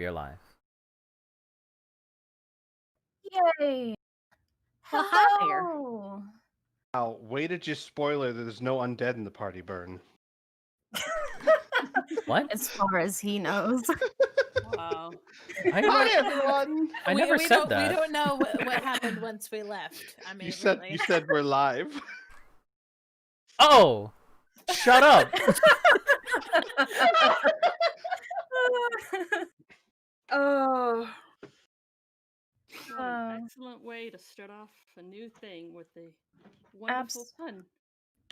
We are live. Yay! Well, hi there. Hello! Wow, way to just spoiler that there's no undead in the party, Burn. What? As far as he knows. Wow. I Hi, never, everyone! I never said that. We don't know what happened once we left. I mean, You said really. you said we're live. Oh! Shut up! Oh. What an excellent way to start off a new thing with a wonderful pun.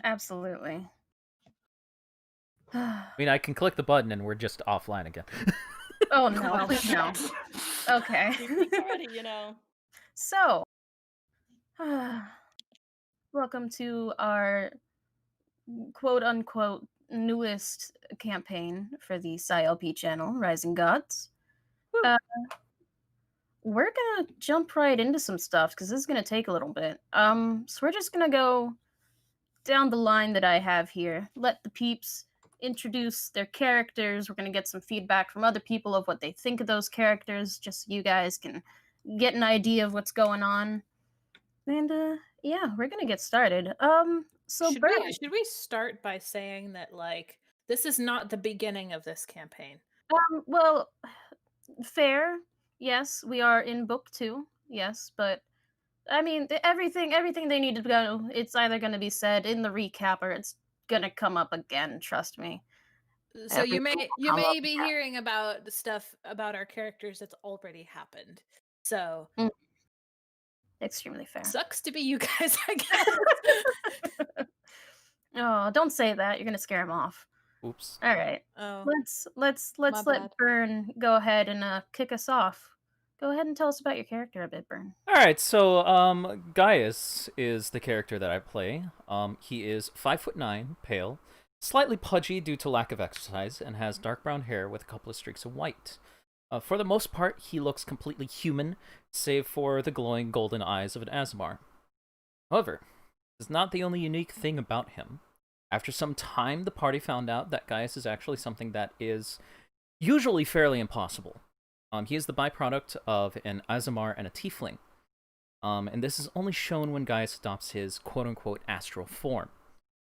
Absolutely. I mean, I can click the button and we're just offline again. Oh no, no. Okay. Already, you know. So, welcome to our quote-unquote newest campaign for the PsyLP channel, Rising Gods. We're gonna jump right into some stuff because this is gonna take a little bit. So we're just gonna go down the line that I have here. Let the peeps introduce their characters. We're gonna get some feedback from other people of what they think of those characters, just so you guys can get an idea of what's going on. And yeah, we're gonna get started. So should we start by saying that this is not the beginning of this campaign? Well, fair. Yes, we are in book 2. Yes, but I mean, everything they need to go, it's either going to be said in the recap or it's going to come up again, trust me. So you Everything may will come up be again. hearing about the stuff about our characters that's already happened. So Extremely fair. sucks to be you guys, I guess. Oh, don't say that. You're going to scare him off. Oops. All right. Oh. Let's My let bad. Burn go ahead and kick us off. Go ahead and tell us about your character a bit, Burn. Alright, so, Gaius is the character that I play. He is 5'9", pale, slightly pudgy due to lack of exercise, and has dark brown hair with a couple of streaks of white. For the most part, he looks completely human, save for the glowing golden eyes of an Azamar. However, this is not the only unique thing about him. After some time, the party found out that Gaius is actually something that is usually fairly impossible. He is the byproduct of an Azamar and a Tiefling. And this is only shown when Gaius adopts his quote-unquote astral form.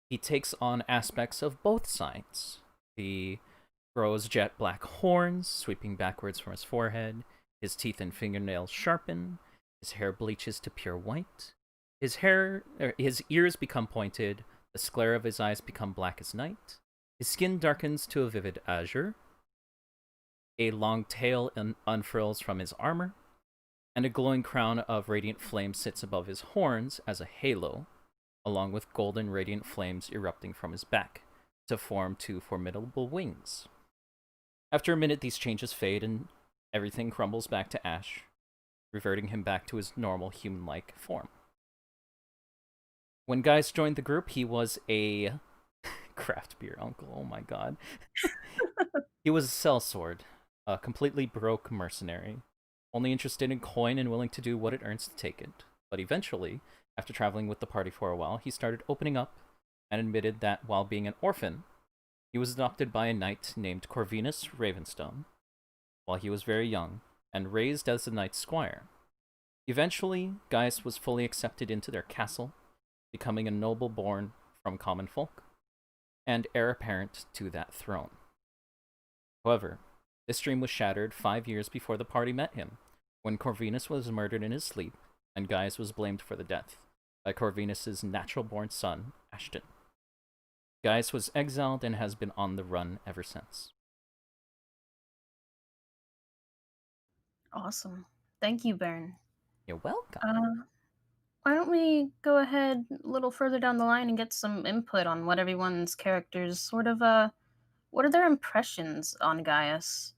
He takes on aspects of both sides. He grows jet black horns, sweeping backwards from his forehead. His teeth and fingernails sharpen. His hair bleaches to pure white. His ears become pointed. The sclera of his eyes become black as night. His skin darkens to a vivid azure. A long tail unfurls from his armor, and a glowing crown of radiant flame sits above his horns as a halo, along with golden radiant flames erupting from his back to form 2 formidable wings. After a minute, these changes fade and everything crumbles back to ash, reverting him back to his normal human-like form. When Gaius joined the group, he was a craft beer uncle, oh my god. He was a sellsword, a completely broke mercenary, only interested in coin and willing to do what it earns to take it. But eventually, after traveling with the party for a while, he started opening up and admitted that while being an orphan, he was adopted by a knight named Corvinus Ravenstone while he was very young and raised as a knight's squire. Eventually, Gaius was fully accepted into their castle, becoming a noble born from common folk and heir apparent to that throne. However, this dream was shattered 5 years before the party met him, when Corvinus was murdered in his sleep, and Gaius was blamed for the death by Corvinus's natural-born son, Ashton. Gaius was exiled and has been on the run ever since. Awesome. Thank you, Burn. You're welcome. Why don't we go ahead a little further down the line and get some input on what everyone's characters what are their impressions on Gaius?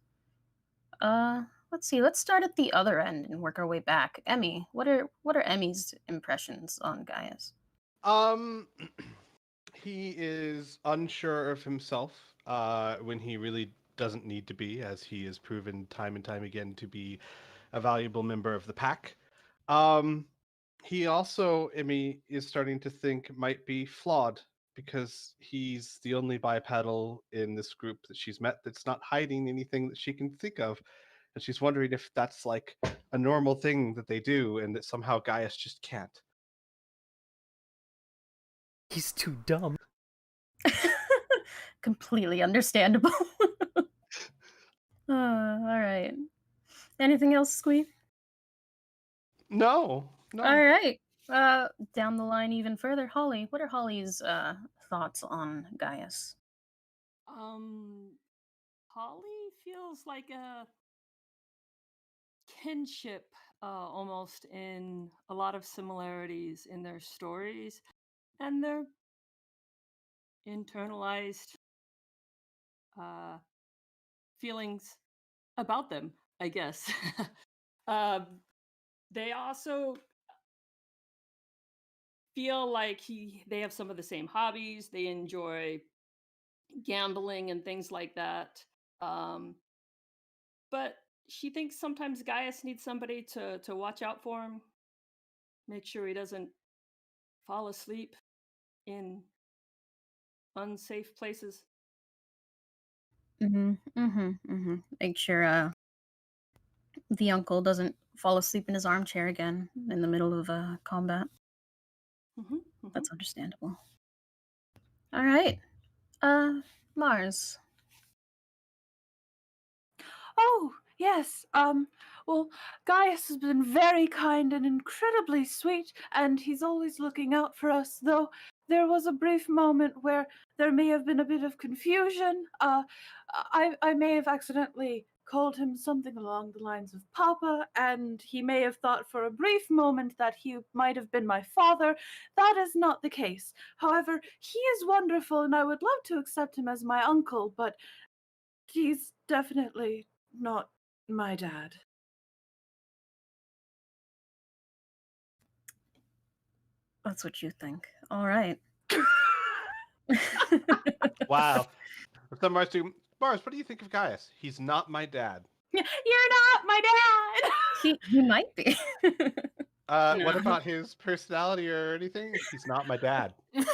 Let's see. Let's start at the other end and work our way back. Emmy, what are Emmy's impressions on Gaius? He is unsure of himself when he really doesn't need to be, as he has proven time and time again to be a valuable member of the pack. He also, Emmy, is starting to think might be flawed because he's the only bipedal in this group that she's met that's not hiding anything that she can think of. and she's wondering if that's like a normal thing that they do, and that somehow Gaius just can't. He's too dumb. Completely understandable. All right. Anything else, Squee? No. All right. Down the line even further, Holly. What are Holly's thoughts on Gaius? Holly feels like a kinship, almost, in a lot of similarities in their stories and their internalized feelings about them, I guess. They also feel like they have some of the same hobbies. They enjoy gambling and things like that. But she thinks sometimes Gaius needs somebody to watch out for him, make sure he doesn't fall asleep in unsafe places. Make sure the uncle doesn't fall asleep in his armchair again in the middle of combat. That's understandable. All right. Mars. Oh, yes. Well, Gaius has been very kind and incredibly sweet, and he's always looking out for us, though there was a brief moment where there may have been a bit of confusion. I may have accidentally called him something along the lines of Papa, and he may have thought for a brief moment that he might have been my father. That is not the case. However, he is wonderful, and I would love to accept him as my uncle, but he's definitely not my dad. That's what you think. All right. Wow. So Mars, what do you think of Gaius? He's not my dad. You're not my dad! He might be. What about his personality or anything? He's not my dad. He's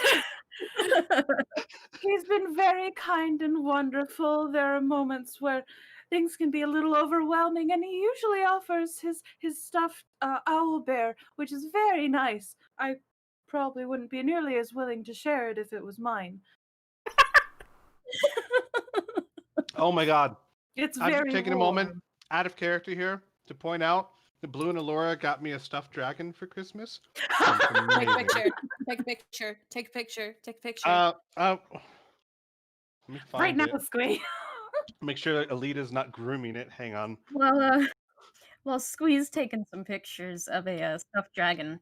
been very kind and wonderful. There are moments where things can be a little overwhelming, and he usually offers his stuffed owl bear, which is very nice. I probably wouldn't be nearly as willing to share it if it was mine. Oh my god. It's I'm very taking a warm. moment out of character here to point out that Blue and Alora got me a stuffed dragon for Christmas. Take a picture. Take a picture. Take a picture. Take a picture. Let me find Right now, it. Squee. Make sure that Alita's not grooming it. Hang on. Well, Squee's taking some pictures of a stuffed dragon.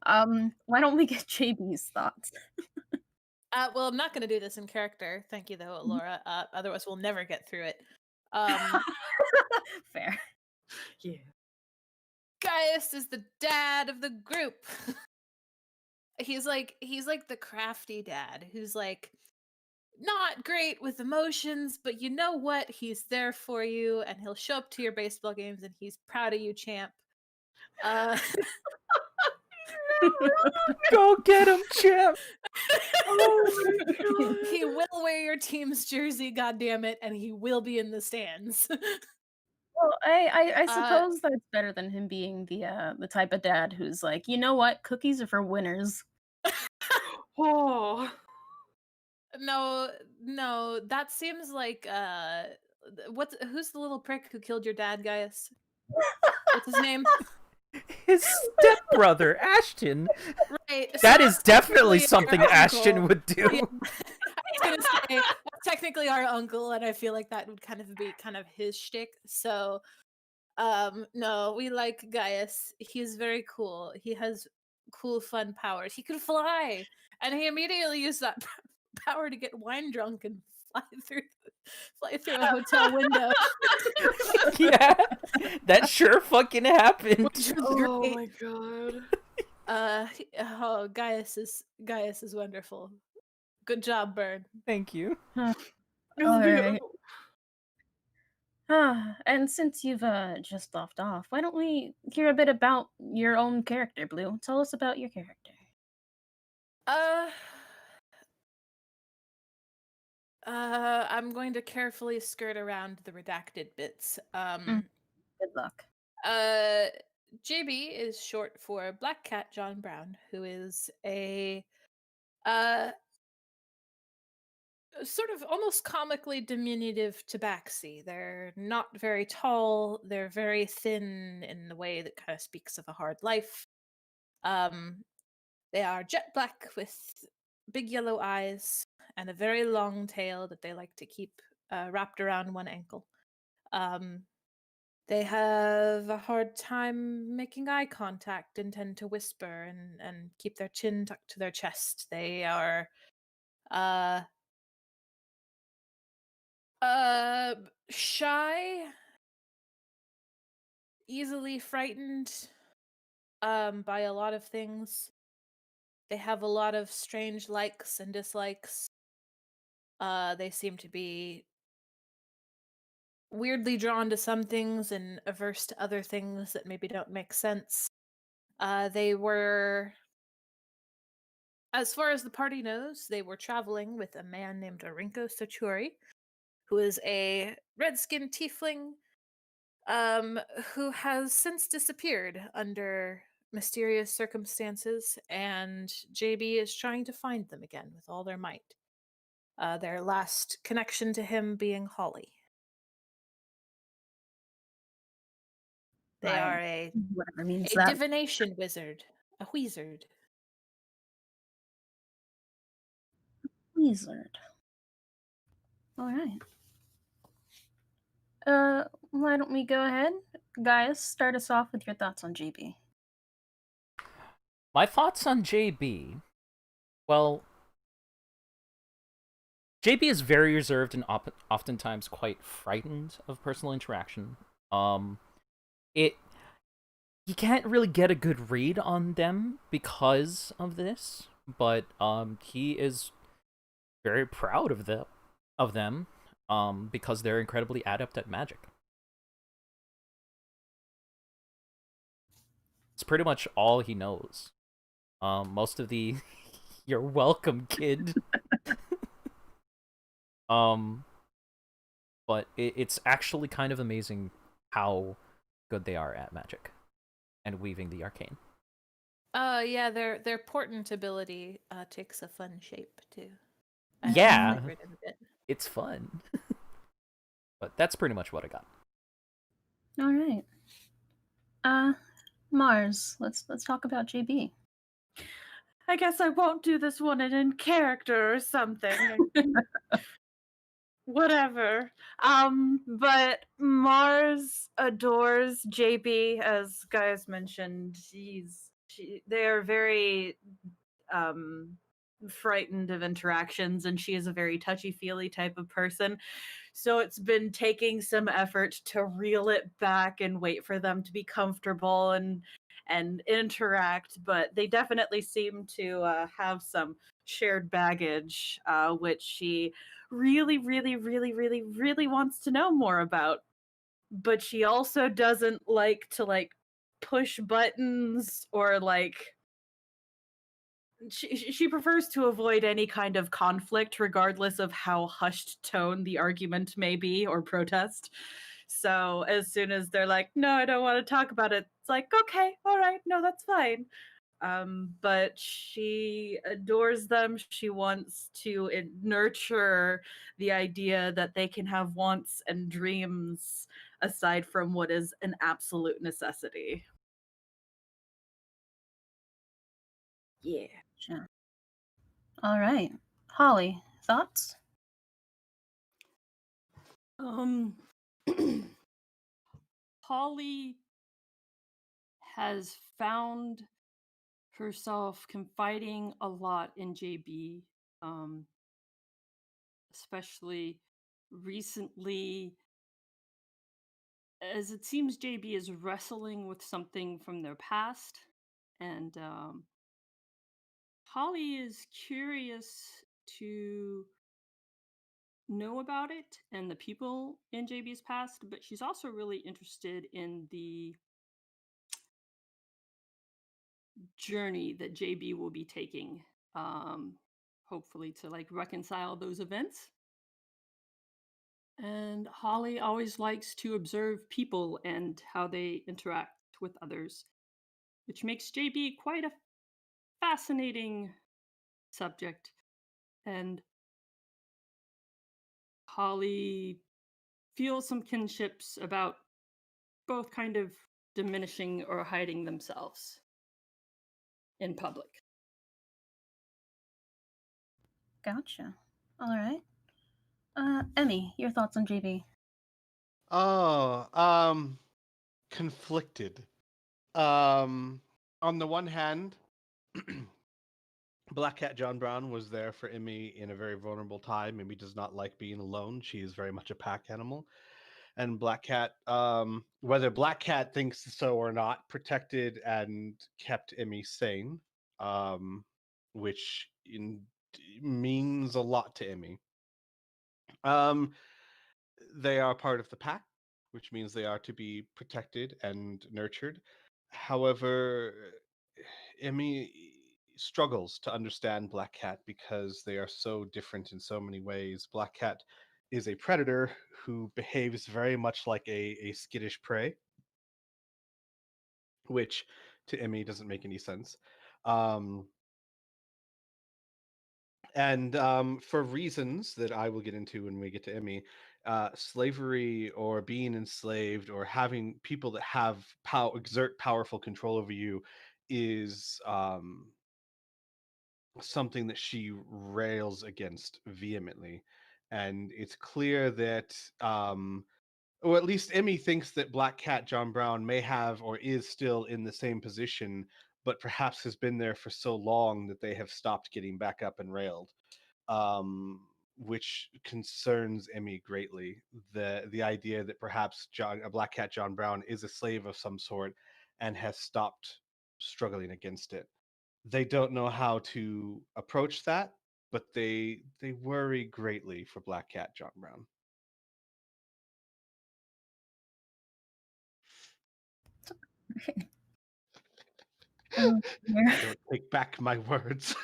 Why don't we get JB's thoughts? Well, I'm not going to do this in character. Thank you, though, Laura. Otherwise, we'll never get through it. Fair. Yeah. Gaius is the dad of the group. He's like the crafty dad who's like not great with emotions, but you know what? He's there for you, and he'll show up to your baseball games, and he's proud of you, champ. Go get him, champ! Oh my god. He will wear your team's jersey, goddammit, and he will be in the stands. Well, I suppose that's better than him being the type of dad who's like, you know what, cookies are for winners. Oh. No, that seems like who's the little prick who killed your dad, Gaius? What's his name? His stepbrother, Ashton. Right. That is definitely technically something our Ashton uncle. would do. Yeah. I was gonna say that's technically our uncle, and I feel like that would kind of be kind of his shtick. So, no, we like Gaius. He's very cool. He has cool, fun powers. He can fly, and he immediately used that power to get wine drunk and fly through a hotel window. Yeah, that sure fucking happened. Which was Oh great. my god. Gaius is wonderful. Good job, Bird. Thank you. All It's right. beautiful. And since you've just left off, why don't we hear a bit about your own character, Blue? Tell us about your character. I'm going to carefully skirt around the redacted bits. Good luck. JB is short for Black Cat John Brown, who is a uh sort of almost comically diminutive tabaxi. They're not very tall, they're very thin in the way that kind of speaks of a hard life. Um they are jet black with big yellow eyes and a very long tail that they like to keep wrapped around one ankle. Um They have a hard time making eye contact and tend to whisper and keep their chin tucked to their chest. They are uh shy, easily frightened by a lot of things. They have a lot of strange likes and dislikes. They seem to be weirdly drawn to some things and averse to other things that maybe don't make sense. They were, as far as the party knows, they were traveling with a man named Arinko Sochuri, who is a red-skinned tiefling who has since disappeared under mysterious circumstances, and JB is trying to find them again with all their might. Their last connection to him being Holly. They Right. are a Whatever means a that. divination wizard, a wizard. Wizard. All right. Why don't we go ahead? Gaius, start us off with your thoughts on JB. My thoughts on JB. Well, JB is very reserved and oftentimes quite frightened of personal interaction. It you can't really get a good read on them because of this, but he is very proud of them because they're incredibly adept at magic. It's pretty much all he knows. Most of the you're welcome, kid. um but it's actually kind of amazing how good they are at magic and weaving the arcane. Yeah, their portent ability takes a fun shape too. I haven't Yeah, flavored it a bit. it's fun. But that's pretty much what I got. All right. Mars, let's talk about JB. I guess I won't do this one in character or something. Whatever. But Mars adores JB, as Gaius mentioned. They are very frightened of interactions, and she is a very touchy-feely type of person. So it's been taking some effort to reel it back and wait for them to be comfortable and interact, but they definitely seem to have some shared baggage, which she really, really, really, really, really wants to know more about. But she also doesn't like to push buttons or she prefers to avoid any kind of conflict, regardless of how hushed tone the argument may be or protest. So as soon as they're like, "No, I don't want to talk about it," it's like, "Okay, all right, no, that's fine." But she adores them. She wants to nurture the idea that they can have wants and dreams aside from what is an absolute necessity. Yeah. Sure. All right. Holly, thoughts? Um, Holly has found herself confiding a lot in JB, especially recently, as it seems JB is wrestling with something from their past, and Holly is curious to know about it and the people in JB's past, but she's also really interested in the journey that JB will be taking, hopefully to like reconcile those events. And Holly always likes to observe people and how they interact with others, which makes JB quite a fascinating subject. And Holly feels some kinships about both kind of diminishing or hiding themselves in public. Gotcha. All right. Emmy, your thoughts on JB? Oh, conflicted. On the one hand, Black Cat John Brown was there for Emmy in a very vulnerable time. Emmy does not like being alone. She is very much a pack animal. And Black Cat, whether Black Cat thinks so or not, protected and kept Emmy sane, which means a lot to Emmy. They are part of the pack, which means they are to be protected and nurtured. However, Emmy struggles to understand Black Cat because they are so different in so many ways. Black Cat is a predator who behaves very much like a skittish prey, which to Emmy doesn't make any sense. And for reasons that I will get into when we get to Emmy, slavery or being enslaved or having people that have exert powerful control over you is something that she rails against vehemently. And it's clear that, or at least Emmy thinks that Black Cat John Brown may have or is still in the same position, but perhaps has been there for so long that they have stopped getting back up and railed, which concerns Emmy greatly. The idea that perhaps a Black Cat John Brown is a slave of some sort and has stopped struggling against it. They don't know how to approach that, but they worry greatly for Black Cat John Brown. Oh, dear. I don't take back my words.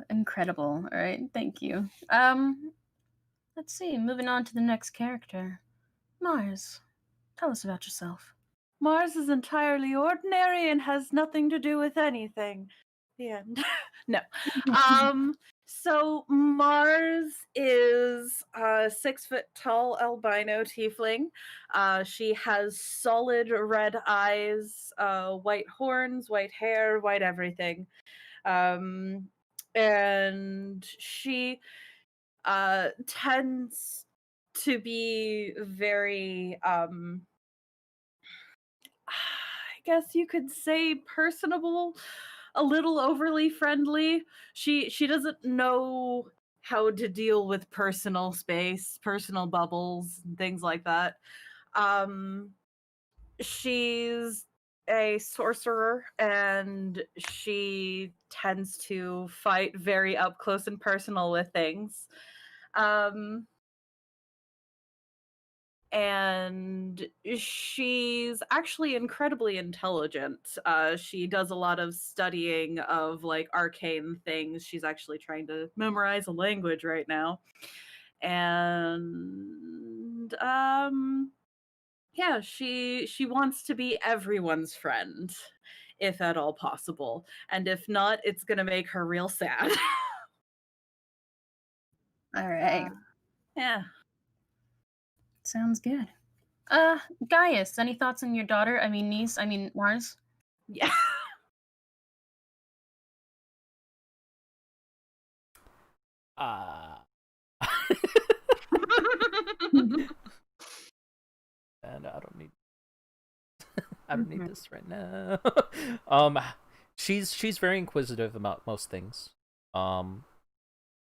Incredible. All right, thank you. Let's see. Moving on to the next character, Mars. Tell us about yourself. Mars is entirely ordinary and has nothing to do with anything. The end. No. So Mars is a 6-foot tall albino tiefling. She has solid red eyes, white horns, white hair, white everything. And she tends to be very I guess you could say personable, a little overly friendly. She doesn't know how to deal with personal space, personal bubbles, and things like that. She's a sorcerer and she tends to fight very up close and personal with things. And she's actually incredibly intelligent. She does a lot of studying of like arcane things. She's actually trying to memorize a language right now. And yeah, she wants to be everyone's friend, if at all possible. And if not, it's gonna make her real sad. All right. Yeah. Sounds good. Gaius, any thoughts on your daughter? I mean, niece? I mean, Mars? Yeah. And I don't need I don't need this right now. She's very inquisitive about most things. And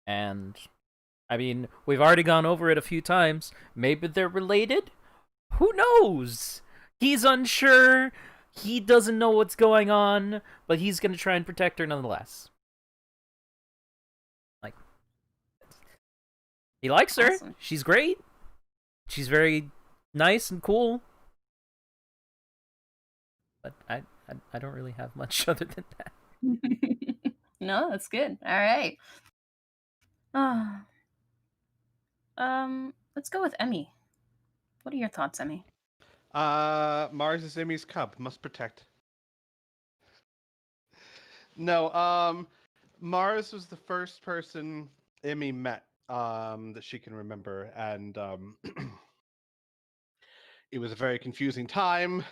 I mean, we've already gone over it a few times. Maybe they're related? Who knows? He's unsure. He doesn't know what's going on, but he's going to try and protect her nonetheless. Like, he likes her. Awesome. She's great. She's very nice and cool. But I don't really have much other than that. No, that's good. All right. Let's go with Emmy. What are your thoughts, Emmy? Mars is Emmy's cub. Must protect. No, Mars was the first person Emmy met that she can remember, and it was a very confusing time.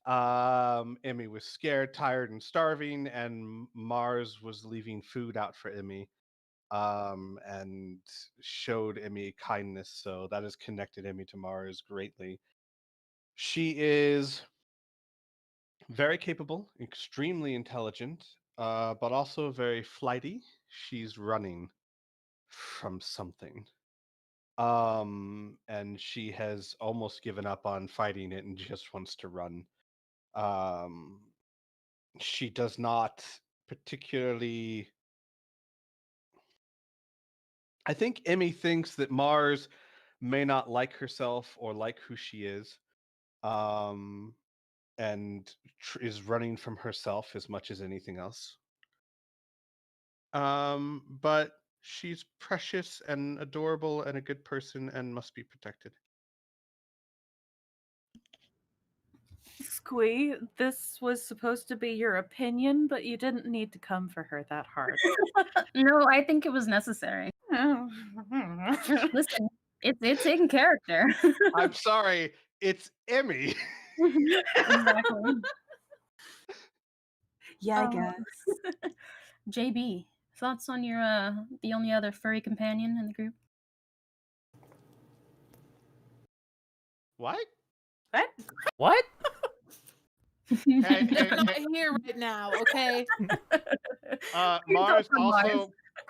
Emmy was scared, tired, and starving, and Mars was leaving food out for Emmy, and showed Emmy kindness. So that has connected Emmy to Mars greatly. She is very capable, extremely intelligent, but also very flighty. She's running from something. And she has almost given up on fighting it and just wants to run. Um, she does not particularly. I think Emmy thinks that Mars may not like herself or like who she is, um, and is running from herself as much as anything else. But she's precious and adorable and a good person and must be protected. Squee, this was supposed to be your opinion, but you didn't need to come for her that hard. No, I think it was necessary. Listen, it's in character. I'm sorry, it's Emmy. Exactly. Yeah, I Um, guess. JB, thoughts on your the only other furry companion in the group? What? What? What? Hey, They're not here right now, okay?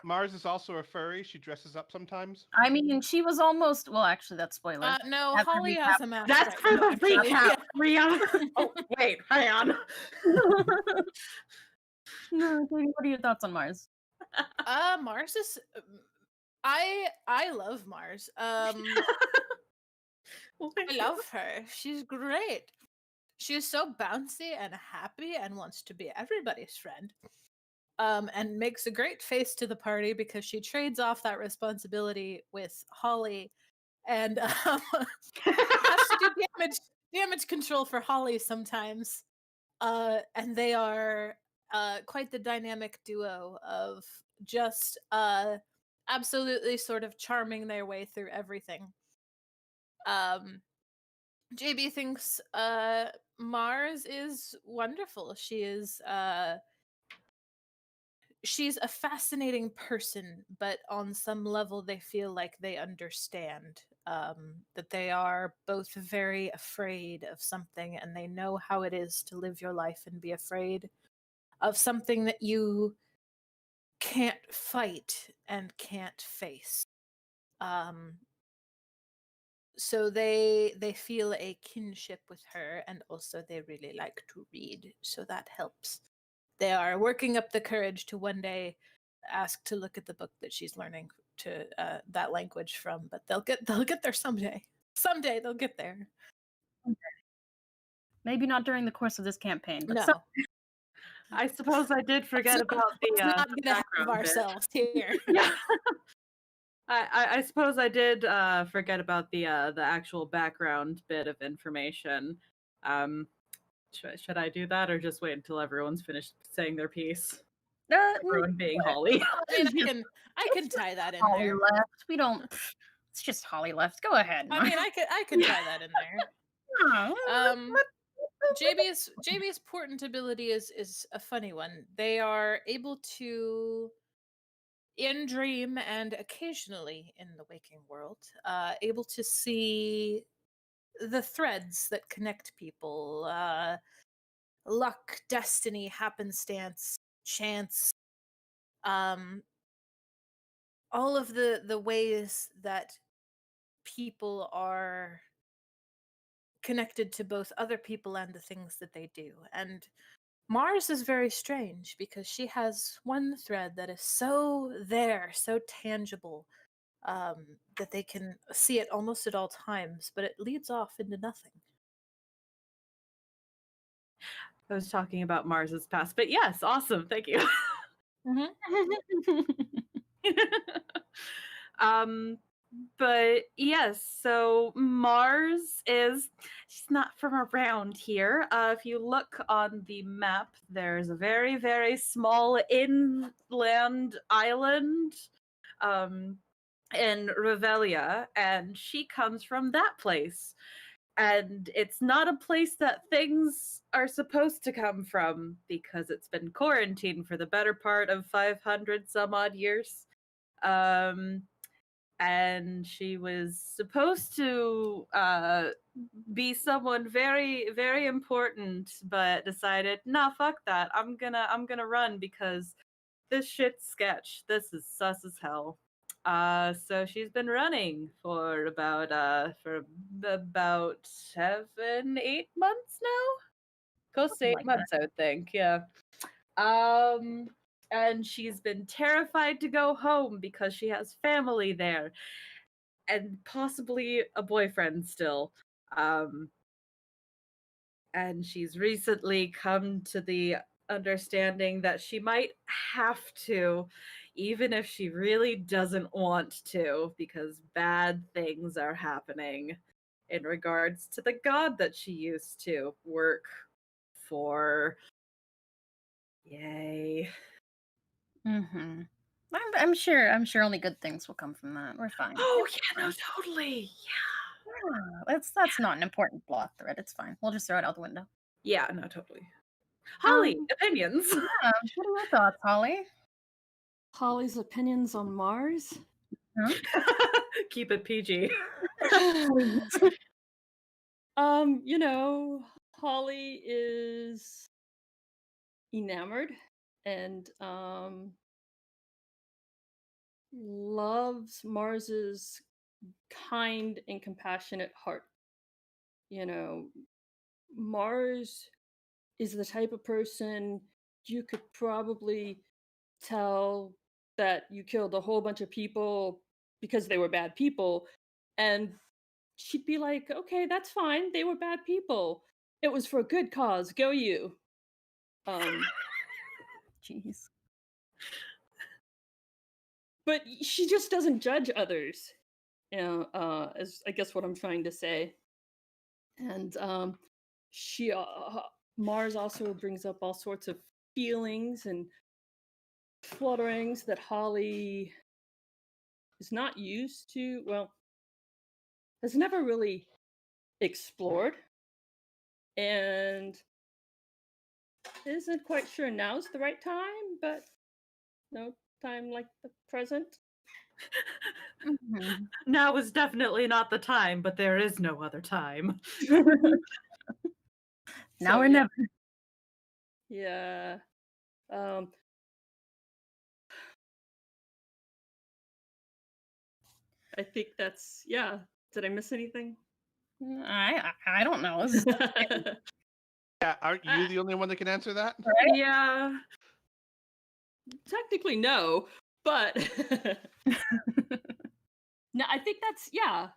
Mars is also a furry. She dresses up sometimes. I mean, she was almost. Well, actually, that's spoiler. No, Have to Holly recap. has a mask. That's right for now, the actually. recap, Yeah. Ria. Oh, wait, hang on. No, Katie, what are your thoughts on Mars? Mars is. I love Mars. I love her. She's great. She's so bouncy and happy and wants to be everybody's friend. And makes a great face to the party because she trades off that responsibility with Holly and has to do damage control for Holly sometimes. And they are quite the dynamic duo of just absolutely sort of charming their way through everything. JB thinks Mars is wonderful. She's a fascinating person, but on some level they feel like they understand that they are both very afraid of something, and they know how it is to live your life and be afraid of something that you can't fight and can't face. So they feel a kinship with her, and also they really like to read, so that helps. They are working up the courage to one day ask to look at the book that she's learning to that language from, but they'll get there someday. Someday they'll get there. Maybe not during the course of this campaign, but No, I suppose I did forget about the let's not get ahead of background bit. ourselves here. Yeah. I suppose I did forget about the actual background bit of information. Should I do that or just wait until everyone's finished saying their piece? Everyone being Holly. I mean, I can tie that in Holly there. left. We don't. It's just Holly left. Go ahead. I mean, I could tie that in there. JB's portent ability is a funny one. They are able to, in dream and occasionally in the waking world, able to see the threads that connect people. Luck, destiny, happenstance, chance. All of the ways that people are connected to both other people and the things that they do. And Mars is very strange because she has one thread that is so there, so tangible, that they can see it almost at all times, but it leads off into nothing. I was talking about Mars's past, but yes, awesome. Thank you. Mm-hmm. But yes, so Mars is, she's not from around here. If you look on the map, there's a very, very small inland island in Revelia, and she comes from that place. And it's not a place that things are supposed to come from because it's been quarantined for the better part of 500 some odd years. And she was supposed to be someone very, very important, but decided, nah, fuck that. I'm gonna run because this shit's sketch. This is sus as hell. So she's been running for about 7, 8 months now. Close to Something 8 like months, I would think. Yeah. And she's been terrified to go home because she has family there and possibly a boyfriend still. And she's recently come to the understanding that she might have to, even if she really doesn't want to, because bad things are happening in regards to the god that she used to work for. Yay. Mm-hmm. I'm sure. I'm sure only good things will come from that. We're fine. Oh It's yeah, no, fine. totally. That's not an important plot thread. It's fine. We'll just throw it out the window. Yeah, no, totally. Holly, Um, opinions. Yeah. What are your thoughts, Holly? Holly's opinions on Mars. Keep it PG. Please. You know, Holly is enamored and loves Mars's kind and compassionate heart. You know, Mars is the type of person you could probably tell that you killed a whole bunch of people because they were bad people, and she'd be like, okay, that's fine, they were bad people, it was for a good cause, go you. Jeez. But she just doesn't judge others, as I guess what I'm trying to say. And she Mars also brings up all sorts of feelings and flutterings that Holly is not used to, well, has never really explored, and isn't quite sure now's the right time, but no time like the present. Mhm. Now is definitely not the time, but there is no other time. Now So, or yeah. never. Yeah. I think that's, yeah. Did I miss anything? I don't know. This is Yeah, aren't you the only one that can answer that? right. Yeah. Technically, no, but no, I think that's, yeah.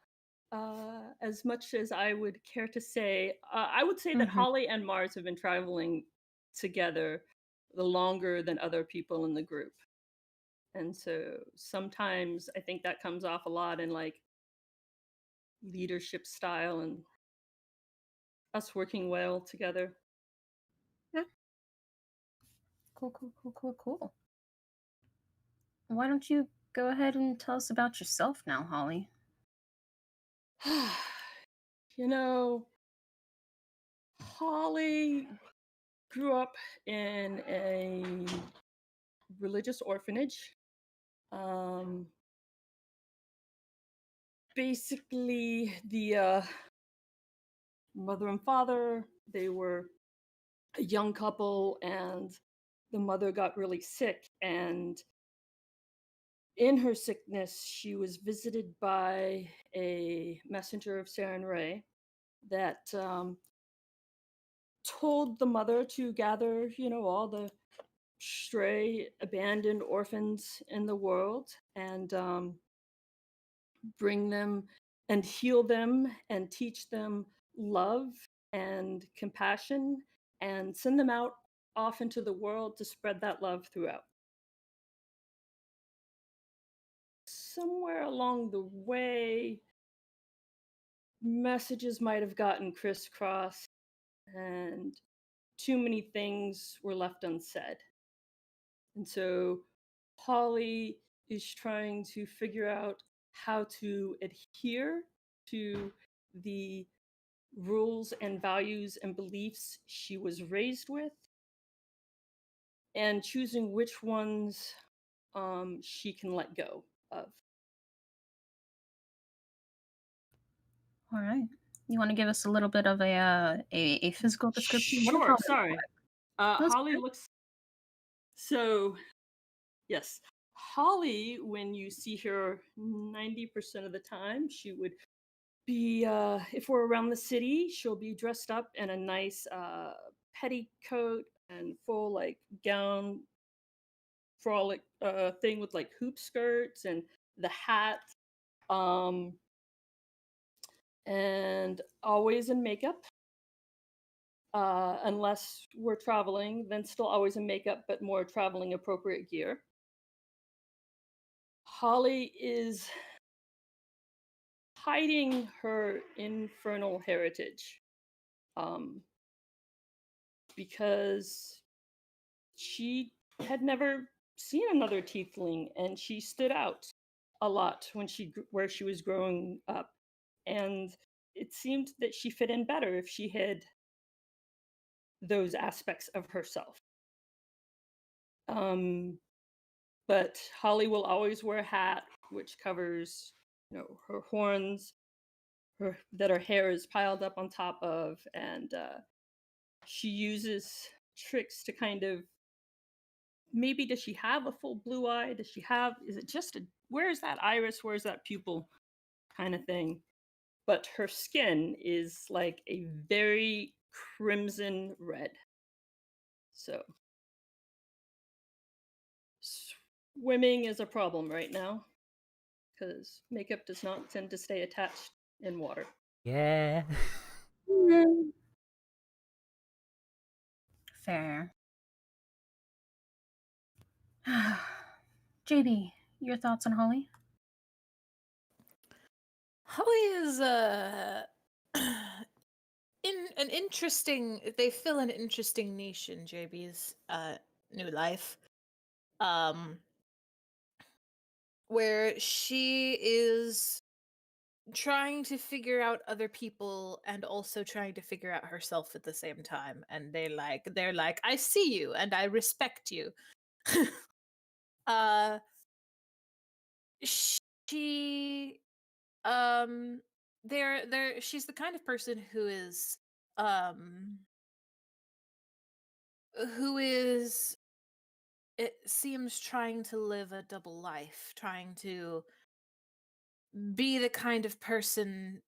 As much as I would care to say, I would say that Mhm. Holly and Mars have been traveling together the longer than other people in the group. And so sometimes I think that comes off a lot in like leadership style and us working well together. Cool. Why don't you go ahead and tell us about yourself now, Holly? You know, Holly grew up in a religious orphanage. Basically, the mother and father, they were a young couple, and the mother got really sick, and in her sickness she was visited by a messenger of Saren Ray that told the mother to gather, all the stray abandoned orphans in the world and bring them and heal them and teach them love and compassion and send them out off into the world to spread that love throughout. somewhere along the way, messages might have gotten crisscrossed and too many things were left unsaid. And so Holly is trying to figure out how to adhere to the rules and values and beliefs she was raised with, and choosing which ones she can let go of. All right. You want to give us a little bit of a physical description? What does Sure, Holly look sorry. like? That's Holly okay. looks so. Yes, Holly, when you see her 90% of the time, she would be, if we're around the city, she'll be dressed up in a nice petticoat and full like gown frolic thing with like hoop skirts and the hat, um, and always in makeup. Unless we're traveling, then still always in makeup, but more traveling appropriate gear. Holly is hiding her infernal heritage, um, because she had never seen another tiefling, and she stood out a lot when where she was growing up, and it seemed that she fit in better if she hid those aspects of herself. But Holly will always wear a hat which covers, her horns, that her hair is piled up on top of, and she uses tricks to kind of, maybe does she have a full blue eye? Is it just where's that iris? Where's that pupil kind of thing? But her skin is like a very crimson red. So swimming is a problem right now because makeup does not tend to stay attached in water. Yeah. Fair. JB, your thoughts on Holly? Holly is in an interesting. They fill an interesting niche in JB's new life, where she is trying to figure out other people and also trying to figure out herself at the same time. And they're like, I see you and I respect you. uh, she she's the kind of person um who is, it seems, trying to live a double life, trying to be the kind of person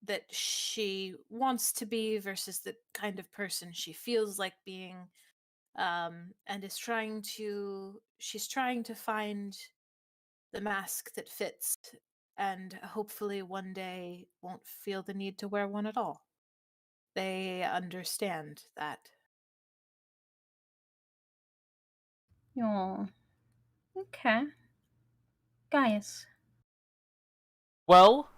that she wants to be versus the kind of person she feels like being, and she's trying to find the mask that fits, and hopefully one day won't feel the need to wear one at all. They understand that. Oh, okay. Gaius. Well,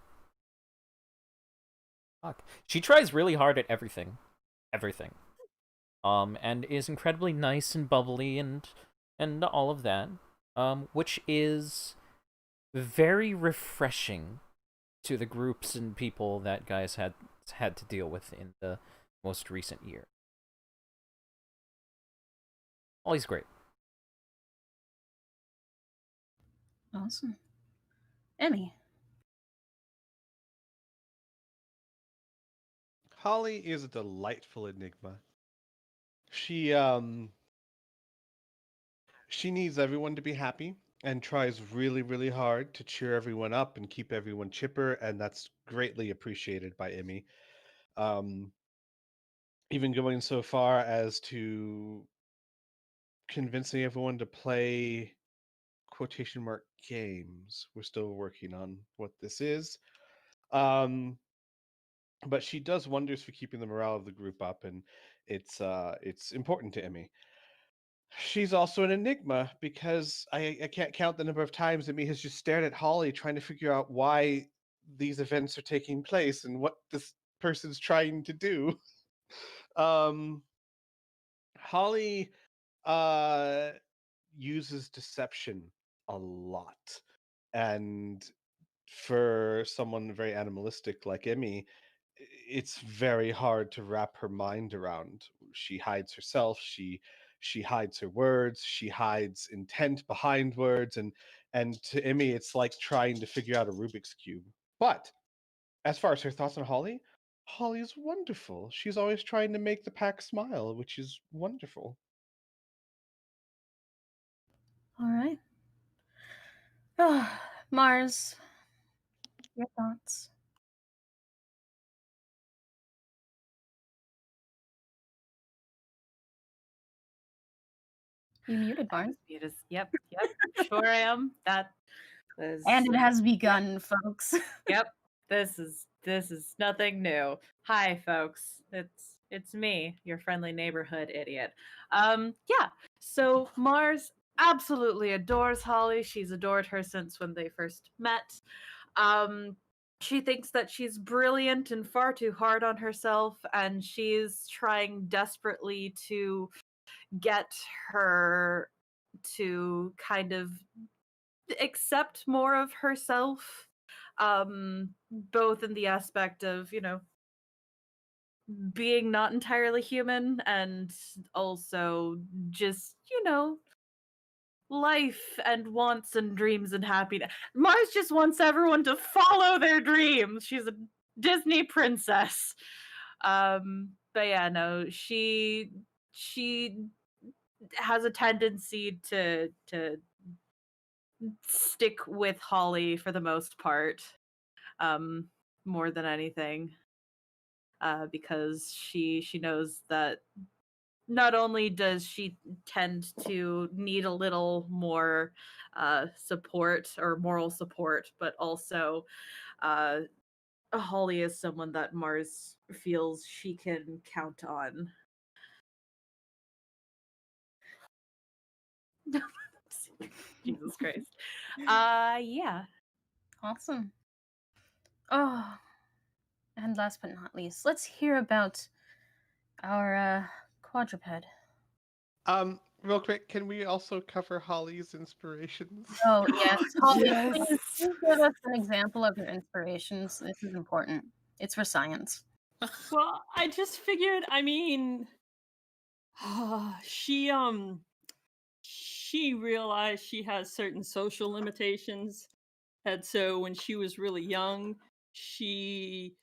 fuck. She tries really hard at everything. Everything. And is incredibly nice and bubbly and all of that. Which is very refreshing to the groups and people that guys had to deal with in the most recent year. Always great. Awesome. Emmy. Holly is a delightful enigma. She she needs everyone to be happy and tries really, really hard to cheer everyone up and keep everyone chipper, and that's greatly appreciated by Emmy. Um, Even going so far as to convincing everyone to play quotation mark games. We're still working on what this is. Um, but she does wonders for keeping the morale of the group up, and it's important to Emmy. She's also an enigma because I can't count the number of times Emmy has just stared at Holly trying to figure out why these events are taking place and what this person's trying to do. Um, Holly uses deception a lot. And for someone very animalistic like Emmy, it's very hard to wrap her mind around. She hides herself, she hides her words, she hides intent behind words, and to Emmy it's like trying to figure out a Rubik's cube. But as far as her thoughts on Holly, Holly is wonderful. She's always trying to make the pack smile, which is wonderful. All right. Oh, Mars, your thoughts? You muted, Mars. Yep, sure am. That was, And it has begun, folks. yep. This is nothing new. Hi, folks. It's me, your friendly neighborhood idiot. Yeah. So Mars absolutely adores Holly. She's adored her since when they first met. She thinks that she's brilliant and far too hard on herself, and she's trying desperately to get her to kind of accept more of herself, both in the aspect of, being not entirely human, and also just, life and wants and dreams and happiness. Mars just wants everyone to follow their dreams. She's a Disney princess. But yeah, no, she has a tendency to stick with Holly for the most part, more than anything, because she knows that not only does she tend to need a little more support or moral support, but also Holly is someone that Mars feels she can count on. Jesus Christ. Yeah. Awesome. Oh, and last but not least, let's hear about our quadruped. Real quick, can we also cover Holly's inspirations? Oh, yes. Holly, Yes. please give us an example of your inspirations. This is important. It's for science. Well, I just figured, I mean, she realized she has certain social limitations, and so when she was really young, she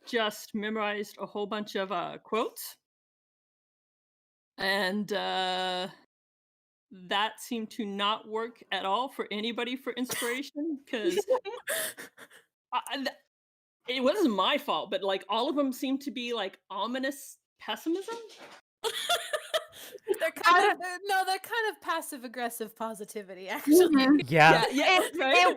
just memorized a whole bunch of quotes, and that seemed to not work at all for anybody for inspiration, because it wasn't my fault, but like all of them seemed to be like ominous pessimism. They're kind of passive aggressive positivity, actually. Yeah. Right.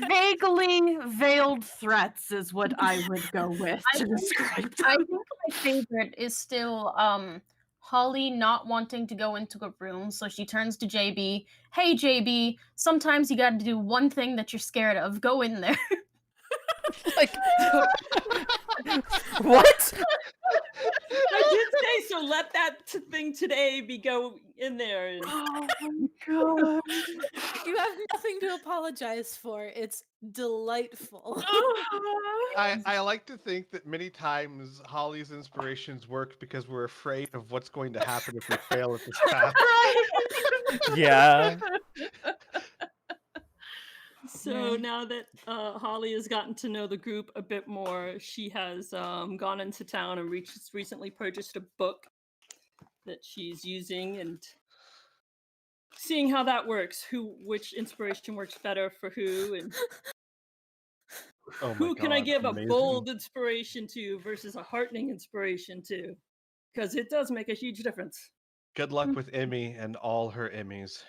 Vaguely veiled threats is what I would go with to describe them. I think my favorite is still Holly not wanting to go into a room, so she turns to JB. Hey JB, sometimes you got to do one thing that you're scared of. Go in there. Like, what? I did say so. Let that thing today be go in there. And... Oh my god. You have nothing to apologize for. It's delightful. I like to think that many times Holly's inspirations work because we're afraid of what's going to happen if we fail at this path. Yeah. So now that Holly has gotten to know the group a bit more, she has gone into town and recently purchased a book that she's using and seeing how that works. Which inspiration works better for who, and Oh my who can I God, give amazing. a bold inspiration to versus a heartening inspiration to? Because it does make a huge difference. Good luck with Emmy and all her Emmys.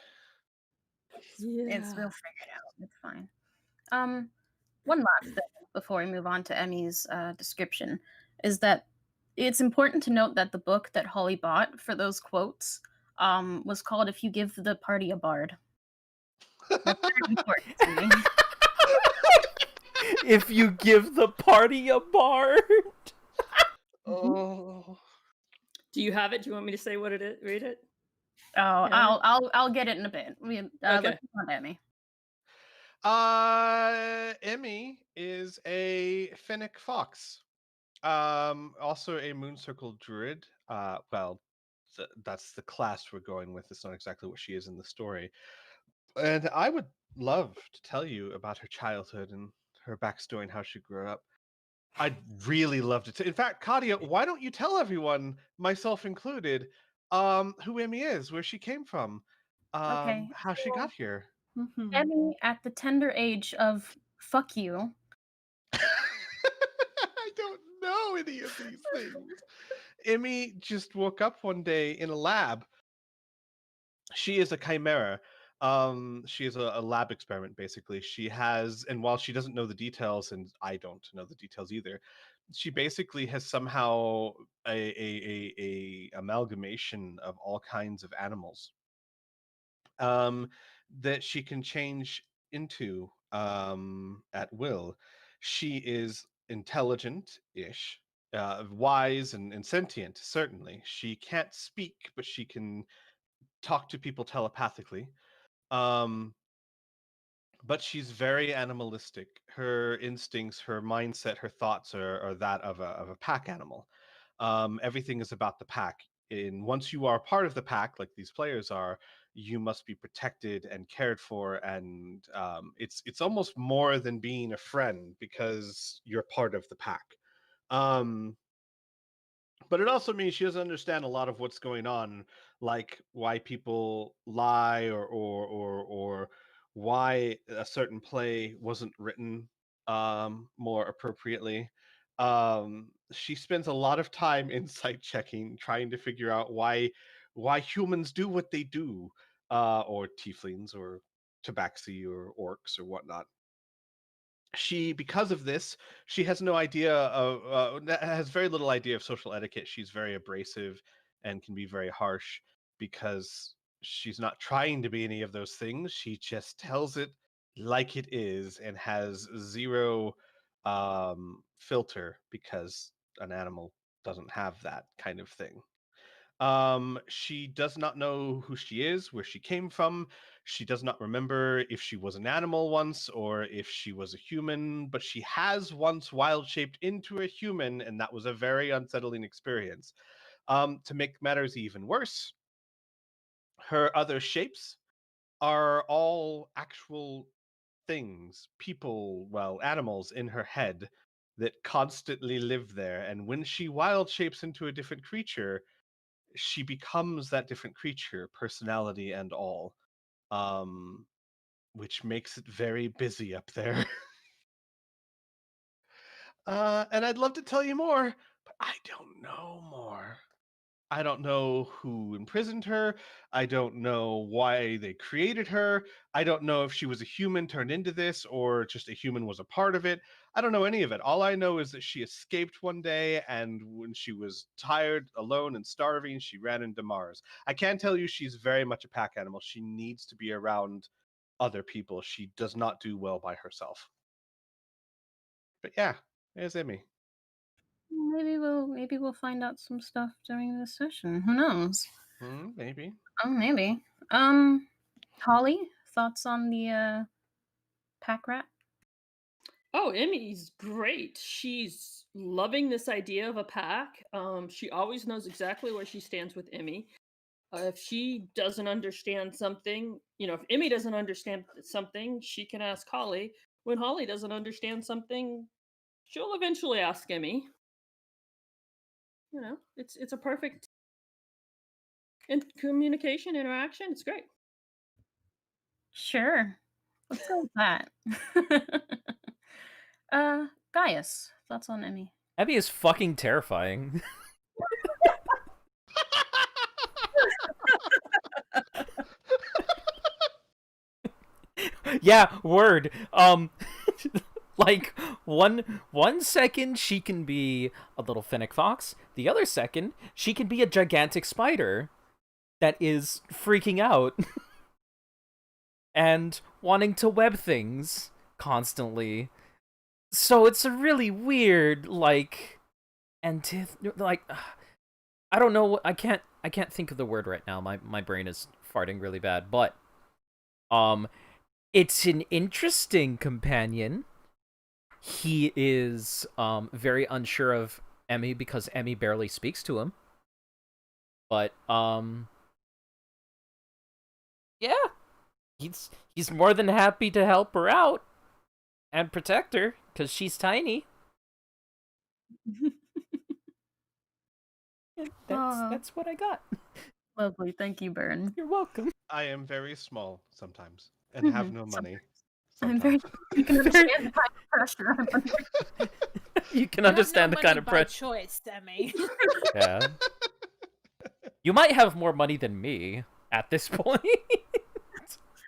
Yeah. We'll figure it out. It's fine. One last thing before we move on to Emmy's description is that it's important to note that the book that Holly bought for those quotes was called "If You Give the Party a Bard." That's very important to me. If you give the party a bard. Oh. Do you have it? Do you want me to say what it is? Read it. Oh, Yeah. I'll get it in a bit. Okay. Let's move on to Emmy. Emmy is a Fennec Fox. Also a Moon Circle Druid. Well, that's the class we're going with. It's not exactly what she is in the story. And I would love to tell you about her childhood and her backstory and how she grew up. I'd really love to. In fact, Kadia, why don't you tell everyone, myself included, who Emmy is, where she came from, Okay. how she got here. Mhm. Emmy, at the tender age of fuck you, I don't know any of these things. Emmy just woke up one day in a lab. She is a chimera. She is a lab experiment, basically. She has, and while she doesn't know the details, and I don't know the details either, she basically has somehow a amalgamation of all kinds of animals um, that she can change into at will. She is intelligent-ish, wise and sentient, certainly. She can't speak, but she can talk to people telepathically. Um, but she's very animalistic. Her instincts, her mindset, her thoughts are that of a pack animal. Everything is about the pack. And once you are a part of the pack, like these players are, you must be protected and cared for. And it's almost more than being a friend because you're part of the pack. Um, but it also means she doesn't understand a lot of what's going on, like why people lie or why a certain play wasn't written more appropriately. She spends a lot of time insight checking, trying to figure out why humans do what they do, or tieflings or tabaxi or orcs or whatnot. She, because of this, she has no idea of has very little idea of social etiquette. She's very abrasive and can be very harsh because she's not trying to be any of those things. She just tells it like it is and has zero filter because an animal doesn't have that kind of thing. She does not know who she is, where she came from. She does not remember if she was an animal once or if she was a human, but she has once wild shaped into a human, and that was a very unsettling experience. To make matters even worse, her other shapes are all actual things, people, well, animals in her head that constantly live there. And when she wild shapes into a different creature, she becomes that different creature, personality and all, um, which makes it very busy up there. And I'd love to tell you more, but I don't know more. I don't know who imprisoned her. I don't know why they created her. I don't know if she was a human turned into this or just a human was a part of it. I don't know any of it. All I know is that she escaped one day, and when she was tired, alone, and starving, she ran into Mars. I can tell you she's very much a pack animal. She needs to be around other people. She does not do well by herself. But yeah, there's Emmy. maybe we'll find out some stuff during this session. Who knows? Maybe. Oh, maybe. Holly, thoughts on the pack rat? Oh, Emmy's great. She's loving this idea of a pack. She always knows exactly where she stands with Emmy. If she doesn't understand something, if Emmy doesn't understand something, she can ask Holly. When Holly doesn't understand something, she'll eventually ask Emmy. It's a perfect communication interaction. It's great. Sure. Let's go with that. Gaius, thoughts on Emmy? Emmy is fucking terrifying. Yeah, word. Like one second she can be a little fennec fox, the other second she can be a gigantic spider. that is freaking out and wanting to web things constantly. So it's a really weird, like, I don't know. I can't think of the word right now. My brain is farting really bad. But it's an interesting companion. He is very unsure of Emmy because Emmy barely speaks to him. But yeah, he's more than happy to help her out and protect her because she's tiny. That's what I got. Lovely, thank you, Burn. You're welcome. I am very small sometimes and have no money. I'm very. You can understand the kind of pressure I'm under. You can You understand the have no kind money of by pressure. choice, Emmy. Yeah. You might have more money than me at this point.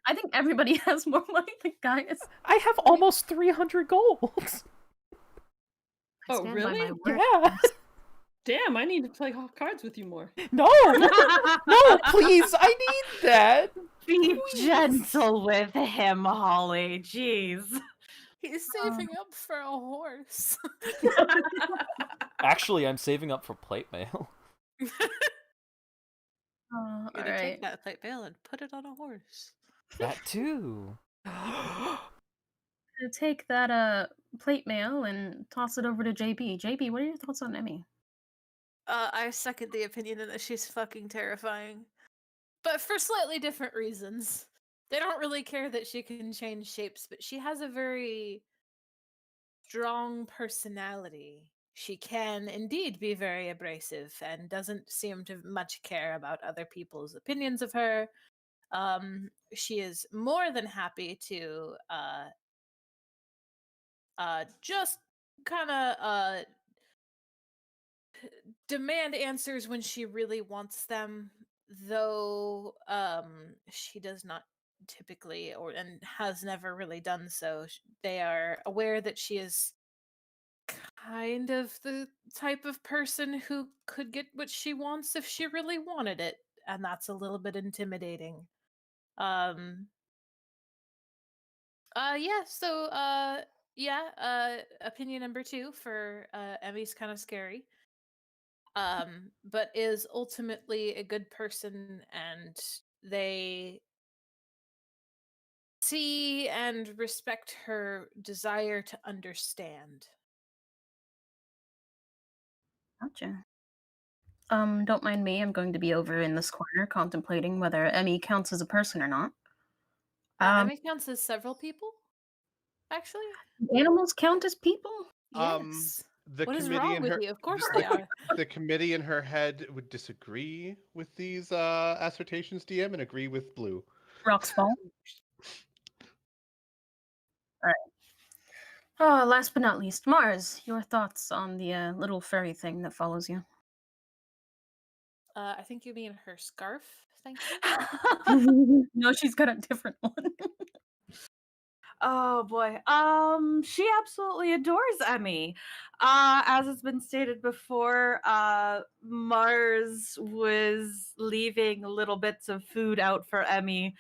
I think everybody has more money than Gaius. I have almost 300 gold. I Oh, stand by really? my word. Yeah. Damn, I need to play cards with you more. No, please, I need that. Be gentle with him, Holly. Jeez. He's saving up for a horse. Actually, I'm saving up for plate mail. All You're gonna right. take that plate mail and put it on a horse. That too. Gonna take that plate mail and toss it over to JB. JB, what are your thoughts on Emmy? I second the opinion that she's fucking terrifying. But for slightly different reasons. They don't really care that she can change shapes, but she has a very strong personality. She can indeed be very abrasive and doesn't seem to much care about other people's opinions of her. She is more than happy to just kind of demand answers when she really wants them, though she does not typically and has never really done so. They are aware that she is kind of the type of person who could get what she wants if she really wanted it, and that's a little bit intimidating. Um opinion number 2 for Emmy's kind of scary. But is ultimately a good person, and they see and respect her desire to understand. Gotcha. Don't mind me. I'm going to be over in this corner contemplating whether Emmy counts as a person or not. Emmy counts as several people, actually. Animals count as people? Yes. The What is committee wrong in with her you? Of course they are. the committee in her head would disagree with these assertions, DM, and agree with Blue. Rock's fall. Alright. Oh, last but not least, Mars, your thoughts on the little furry thing that follows you? I think you mean her scarf. Thank you. No, she's got a different one. Oh boy. She absolutely adores Emmy. As has been stated before, Mars was leaving little bits of food out for Emmy,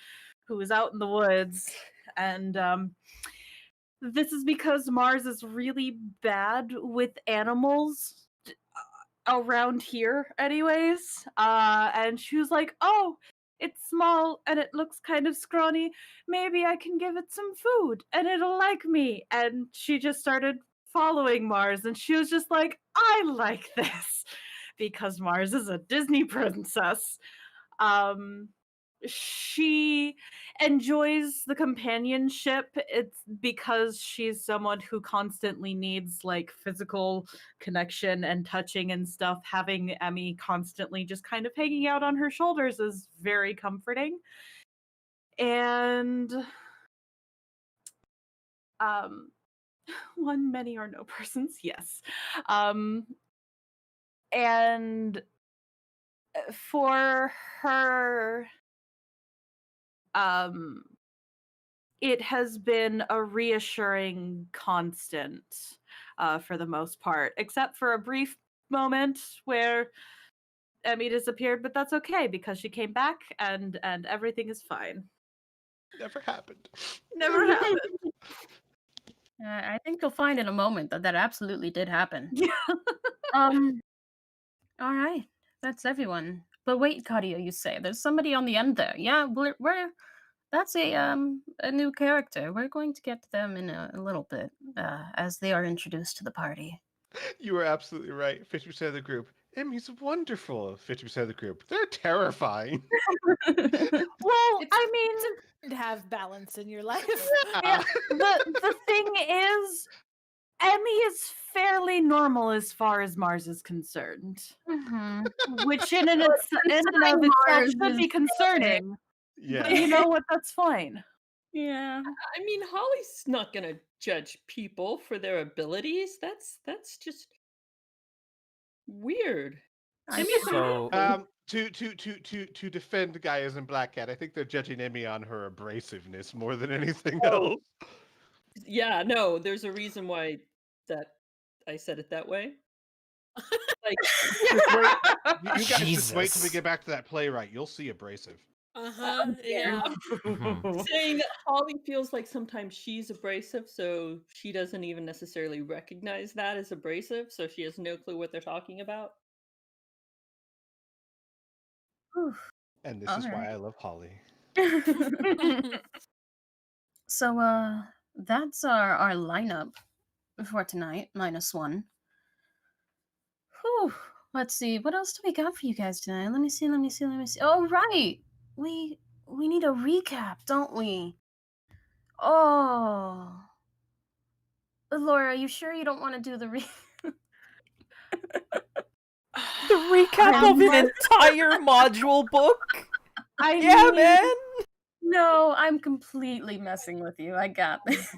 who was out in the woods. And this is because Mars is really bad with animals around here anyways. And she was like, "Oh, it's small and it looks kind of scrawny. Maybe I can give it some food and it'll like me." And she just started following Mars, and she was just like, "I like this," because Mars is a Disney princess. She enjoys the companionship. It's because she's someone who constantly needs like physical connection and touching and stuff. Having Emmy constantly just kind of hanging out on her shoulders is very comforting. And one, many or no persons, yes. And for her, it has been a reassuring constant for the most part, except for a brief moment where Emmy disappeared, but that's okay because she came back and everything is fine. Never happened. Never happened. I think you'll find in a moment that absolutely did happen. Yeah. All right, that's everyone. But wait, Kadia, you say there's somebody on the end there. Yeah, we're that's a new character. We're going to get to them in a little bit as they are introduced to the party. You were absolutely right. 50% of the group. Emmy's wonderful. 50% of the group. They're terrifying. Well, It's- I mean, It's important to have balance in your life. yeah, the thing is, Emmy is fairly normal as far as Mars is concerned, Mhm. which in and of itself Mars should be is concerning. Yeah. But you know what? That's fine. Yeah. I mean, Holly's not gonna judge people for their abilities. That's just weird. I Emmy's So- To defend Gaius and Black Cat, I think they're judging Emmy on her abrasiveness more than anything Oh. else. Yeah, no, there's a reason why that I said it that way. Like, Just wait. You guys just wait till we Jesus. get back to that playwright. You'll see abrasive. Yeah. Mhm. saying that Holly feels like sometimes she's abrasive, so she doesn't even necessarily recognize that as abrasive, so she has no clue what they're talking about. And this is why Alright. I love Holly. So that's our lineup for tonight, -1. Whew. Let's see, what else do we got for you guys tonight? Let me see. Oh right. We need a recap, don't we? Oh. Laura, you sure you don't want to do the The recap of an entire module book? Yeah, mean, man! No, I'm completely messing with you. I got this.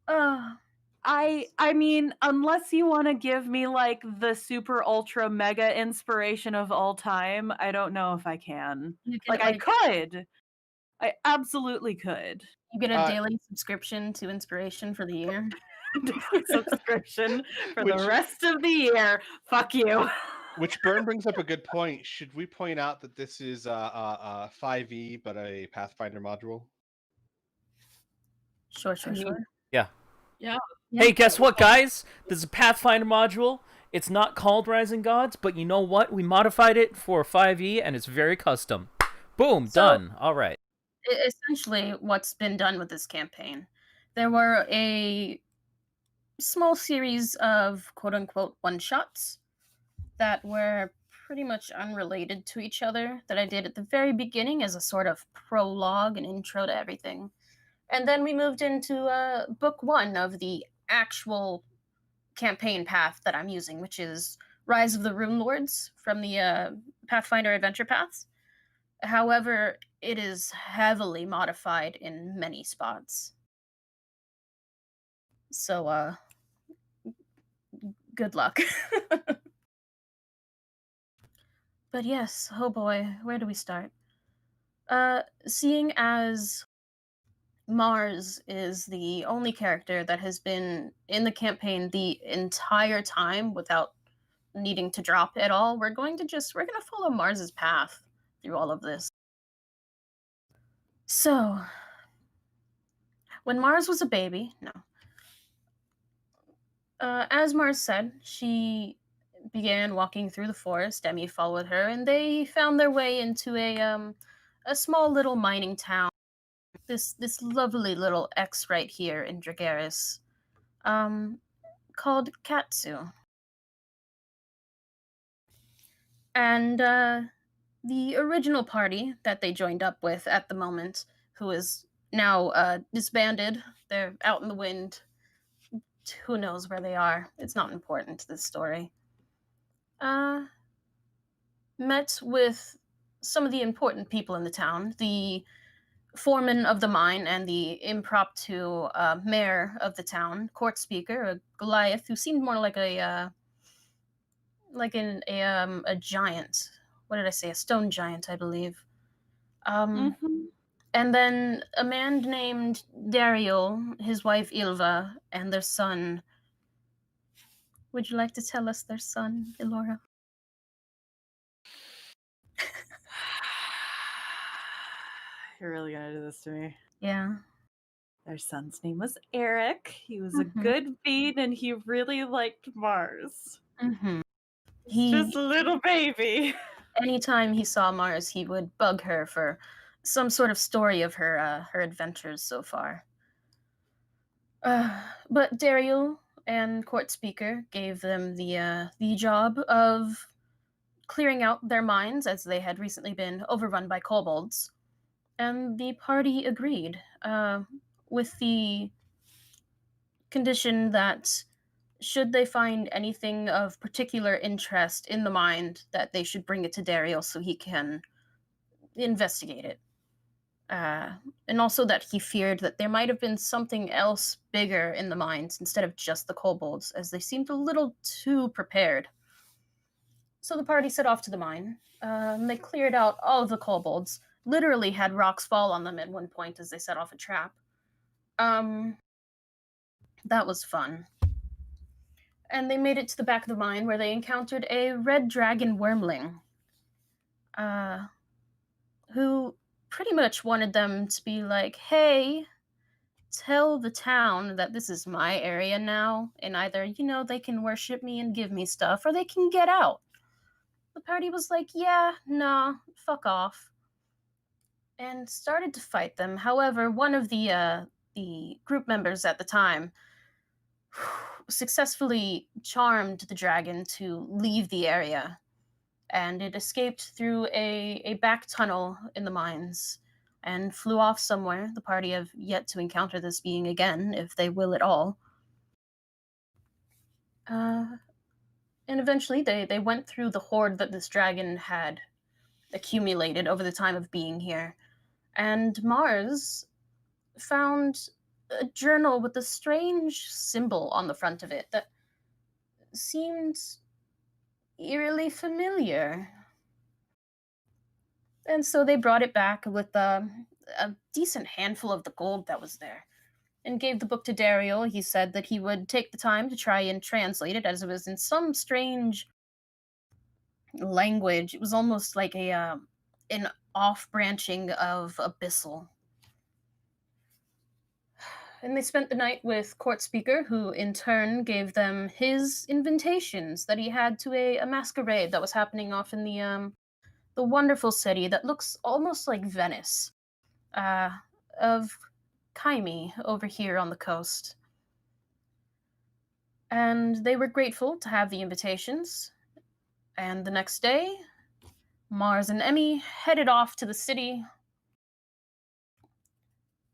I mean, unless you want to give me like the super ultra mega inspiration of all time, I don't know if I can. You get Like I could. I absolutely could. you get a Uh, daily subscription to inspiration for the year. Subscription for the Which- rest of the year. Fuck you. Which Burn brings up a good point. Should we point out that this is 5e but a Pathfinder module? Sure. Yeah. Yeah. Hey, guess what, guys? This is a Pathfinder module. It's not called Rising Gods, but you know what? We modified it for 5e, and it's very custom. Boom, So- done. All right. Essentially, what's been done with this campaign, there were a small series of quote-unquote one-shots that were pretty much unrelated to each other that I did at the very beginning as a sort of prologue and intro to everything. And then we moved into book 1 of the actual campaign path that I'm using, which is Rise of the Runelords from the Pathfinder Adventure Path. However, it is heavily modified in many spots. So, good luck. But yes, oh boy, where do we start? Seeing as Mars is the only character that has been in the campaign the entire time without needing to drop at all, we're gonna follow Mars's path through all of this. So, when Mars was a baby, as Mars said, she began walking through the forest. Emmy followed her, and they found their way into a small little mining town. This lovely little X right here in Dragaris, called Katsu. And the original party that they joined up with at the moment, who is now disbanded, they're out in the wind. Who knows where they are? It's not important to this story. Met with some of the important people in the town, the foreman of the mine and the impromptu mayor of the town, court speaker, a Goliath who seemed more like a giant. What did I say? A stone giant, I believe. And then a man named Dariel, his wife Ilva, and their son. Would you like to tell us their son, Elora? you're really gonna do this to me. Yeah. Their son's name was Eric. He was a Mhm. good bean and he really liked Mars. Mm-hmm. He's just a little baby. Anytime he saw Mars, he would bug her for some sort of story of her adventures so far. But Daryl and Court Speaker gave them the job of clearing out their minds as they had recently been overrun by kobolds, and the party agreed, with the condition that should they find anything of particular interest in the mind, that they should bring it to Daryl so he can investigate it. And also that he feared that there might have been something else bigger in the mines instead of just the kobolds, as they seemed a little too prepared. So the party set off to the mine. They cleared out all of the kobolds, literally had rocks fall on them at one point as they set off a trap. That was fun. And they made it to the back of the mine where they encountered a red dragon wormling, who pretty much wanted them to be like, hey, tell the town that this is my area now, and either, they can worship me and give me stuff, or they can get out. The party was like, yeah, nah, fuck off, and started to fight them. However, one of the group members at the time successfully charmed the dragon to leave the area, and it escaped through a back tunnel in the mines and flew off somewhere. The party have yet to encounter this being again, if they will at all. And eventually they went through the hoard that this dragon had accumulated over the time of being here, and Mars found a journal with a strange symbol on the front of it that seemed eerily familiar. And so they brought it back with a decent handful of the gold that was there, and gave the book to Daryl. He said that he would take the time to try and translate it, as it was in some strange language. It was almost like an off-branching of Abyssal. And they spent the night with Court Speaker, who in turn gave them his invitations that he had to a masquerade that was happening off in the wonderful city that looks almost like Venice, of Kymi over here on the coast. And they were grateful to have the invitations. And the next day, Mars and Emmy headed off to the city.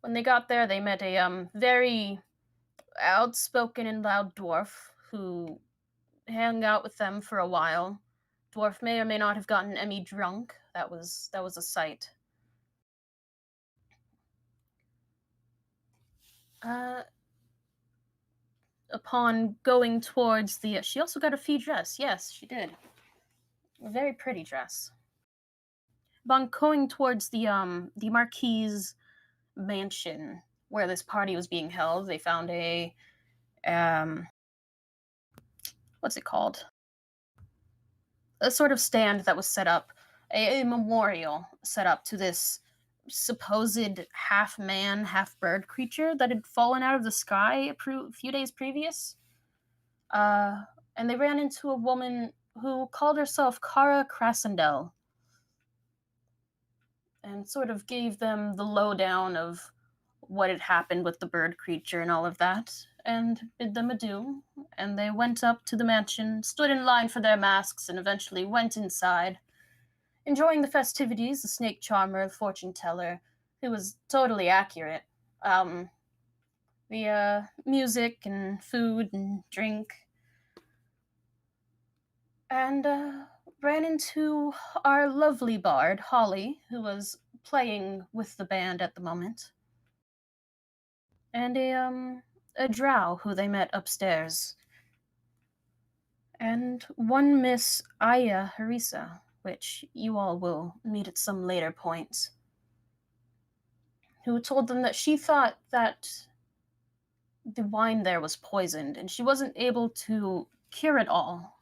When they got there, they met a very outspoken and loud dwarf who hung out with them for a while. Dwarf may or may not have gotten Emmy drunk. That was a sight. Upon going towards she also got a fee dress. Yes, she did. A very pretty dress. Upon going towards the Marquis's mansion where this party was being held, they found a what's it called? A sort of stand that was set up, a memorial set up to this supposed half man, half bird creature that had fallen out of the sky a few days previous. And they ran into a woman who called herself Kara Krassendel, and sort of gave them the lowdown of what had happened with the bird creature and all of that, and bid them adieu. And they went up to the mansion, stood in line for their masks, and eventually went inside, enjoying the festivities, the snake charmer, the fortune teller, who was totally accurate. The music and food and drink. And ran into our lovely bard, Holly, who was playing with the band at the moment, and a drow who they met upstairs, and one Miss Aya Harisa, which you all will meet at some later point, who told them that she thought that the wine there was poisoned, and she wasn't able to cure it all.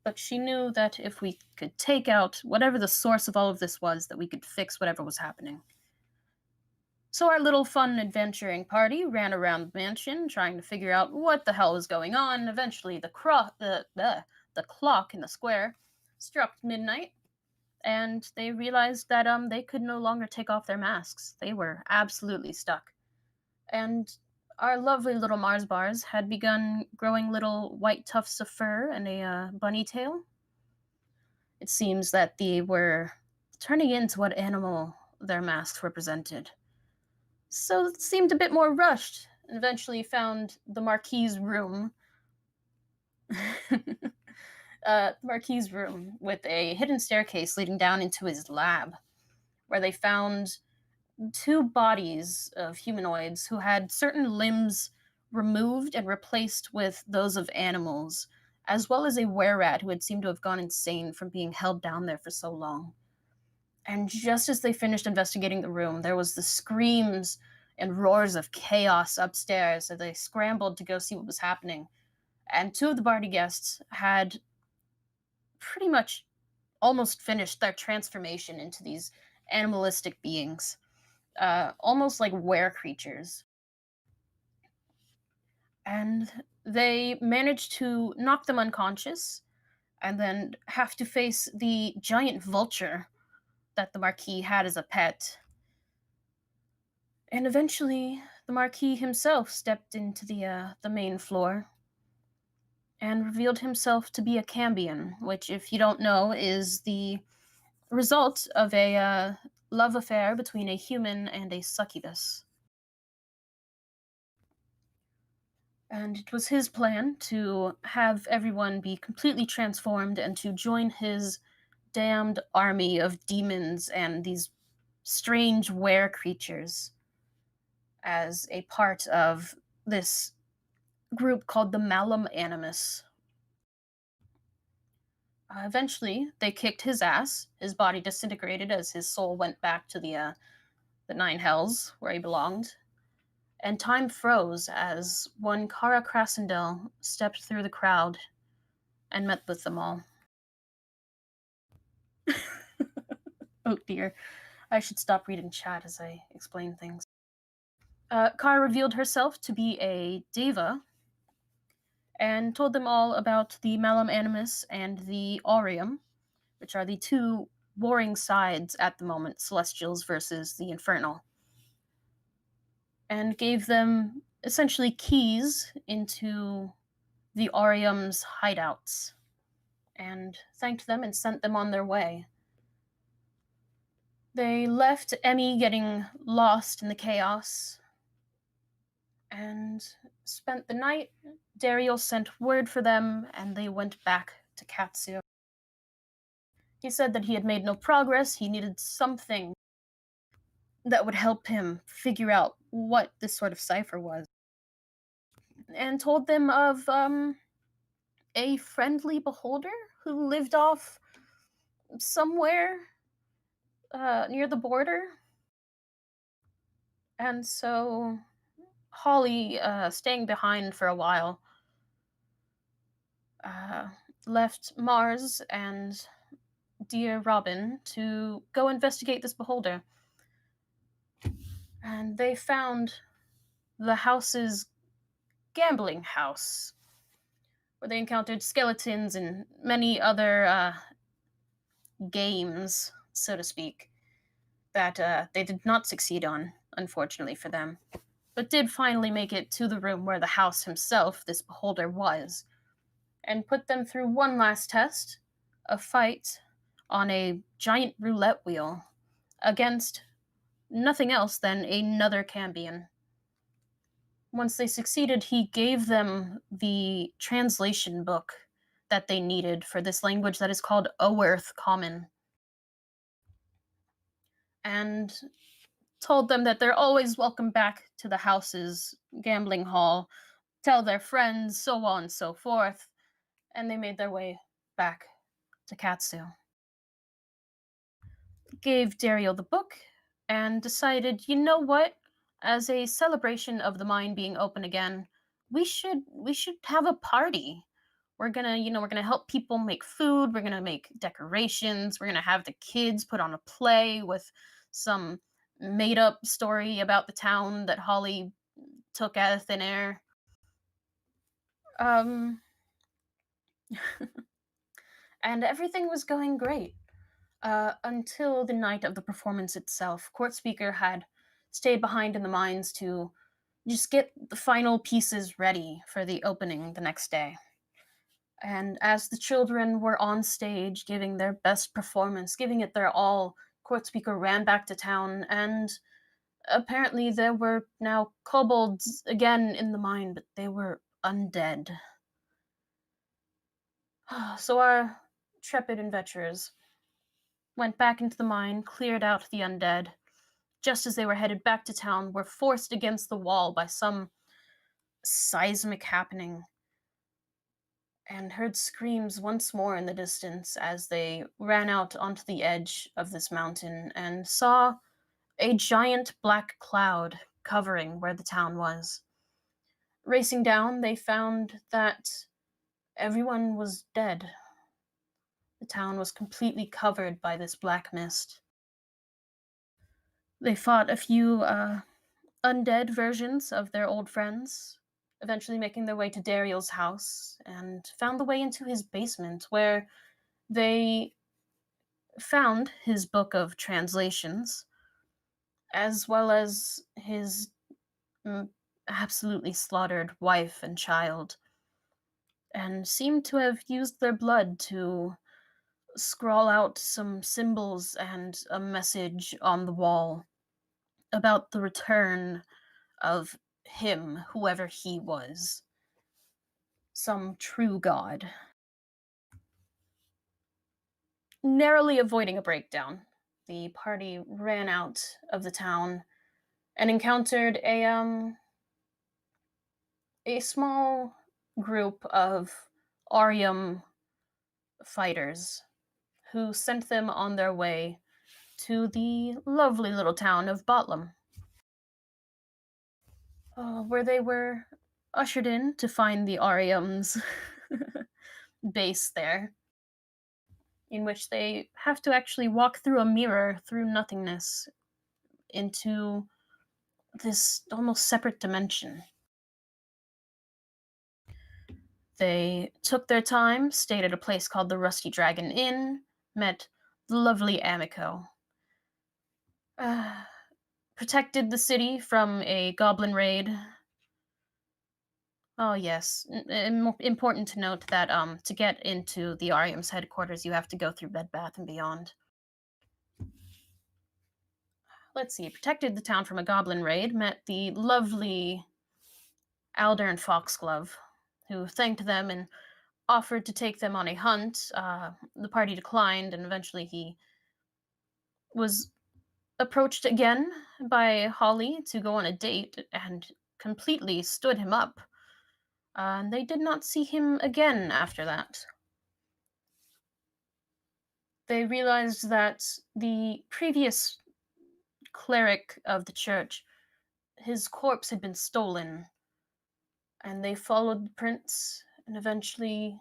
But she knew that if we could take out whatever the source of all of this was, that we could fix whatever was happening. So our little fun adventuring party ran around the mansion trying to figure out what the hell was going on. Eventually the clock in the square struck midnight, and they realized that they could no longer take off their masks. They were absolutely stuck. And our lovely little Mars bars had begun growing little white tufts of fur and a bunny tail. It seems that they were turning into what animal their masks represented. So it seemed a bit more rushed, and eventually found the Marquis's room. Marquis's room with a hidden staircase leading down into his lab, where they found two bodies of humanoids who had certain limbs removed and replaced with those of animals, as well as a were-rat who had seemed to have gone insane from being held down there for so long. And just as they finished investigating the room, there was the screams and roars of chaos upstairs as they scrambled to go see what was happening. And two of the party guests had pretty much almost finished their transformation into these animalistic beings, almost like were creatures. And they managed to knock them unconscious and then have to face the giant vulture that the Marquis had as a pet. And eventually, the Marquis himself stepped into the main floor and revealed himself to be a cambion, which, if you don't know, is the result of a love affair between a human and a succubus. And it was his plan to have everyone be completely transformed and to join his damned army of demons and these strange were creatures as a part of this group called the Malum Animus. Eventually, they kicked his ass. His body disintegrated as his soul went back to the Nine Hells, where he belonged. And time froze as one Kara Krassendel stepped through the crowd and met with them all. Oh dear. I should stop reading chat as I explain things. Kara revealed herself to be a deva and told them all about the Malum Animus and the Aureum, which are the two warring sides at the moment, Celestials versus the Infernal, and gave them essentially keys into the Aureum's hideouts, and thanked them and sent them on their way. They left Emmy getting lost in the chaos and spent the night. Daryl sent word for them, and they went back to Katsu. He said that he had made no progress. He needed something that would help him figure out what this sort of cipher was, and told them of a friendly beholder who lived off somewhere near the border. And so Holly, staying behind for a while, left Mars and dear Robin to go investigate this beholder. And they found the house's gambling house, where they encountered skeletons and many other games, so to speak, that they did not succeed on, unfortunately for them, but did finally make it to the room where the house himself, this beholder, was, and put them through one last test, a fight on a giant roulette wheel against nothing else than another Cambion. Once they succeeded, he gave them the translation book that they needed for this language that is called Oerth Common, and told them that they're always welcome back to the house's gambling hall, tell their friends, so on and so forth, and they made their way back to Katsu. Gave Daryl the book and decided, you know what? As a celebration of the mine being open again, we should have a party. We're gonna help people make food, we're gonna make decorations, we're gonna have the kids put on a play with some made-up story about the town that Holly took out of thin air. And everything was going great until the night of the performance itself. Court Speaker had stayed behind in the mines to just get the final pieces ready for the opening the next day. And as the children were on stage giving their best performance, giving it their all, Court Speaker ran back to town, and apparently there were now kobolds again in the mine, but they were undead. So our intrepid adventurers went back into the mine, cleared out the undead. Just as they were headed back to town, were forced against the wall by some seismic happening, and heard screams once more in the distance as they ran out onto the edge of this mountain and saw a giant black cloud covering where the town was. Racing down, they found that everyone was dead. The town was completely covered by this black mist. They fought a few undead versions of their old friends, eventually making their way to Dariel's house, and found the way into his basement, where they found his book of translations, as well as his absolutely slaughtered wife and child, and seemed to have used their blood to scrawl out some symbols and a message on the wall about the return of him, whoever he was. Some true god. Narrowly avoiding a breakdown, the party ran out of the town and encountered a small group of Arium fighters who sent them on their way to the lovely little town of Botlam, where they were ushered in to find the Arium's base there, in which they have to actually walk through a mirror through nothingness into this almost separate dimension. They took their time, stayed at a place called the Rusty Dragon Inn, met the lovely Amico, protected the city from a goblin raid. Oh yes, important to note that to get into the Arium's headquarters, you have to go through Bed Bath & Beyond. Let's see, protected the town from a goblin raid, met the lovely Aldern Foxglove, who thanked them and offered to take them on a hunt. The party declined, and eventually he was approached again by Holly to go on a date and completely stood him up. And they did not see him again after that. They realized that the previous cleric of the church, his corpse had been stolen, and they followed the prince and eventually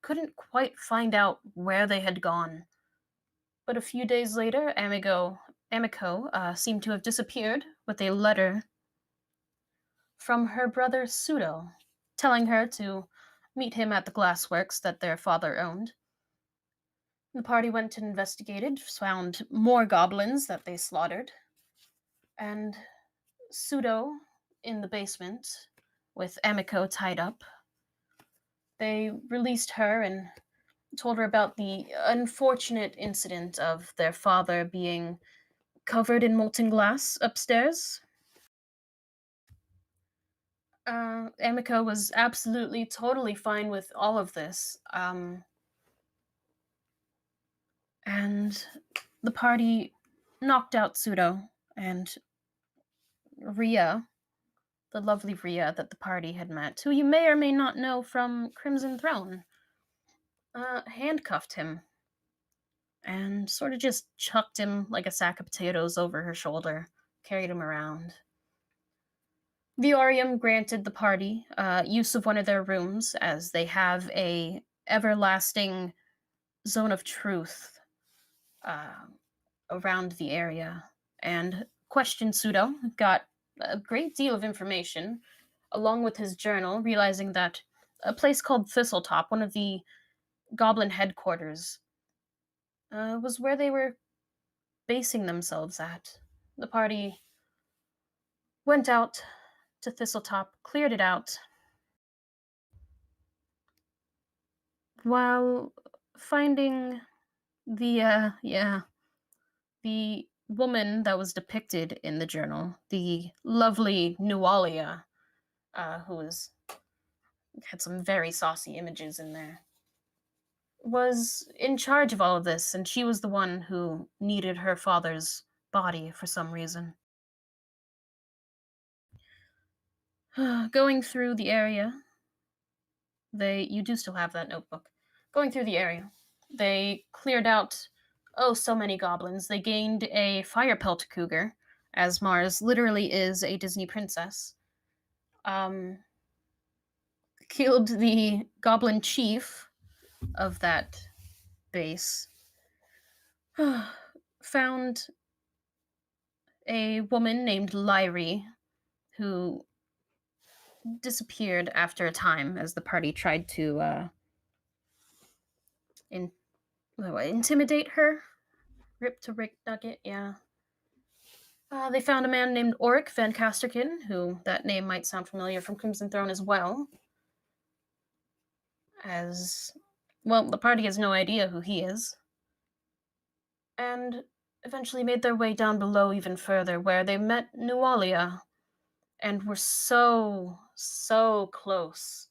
couldn't quite find out where they had gone. But a few days later, Amico seemed to have disappeared with a letter from her brother Pseudo, telling her to meet him at the glassworks that their father owned. The party went and investigated, found more goblins that they slaughtered, and Pseudo in the basement with Amico tied up. They released her and told her about the unfortunate incident of their father being covered in molten glass upstairs. Amico was absolutely, totally fine with all of this. And the party knocked out Pseudo, and Rhea, the lovely Rhea that the party had met, who you may or may not know from Crimson Throne, handcuffed him and sort of just chucked him like a sack of potatoes over her shoulder, carried him around. The Arium granted the party use of one of their rooms, as they have a everlasting zone of truth around the area and questioned Pseudo, got a great deal of information along with his journal, realizing that a place called Thistletop, one of the goblin headquarters, was where they were basing themselves at. The party went out to Thistletop, cleared it out, while finding the woman that was depicted in the journal, the lovely Nualia, had some very saucy images in there, was in charge of all of this, and she was the one who needed her father's body for some reason. Going through the area, you do still have that notebook. Going through the area, they cleared out so many goblins. They gained a fire pelt cougar, as Mars literally is a Disney princess. Killed the goblin chief of that base. Found a woman named Lyrie who disappeared after a time as the party tried to intimidate her. Rip to Rick Nugget, yeah. They found a man named Oric Van Casterkin, who that name might sound familiar from Crimson Throne as well. The party has no idea who he is. And eventually made their way down below even further, where they met Nualia, and were so close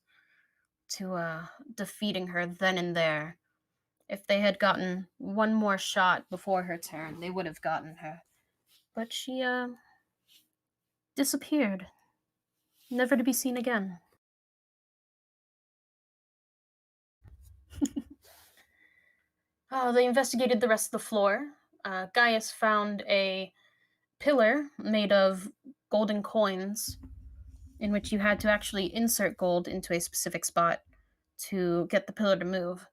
to defeating her then and there. If they had gotten one more shot before her turn, they would have gotten her. But she disappeared, never to be seen again. They investigated the rest of the floor. Gaius found a pillar made of golden coins, in which you had to actually insert gold into a specific spot to get the pillar to move.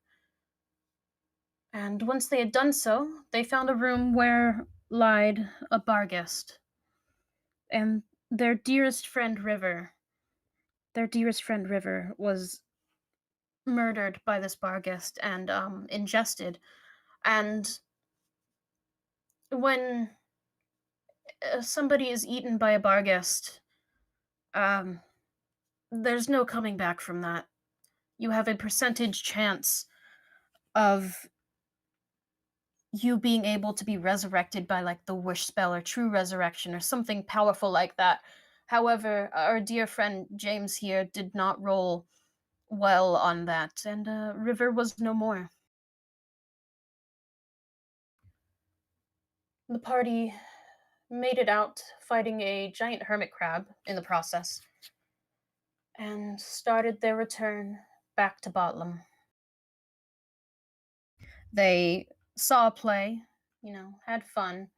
And once they had done so, they found a room where lied a Barghest. And their dearest friend River was murdered by this Barghest and ingested. And when somebody is eaten by a Barghest, there's no coming back from that. You have a percentage chance of you being able to be resurrected by like the wish spell or true resurrection or something powerful like that. However, our dear friend James here did not roll well on that, and River was no more. The party made it out fighting a giant hermit crab in the process, and started their return back to Botlem. They saw a play, had fun.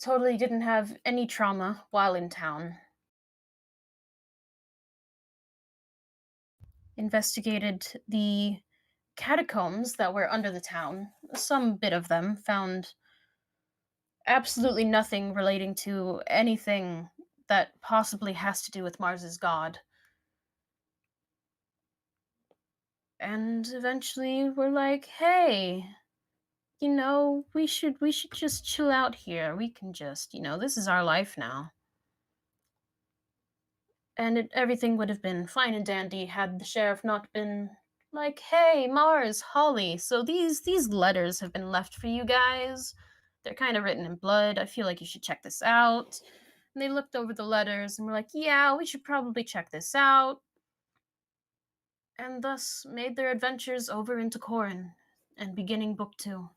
Totally didn't have any trauma while in town. Investigated the catacombs that were under the town. Some bit of them found absolutely nothing relating to anything that possibly has to do with Mars's god. And eventually we're like, hey, we should just chill out here. We can just, this is our life now. And everything would have been fine and dandy had the sheriff not been like, hey, Mars, Holly, so these letters have been left for you guys. They're kind of written in blood. I feel like you should check this out. And they looked over the letters and were like, yeah, we should probably check this out. And thus made their adventures over into Corin and beginning Book 2.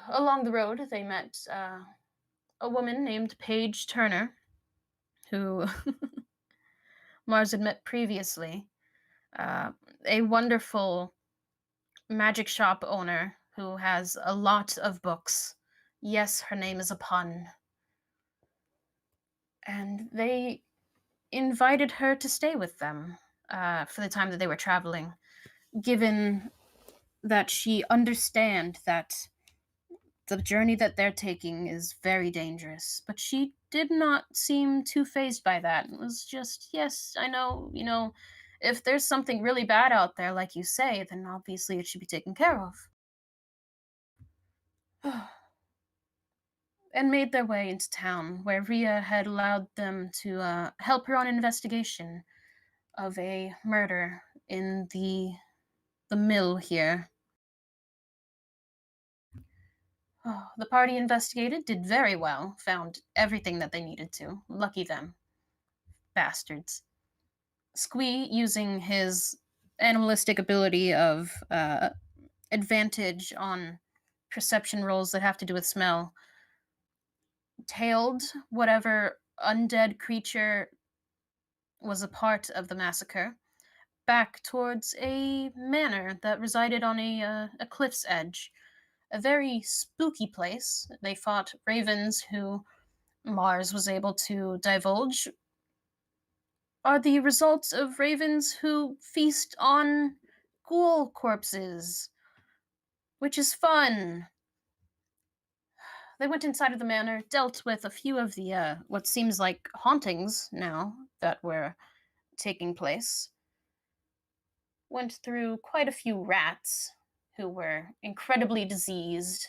Along the road, they met a woman named Paige Turner, who Mars had met previously. A wonderful magic shop owner who has a lot of books. Yes, her name is a pun. And they invited her to stay with them for the time that they were traveling, given that she understand that the journey that they're taking is very dangerous, but she did not seem too fazed by that. It was just, yes, I know, if there's something really bad out there, like you say, then obviously it should be taken care of. And made their way into town, where Rhea had allowed them to help her on an investigation of a murder in the mill here. The party investigated, did very well, found everything that they needed to. Lucky them. Bastards. Squee, using his animalistic ability of advantage on perception rolls that have to do with smell, tailed whatever undead creature was a part of the massacre back towards a manor that resided on a cliff's edge. A very spooky place. They fought ravens who Mars was able to divulge are the results of ravens who feast on ghoul corpses, which is fun. They went inside of the manor, dealt with a few of the what seems like hauntings now that were taking place. Went through quite a few rats who were incredibly diseased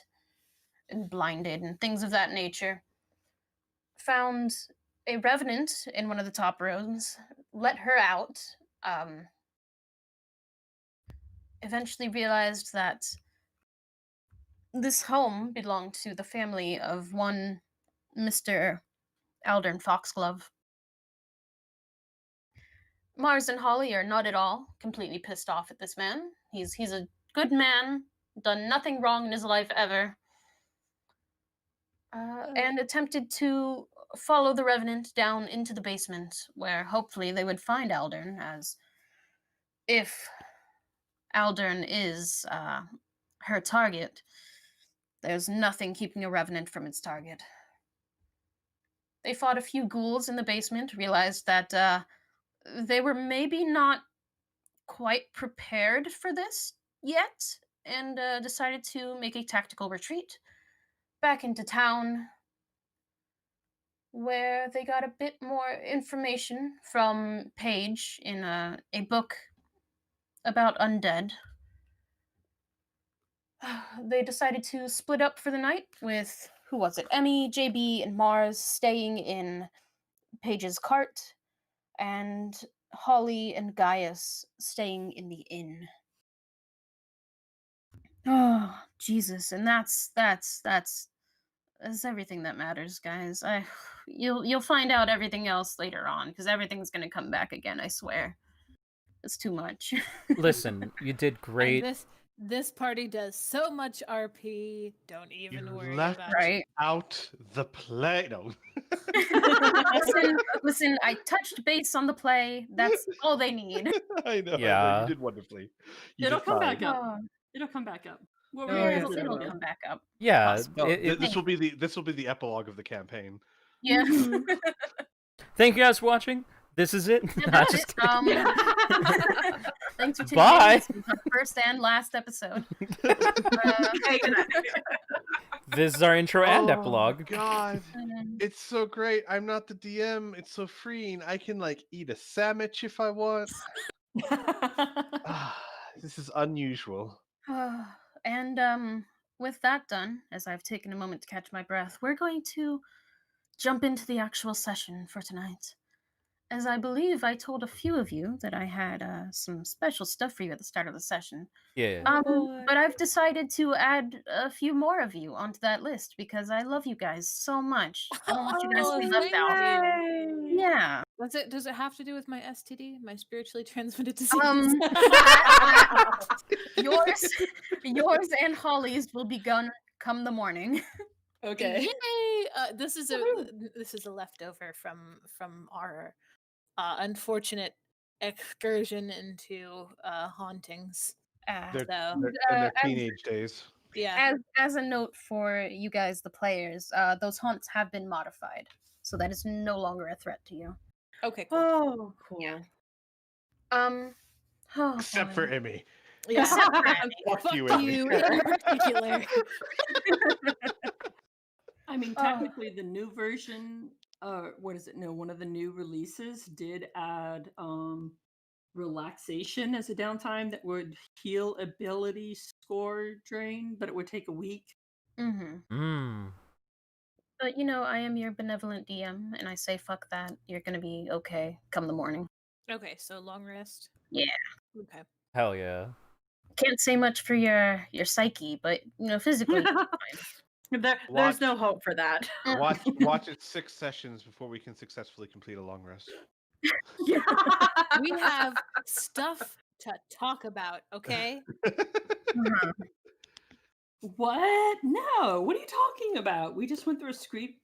and blinded and things of that nature. Found a revenant in one of the top rooms, let her out. Eventually realized that this home belonged to the family of one Mr. Aldern Foxglove. Mars and Holly are not at all completely pissed off at this man. He's a good man, done nothing wrong in his life ever, and attempted to follow the Revenant down into the basement, where hopefully they would find Aldern, as if Aldern is her target, there's nothing keeping a Revenant from its target. They fought a few ghouls in the basement, realized that they were maybe not quite prepared for this yet, and decided to make a tactical retreat back into town, where they got a bit more information from Paige in a book about undead. They decided to split up for the night with, who was it? Emmy, JB, and Mars staying in Paige's cart, and Holly and Gaius staying in the inn. Oh, Jesus, and that's everything that matters, guys. You'll find out everything else later on, because everything's gonna come back again, I swear. It's too much. Listen, you did great. And this party does so much RP. Don't even worry about it. Right. Out the play. No. Listen, I touched base on the play. That's all they need. I know. Yeah. You did wonderfully. You It'll did come fine. back up. It'll come back up. What were Yeah, you it'll, gonna say, it'll Will? come back up. Yeah, Possibly. it- This will be the epilogue of the campaign. Yeah. thank you guys for watching. This is it. Yeah, Nah, that's just it. kidding. Thanks for tuning Bye. in. This was our first and last episode. This is our intro and Oh, epilogue. God, it's so great. I'm not the DM. It's so freeing. I can eat a sandwich if I want. This is unusual. And with that done, as I've taken a moment to catch my breath, we're going to jump into the actual session for tonight. As I believe I told a few of you that I had some special stuff for you at the start of the session. Yeah. But I've decided to add a few more of you onto that list because I love you guys so much. I don't want you guys to be left out. Yeah. Does it have to do with my STD, my spiritually transmitted disease? Yours and Holly's will be gone come the morning. Okay. Yay! This is a leftover from our unfortunate excursion into hauntings. They're So in their as- teenage days. yeah. As a note for you guys, the players, those haunts have been modified, so that is no longer a threat to you. Okay. Cool. Oh, cool. Yeah. Oh, Except for boy. Emmy. Yeah. Fuck you, Fuck Emmy. you in particular. I mean, Oh. technically, the new version, what is it? No, one of the new releases did add relaxation as a downtime that would heal ability score drain, but it would take a week. Mm. But I am your benevolent DM, and I say fuck that. You're gonna be okay come the morning. Okay, so long rest. Yeah. Okay. Hell yeah. Can't say much for your psyche, but physically. There's no hope for that. Watch it 6 sessions before we can successfully complete a long rest. We have stuff to talk about, okay? Mhm. What? No. What are you talking about? We just went through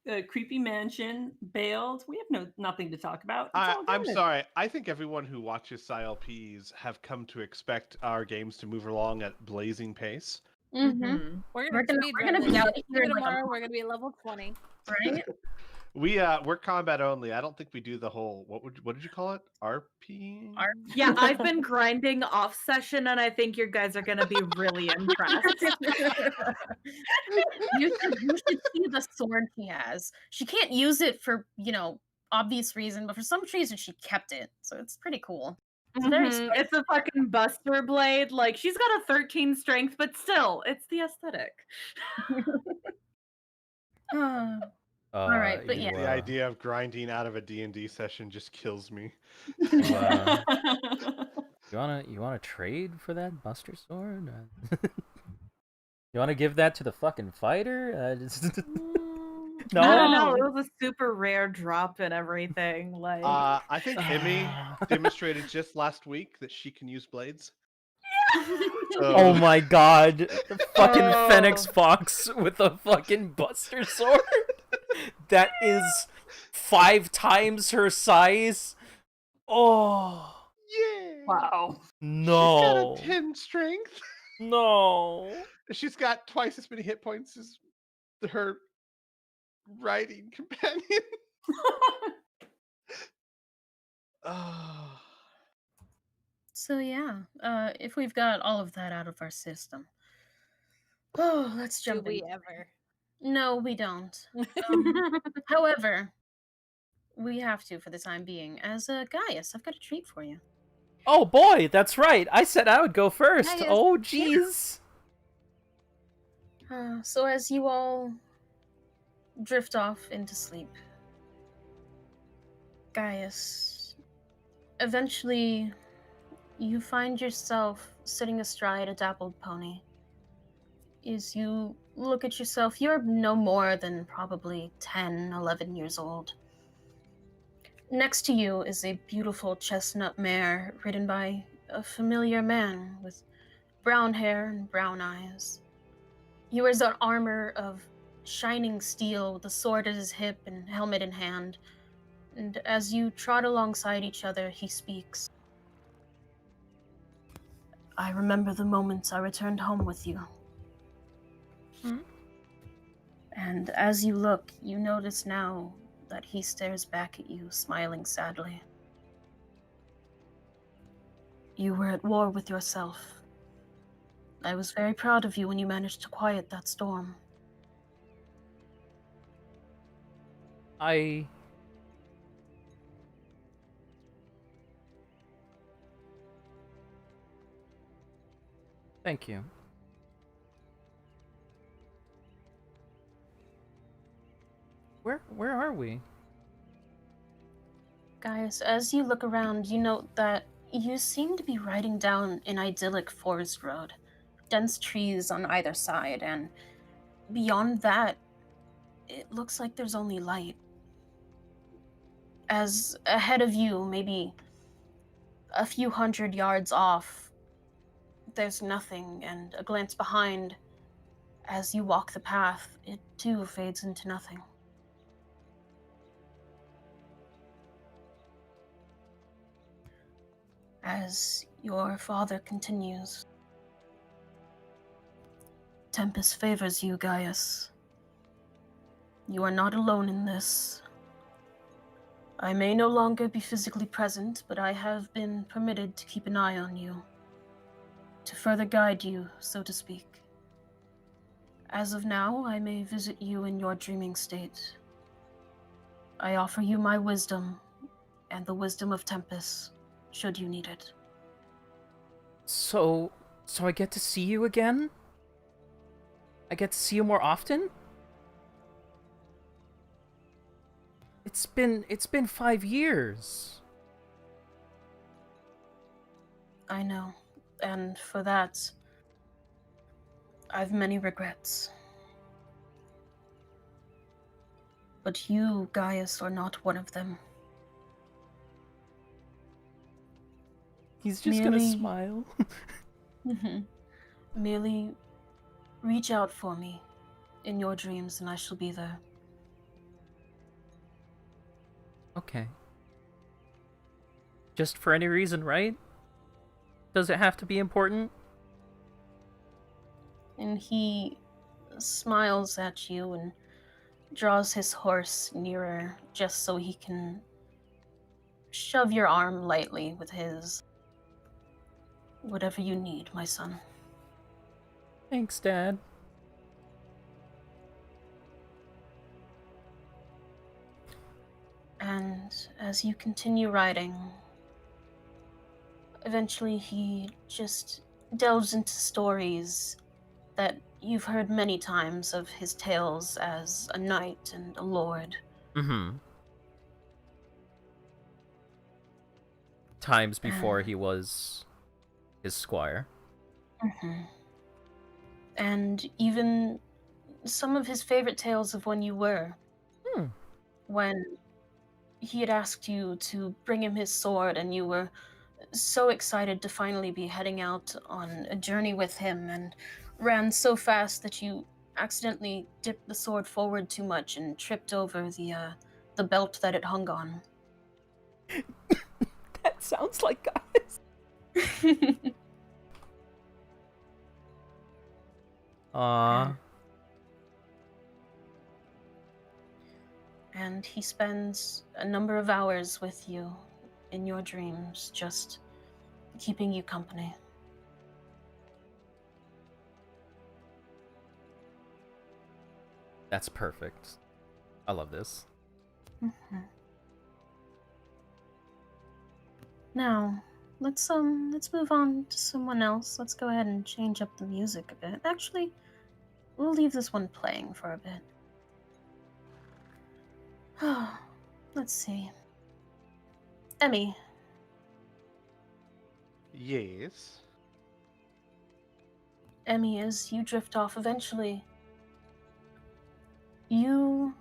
a creepy mansion, bailed. We have nothing to talk about. It's all I'm good. sorry. I think everyone who watches PsyLPs have come to expect our games to move along at blazing pace. Mhm. We're We're gonna gonna speed we're run gonna this be out shit. here in like a Tomorrow month, we're gonna be at level 20. right? We're combat only. I don't think we do the whole what did you call it? RP? Yeah, I've been grinding off session, and I think you guys are gonna be really impressed. You should see the sword she has. She can't use it for obvious reason, but for some reason she kept it, so it's pretty cool. It's very Mhm, It's a fucking Buster Blade. Like, she's got a 13 strength, but still, it's the aesthetic. All right, but yeah. The idea of grinding out of a D&D session just kills me. You wanna trade for that Buster Sword? You wanna give that to the fucking fighter? No. I don't know. It was a super rare drop and everything. Like, I think Emmy demonstrated just last week that she can use blades. Oh my god. The fucking Oh. Phoenix Fox with a fucking Buster Sword? That is 5 times her size? Oh. Yeah. Wow. No. She's got a 10 strength. No. She's got twice as many hit points as her riding companion. Oh. So yeah, if we've got all of that out of our system, let's Do jump in. we ever? No, we don't. However, we have to for the time being. As Gaius, I've got a treat for you. Oh boy, that's right. I said I would go first. Gaius, Oh jeez. So as you all drift off into sleep, Gaius, eventually you find yourself sitting astride a dappled pony. As you look at yourself, you're no more than probably 10, 11 years old. Next to you is a beautiful chestnut mare ridden by a familiar man with brown hair and brown eyes. He wears an armor of shining steel with a sword at his hip and helmet in hand. And as you trot alongside each other, he speaks. I remember the moments I returned home with you. And as you look, you notice now that he stares back at you, smiling sadly. You were at war with yourself. I was very proud of you when you managed to quiet that storm. Thank you. Where are we? Gaius, as you look around, you note that you seem to be riding down an idyllic forest road. Dense trees on either side, and beyond that, it looks like there's only light. As ahead of you, maybe a few hundred yards off, there's nothing, and a glance behind, as you walk the path, it too fades into nothing. As your father continues, Tempest favors you, Gaius. You are not alone in this. I may no longer be physically present, but I have been permitted to keep an eye on you. to further guide you, so to speak. As of now, I may visit you in your dreaming state. I offer you my wisdom and the wisdom of Tempest, should you need it. So I get to see you again? I get to see you more often? It's been 5 years. I know, and for that, I've many regrets. But you, Gaius, are not one of them. He's just gonna Merely- smile. Merely reach out for me in your dreams and I shall be there. Okay. Just for any reason, right? Does it have to be important? And he smiles at you and draws his horse nearer just so he can shove your arm lightly with his. Whatever you need, my son. Thanks, Dad. And as you continue riding, eventually he just delves into stories that you've heard many times of his tales as a knight and a lord. Mm-hmm. Times before he was his squire. Mm-hmm. And even some of his favorite tales of when you were. When he had asked you to bring him his sword and you were so excited to finally be heading out on a journey with him and ran so fast that you accidentally dipped the sword forward too much and tripped over the belt that it hung on. That sounds like Gaius. Aww. And he spends a number of hours with you in your dreams, just keeping you company. That's perfect. I love this. Mm-hmm. Now, let's move on to someone else. Let's go ahead and change up the music a bit. Actually, we'll leave this one playing for a bit. Let's see. Emmy. Yes. Emmy, as you drift off eventually, you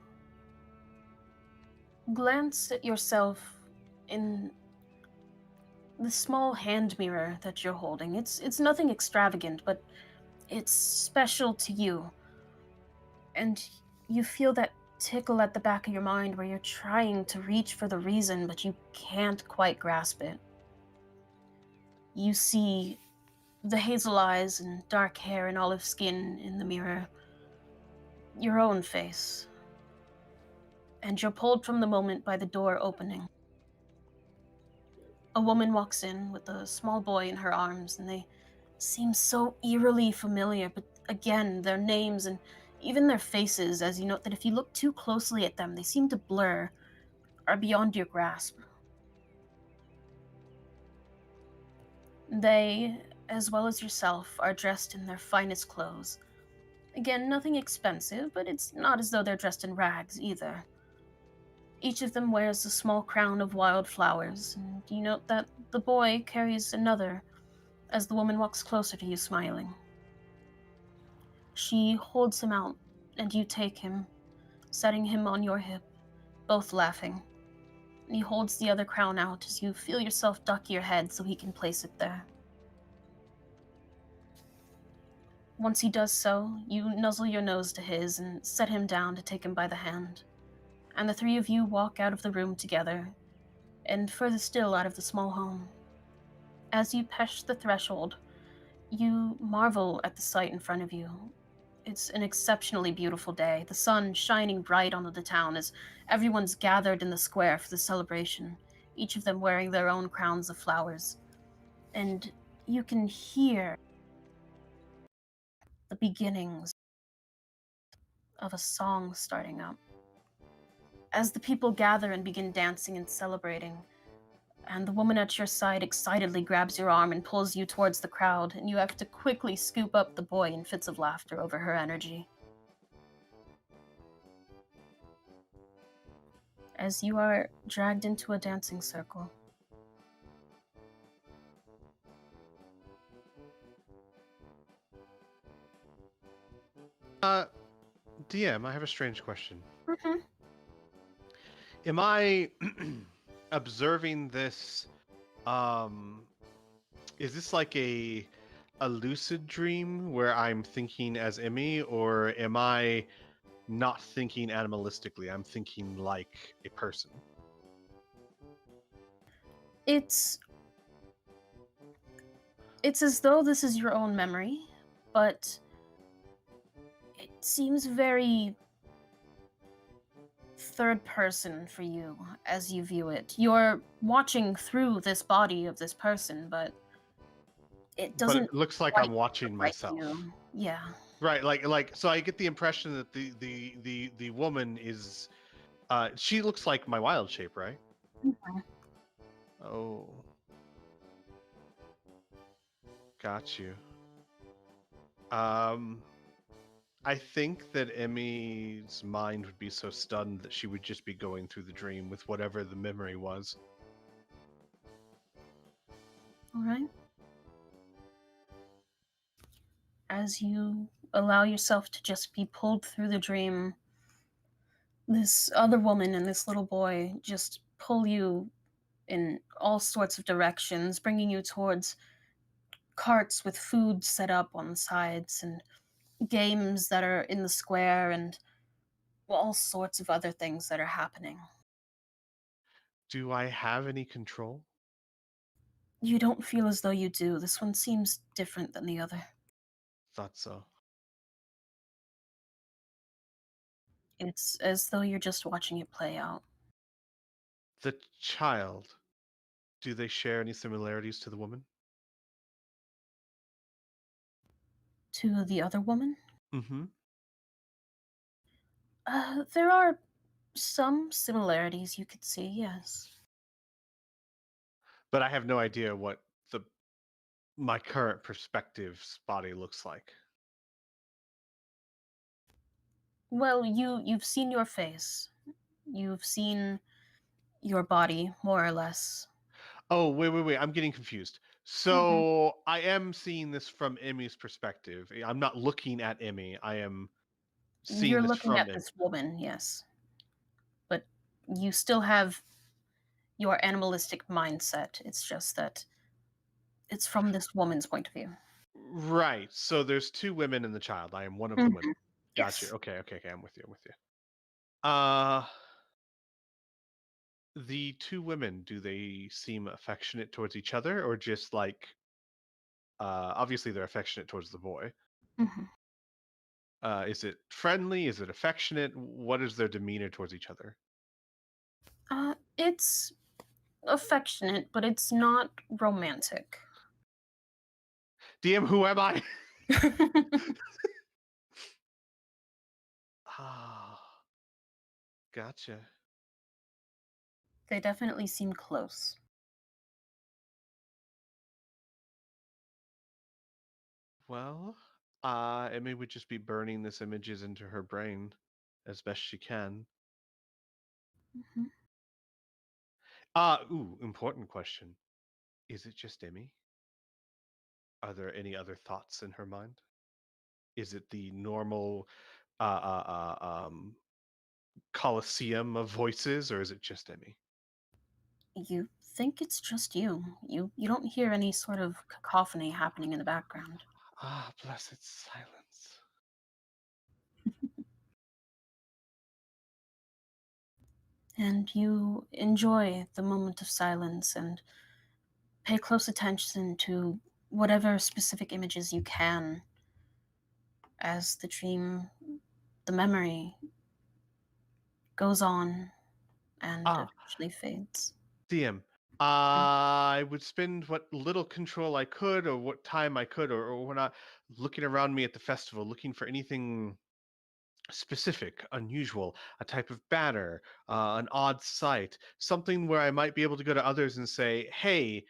glance at yourself in the small hand mirror that you're holding. It's nothing extravagant, but it's special to you. And you feel that tickle at the back of your mind where you're trying to reach for the reason, but you can't quite grasp it. You see the hazel eyes and dark hair and olive skin in the mirror. Your own face. And you're pulled from the moment by the door opening. A woman walks in with a small boy in her arms, and they seem so eerily familiar, but again, their names and even their faces, as you note that if you look too closely at them, they seem to blur, are beyond your grasp. They, as well as yourself, are dressed in their finest clothes. Again, nothing expensive, but it's not as though they're dressed in rags either. Each of them wears a small crown of wild flowers, and you note that the boy carries another as the woman walks closer to you, smiling. She holds him out, and you take him, setting him on your hip, both laughing. And he holds the other crown out as you feel yourself duck your head so he can place it there. Once he does so, you nuzzle your nose to his and set him down to take him by the hand. And the three of you walk out of the room together, and further still out of the small home. As you pass the threshold, you marvel at the sight in front of you. It's an exceptionally beautiful day, the sun shining bright onto the town as everyone's gathered in the square for the celebration, each of them wearing their own crowns of flowers. And you can hear the beginnings of a song starting up. As the people gather and begin dancing and celebrating, and the woman at your side excitedly grabs your arm and pulls you towards the crowd, and you have to quickly scoop up the boy in fits of laughter over her energy. As you are dragged into a dancing circle. DM, I have a strange question. Mm-hmm. Am I observing this? Is this like a lucid dream where I'm thinking as Emmy, or am I not thinking animalistically? I'm thinking like a person. It's as though this is your own memory, but it seems very third person for you as you view it. You're watching through this body of this person, but it But doesn't it looks like quite I'm watching look like myself. you. Yeah. Right, like so I get the impression that the woman is she looks like my wild shape, right? Mhm. Oh. Got you. I think that Emmy's mind would be so stunned that she would just be going through the dream with whatever the memory was. All right. As you allow yourself to just be pulled through the dream, this other woman and this little boy just pull you in all sorts of directions, bringing you towards carts with food set up on the sides and games that are in the square and all sorts of other things that are happening. Do I have any control? You don't feel as though you do. This one seems different than the other. Thought so. It's as though you're just watching it play out. The child, do they share any similarities to the woman? To the other woman, Mm-hmm. there are some similarities you could see, yes. But I have no idea what my current perspective's body looks like. Well, you've seen your face. You've seen your body, more or less. Oh, wait. I'm getting confused. So I am seeing this from Emmy's perspective. I'm not looking at Emmy. I am seeing You're this looking from at Emmy. this woman, yes. But you still have your animalistic mindset. It's just that it's from this woman's point of view. Right. So there's two women and the child. I am one of the Mhm. women. Gotcha. Yes. Okay. I'm with you. Uh the two women, do they seem affectionate towards each other, or just like obviously they're affectionate towards the boy. Mhm. Is it friendly? Is it affectionate? What is their demeanor towards each other? It's affectionate, but it's not romantic. DM, who am I? Ah, gotcha. They definitely seem close. Well, Emmy would just be burning this images into her brain as best she can. Mhm. Important question. Is it just Emmy? Are there any other thoughts in her mind? Is it the normal coliseum of voices, or is it just Emmy? You think it's just you. You don't hear any sort of cacophony happening in the background. Ah, blessed silence. And you enjoy the moment of silence and pay close attention to whatever specific images you can as the dream, the memory goes on and Ah, eventually fades. DM, I would spend what little control I could, or what time I could, or when I looking around me at the festival, looking for anything specific, unusual, a type of banner, an odd sight, something where I might be able to go to others and say, "Hey,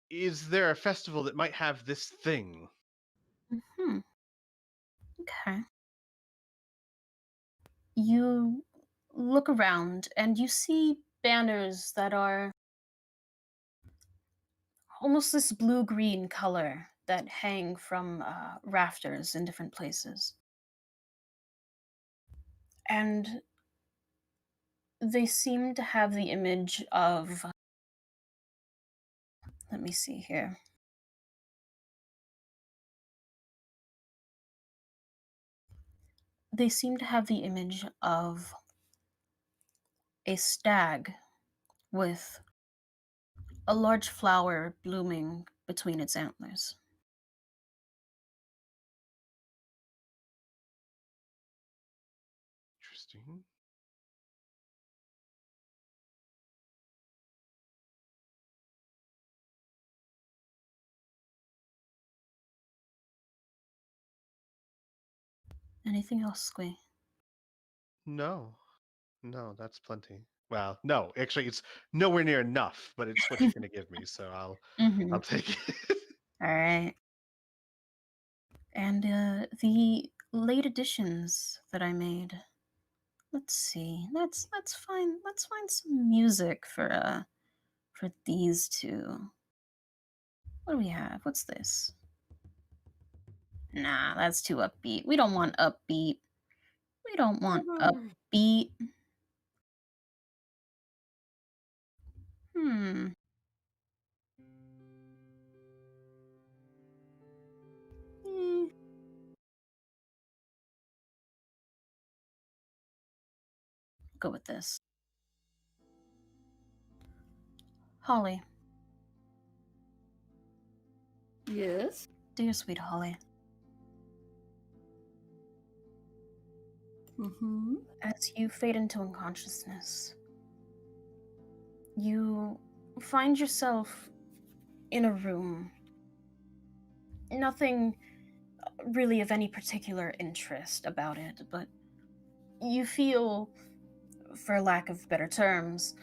is there a festival that might have this thing?" Hmm. Okay. You look around and you see banners that are almost this blue-green color that hang from rafters in different places. And they seem to have the image of, let me see here. They seem to have the image of a stag with a large flower blooming between its antlers. Interesting. Anything else, Squee? No, no, that's plenty. Well, no, actually, it's nowhere near enough, but it's what you're going to give me, so Mm-hmm. I'll take it. All right. And the late additions that I made. Let's see. Let's find some music for these two. What do we have? What's this? Nah, that's too upbeat. We don't want upbeat. We don't want upbeat. Hmm. Hmm. Go with this. Holly. Yes. Dear sweet Holly. Mm-hmm. As you fade into unconsciousness, you find yourself in a room. Nothing really of any particular interest about it, but you feel, for lack of better terms,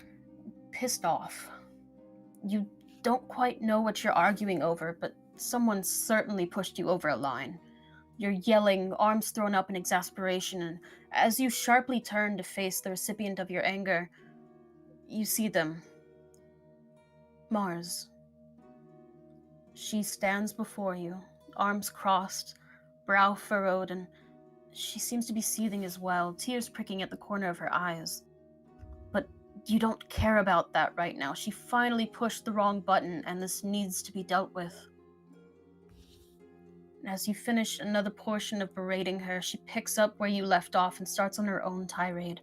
pissed off. You don't quite know what you're arguing over, but someone certainly pushed you over a line. You're yelling, arms thrown up in exasperation, and as you sharply turn to face the recipient of your anger, you see them. Mars. She stands before you, arms crossed, brow furrowed, and she seems to be seething as well, tears pricking at the corner of her eyes. But you don't care about that right now. She finally pushed the wrong button, and this needs to be dealt with. As you finish another portion of berating her, she picks up where you left off and starts on her own tirade.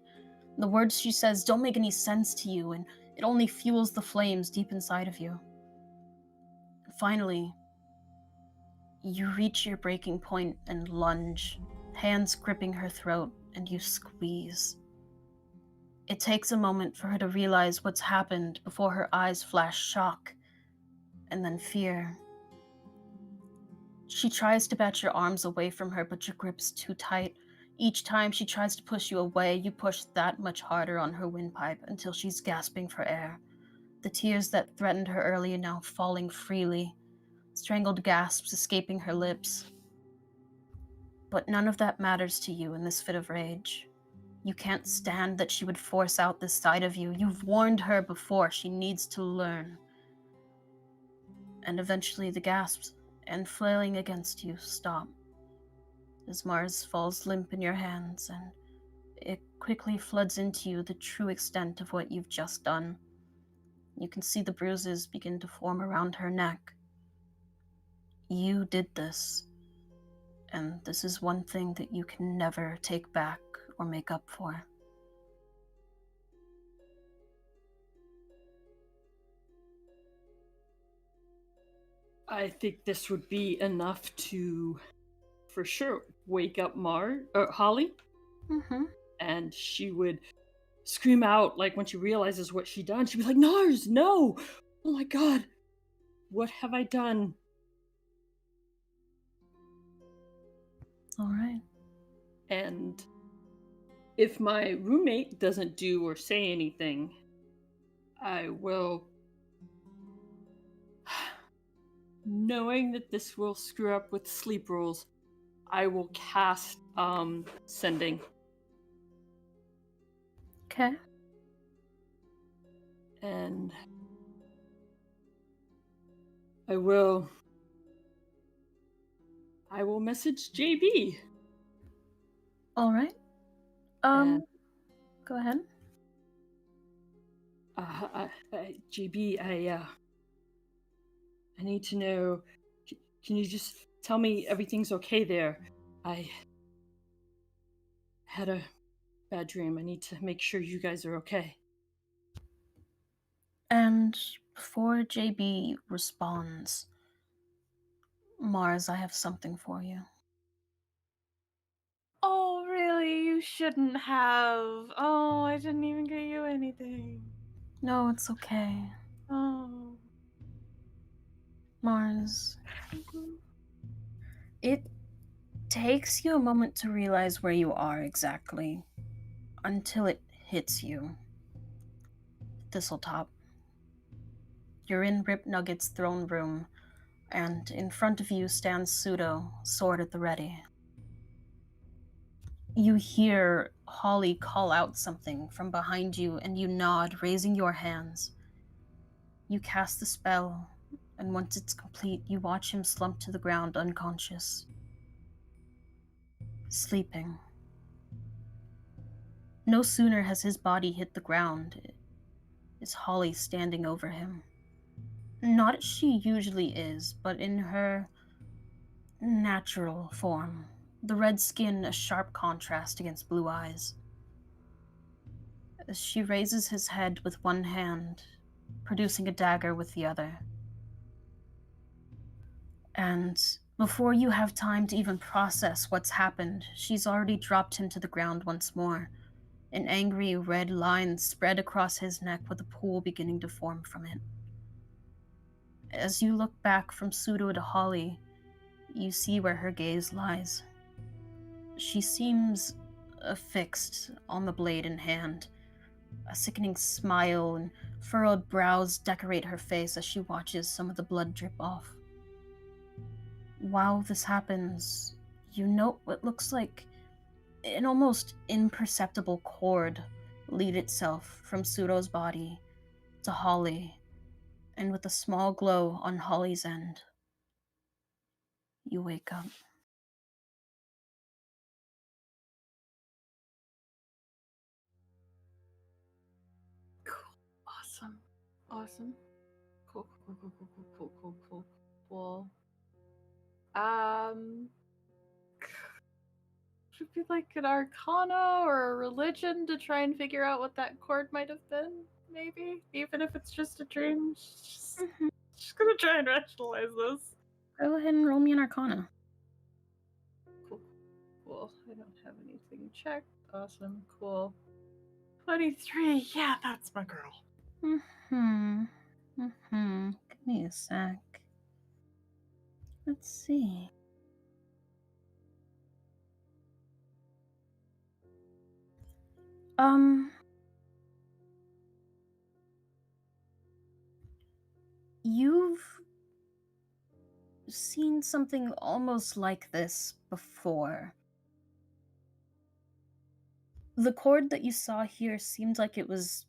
The words she says don't make any sense to you, and it only fuels the flames deep inside of you. Finally, you reach your breaking point and lunge, hands gripping her throat, and you squeeze. It takes a moment for her to realize what's happened before her eyes flash shock and then fear. She tries to bat your arms away from her, but your grip's too tight. Each time she tries to push you away, you push that much harder on her windpipe until she's gasping for air. The tears that threatened her earlier now falling freely, strangled gasps escaping her lips. But none of that matters to you in this fit of rage. You can't stand that she would force out this side of you. You've warned her before. She needs to learn. And eventually the gasps and flailing against you stop as Mars falls limp in your hands, and it quickly floods into you the true extent of what you've just done. You can see the bruises begin to form around her neck. You did this, and this is one thing that you can never take back or make up for. I think this would be enough to, for sure, wake up Holly, Mm-hmm. and she would scream out, like when she realizes what she done. She'd be like, "Nars, no! Oh my god! What have I done? All right. And if my roommate doesn't do or say anything, I will. Knowing that this will screw up with sleep rules, I will cast sending. Okay. And I will message JB. All right. And Go ahead. JB, I need to know. Can you just tell me everything's okay there? I had a bad dream. I need to make sure you guys are okay. And before JB responds, Mars, I have something for you. Oh, really? You shouldn't have. Oh, I didn't even get you anything. No, it's okay. Oh. Mars, it takes you a moment to realize where you are exactly until it hits you. Thistletop. You're in Rip Nugget's throne room, and in front of you stands Pseudo, sword at the ready. You hear Holly call out something from behind you, and you nod, raising your hands. You cast the spell, and once it's complete, you watch him slump to the ground unconscious. Sleeping. No sooner has his body hit the ground, is Holly standing over him. Not as she usually is, but in her natural form. The red skin a sharp contrast against blue eyes. As she raises his head with one hand, producing a dagger with the other. And before you have time to even process what's happened, she's already dropped him to the ground once more. An angry red line spread across his neck with a pool beginning to form from it. As you look back from Pseudo to Holly, you see where her gaze lies. She seems affixed on the blade in hand. A sickening smile and furrowed brows decorate her face as she watches some of the blood drip off. While this happens, you note what looks like an almost imperceptible cord lead itself from Pseudo's body to Holly, and with a small glow on Holly's end, you wake up. Awesome. Awesome. Cool, cool, cool, cool, cool, cool, cool, cool, cool. Should be like an arcana or a religion to try and figure out what that chord might have been, maybe? Even if it's just a dream. Just gonna try and rationalize this. Go ahead and roll me an arcana. Cool. Cool. I don't have anything checked. Awesome. Cool. 23. Yeah, that's my girl. Give me a sec. Let's see. You've seen something almost like this before. The cord that you saw here seemed like it was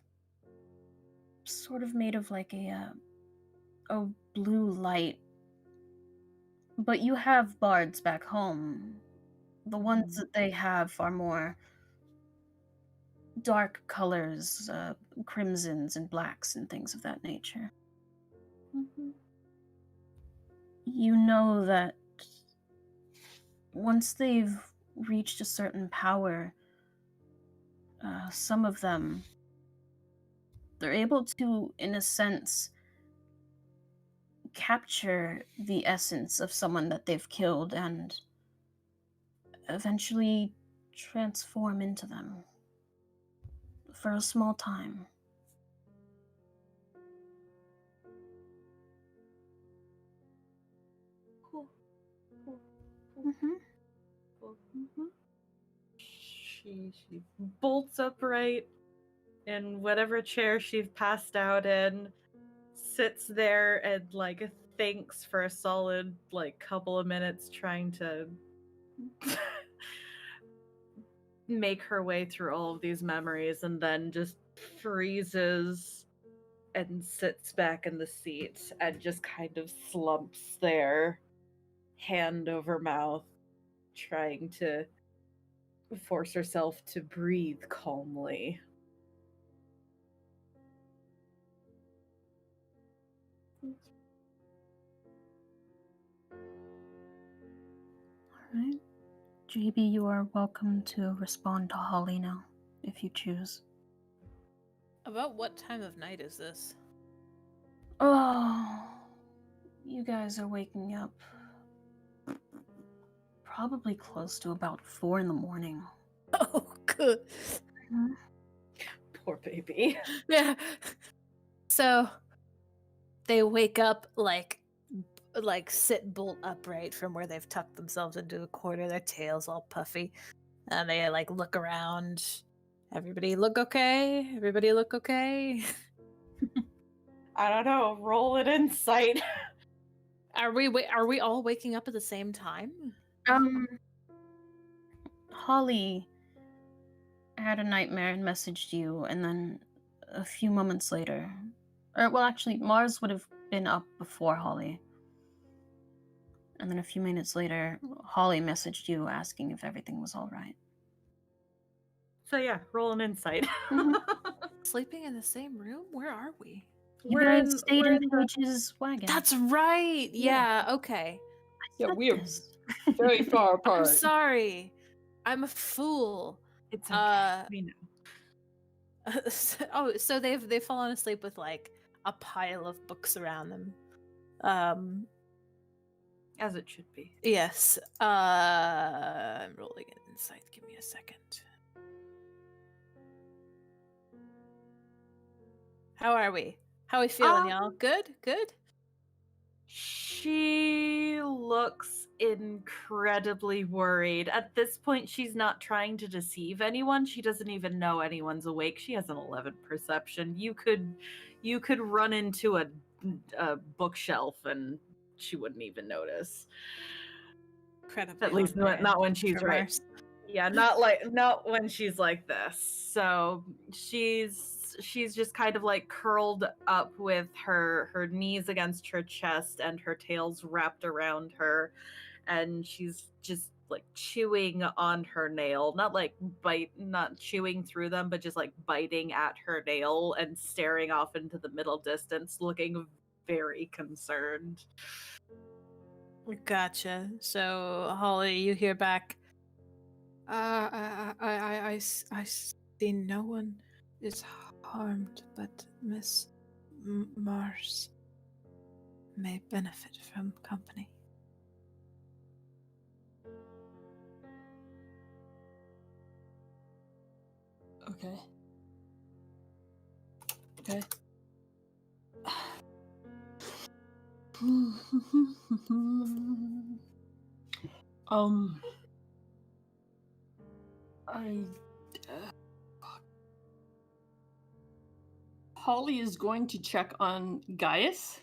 sort of made of like a blue light. But you have bards back home. The ones that they have are more dark colors, crimsons and blacks and things of that nature. You know that once they've reached a certain power, some of them, they're able to, in a sense, capture the essence of someone that they've killed and eventually transform into them for a small time. Cool. Mm-hmm. She bolts upright in whatever chair she's passed out in, sits there and like thinks for a solid like couple of minutes, trying to make her way through all of these memories, and then just freezes and sits back in the seat and just kind of slumps there, hand over mouth, trying to force herself to breathe calmly. All right. JB, you are welcome to respond to Holly now, if you choose. About what time of night is this? Oh, you guys are waking up probably close to about 4 in the morning. Oh, good. Mhm. Poor baby. Yeah. So they wake up like sit bolt upright from where they've tucked themselves into a corner, their tails all puffy, and they like look around. Everybody look okay? Everybody look okay? I don't know. Roll an insight. Are we all waking up at the same time? Holly had a nightmare and messaged you, and then a few moments later, or well, actually, Mars would have been up before Holly. And then a few minutes later, Holly messaged you asking if everything was all right. So yeah, roll an insight. Sleeping in the same room? Where are we? You guys stayed in Paige's wagon. That's right. Yeah, okay. Yeah, said we are this. very far I'm apart. sorry. I'm a fool. It's okay. We know. So they've fallen asleep with like a pile of books around them. As it should be. Yes. I'm rolling an insight. Give me a second. How are we? How are we feeling, y'all? Good? Good? She looks incredibly worried. At this point, she's not trying to deceive anyone. She doesn't even know anyone's awake. She has an 11 perception. You could run into a bookshelf and she wouldn't even notice. Incredibly At least on brand not when she's for right. Mars. Yeah, not when she's like this. So she's just kind of like curled up with her knees against her chest and her tail's wrapped around her, and she's just like chewing on her nail, not chewing through them, but just like biting at her nail and staring off into the middle distance, looking very concerned. Gotcha. So, Holly, you hear back. I see no one is harmed, but Miss Mars may benefit from company. Okay. Okay. Holly is going to check on Gaius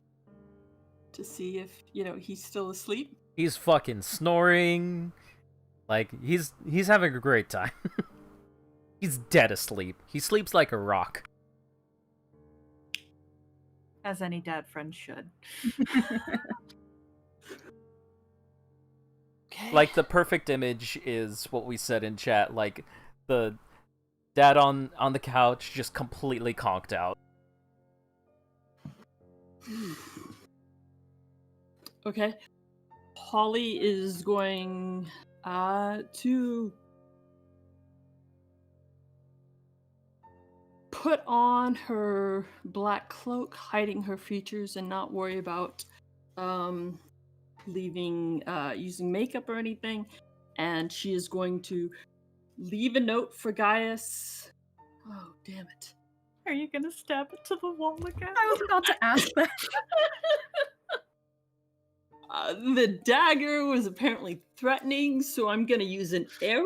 to see if, he's still asleep. He's fucking snoring. Like, he's having a great time. He's dead asleep. He sleeps like a rock. As any dad friend should. Okay. Like, the perfect image is what we said in chat. Like, the dad on the couch just completely conked out. Okay. Holly is going to put on her black cloak, hiding her features, and not worry about using makeup or anything. And she is going to leave a note for Gaius. Oh, damn it. Are you gonna stab it to the wall again? I was about to ask that. The dagger was apparently threatening, so I'm gonna use an arrow.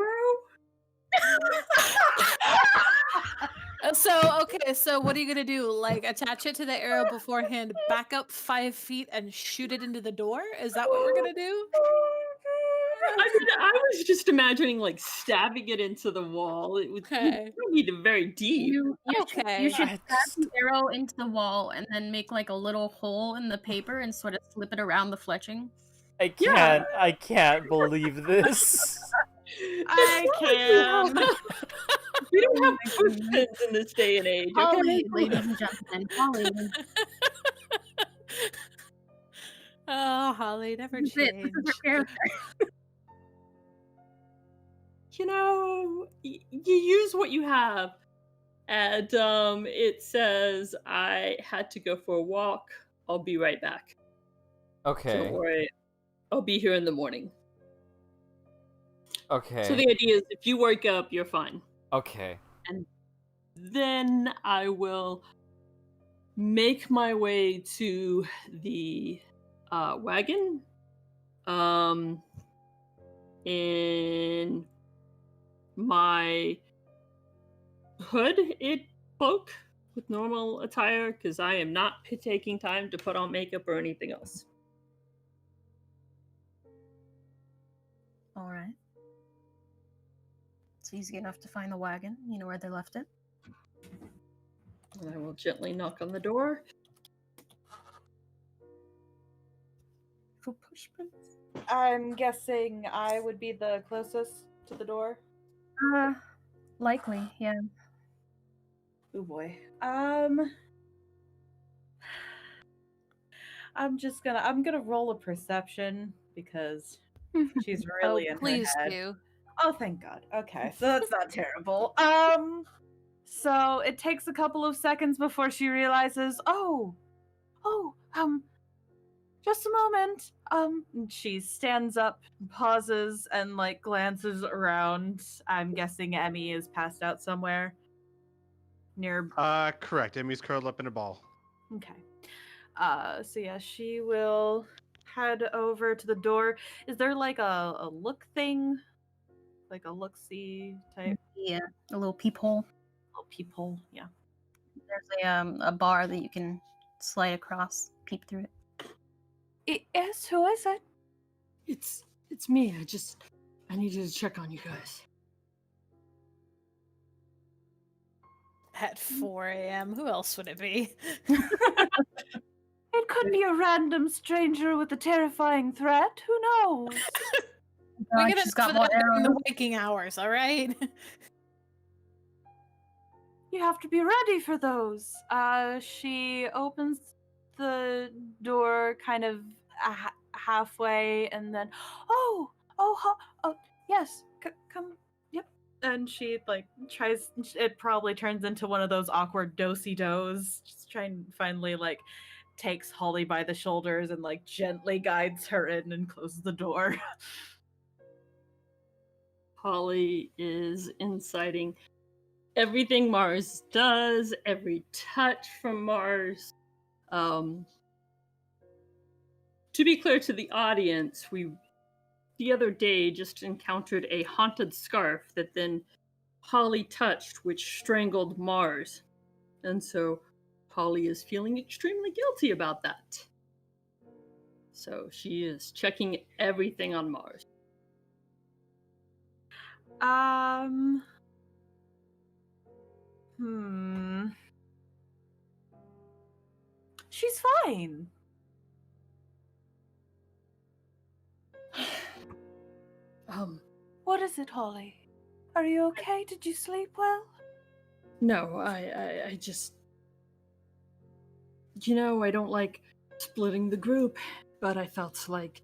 So what are you gonna do? Like attach it to the arrow beforehand, back up 5 feet, and shoot it into the door? Is that what we're gonna do? I was just imagining like stabbing it into the wall. It would Okay. need it very deep. You Okay. should That's- stab the arrow into the wall and then make like a little hole in the paper and sort of slip it around the fletching. I can't believe this. I can. We don't have footprints in this day and age. Okay? Holly, ladies and gentlemen, Holly. Oh, Holly, never This is her change. character. You know, you use what you have. And it says I had to go for a walk. I'll be right back. Okay. Don't worry. I'll be here in the morning. Okay. So the idea is if you wake up, you're fine. Okay. Then I will make my way to the wagon. In my cloak with normal attire, because I am not taking time to put on makeup or anything else. All right. It's easy enough to find the wagon. You know where they left it. And I will gently knock on the door. For push prints. I'm guessing I would be the closest to the door. Likely, yeah. Oh boy. I'm gonna roll a perception because she's really in Please her head. do. Oh, thank God. Okay, so that's not terrible. So it takes a couple of seconds before she realizes, just a moment. And she stands up, pauses, and like glances around. I'm guessing Emmy is passed out somewhere near. Correct. Emmy's curled up in a ball. Okay. So yeah, she will head over to the door. Is there like a look thing? Like a look-see type? Yeah, a little peephole. Oh, peephole, yeah. There's a bar that you can slide across, peep through it. Yes, who is it? It's me. I needed to check on you guys. At 4 a.m. Who else would it be? It could be a random stranger with a terrifying threat. Who knows? We God, get she's enough got of more that in the arrows. waking hours, all right? You have to be ready for those. She opens the door kind of halfway and then, yes, come, yep. And she like tries, it probably turns into one of those awkward do-si-dos, just trying finally like takes Holly by the shoulders and like gently guides her in and closes the door. Holly is inciting everything Mars does, every touch from Mars. To be clear to the audience, we the other day just encountered a haunted scarf that then Holly touched, which strangled Mars. And so Holly is feeling extremely guilty about that. So she is checking everything on Mars. She's fine. What is it, Holly? Are you okay? Did you sleep well? No, I just... I don't like splitting the group, but I felt like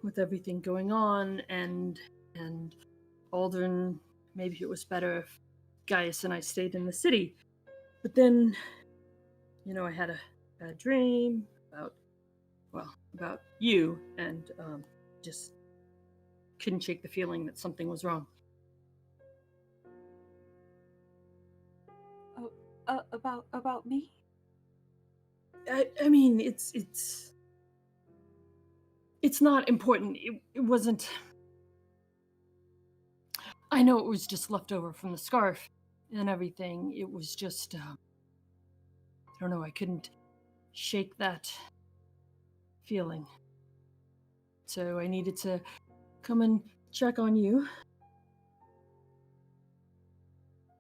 with everything going on and Aldrin, maybe it was better if Gaius and I stayed in the city. But then, I had a bad dream about you, and just couldn't shake the feeling that something was wrong. About me? I mean, it's It's not important. It wasn't. I know it was just left over from the scarf and everything. It was just, I don't know, I couldn't shake that feeling. So I needed to come and check on you.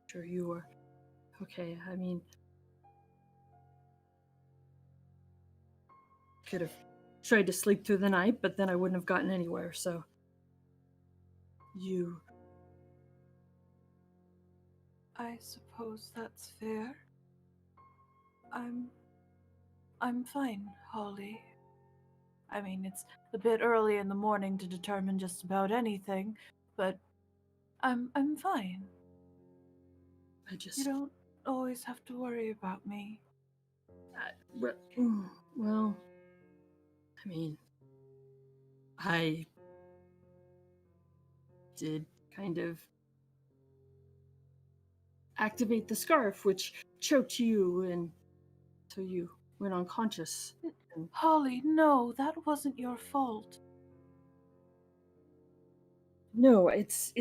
Sure you were okay. I mean, could have tried to sleep through the night, but then I wouldn't have gotten anywhere, so you... I suppose that's fair. I'm fine, Holly. I mean, it's a bit early in the morning to determine just about anything, but I'm fine. I just... You don't always have to worry about me. Well, I mean, I did kind of activate the scarf, which choked you, and so you went unconscious. And Holly, no, that wasn't your fault. no, it's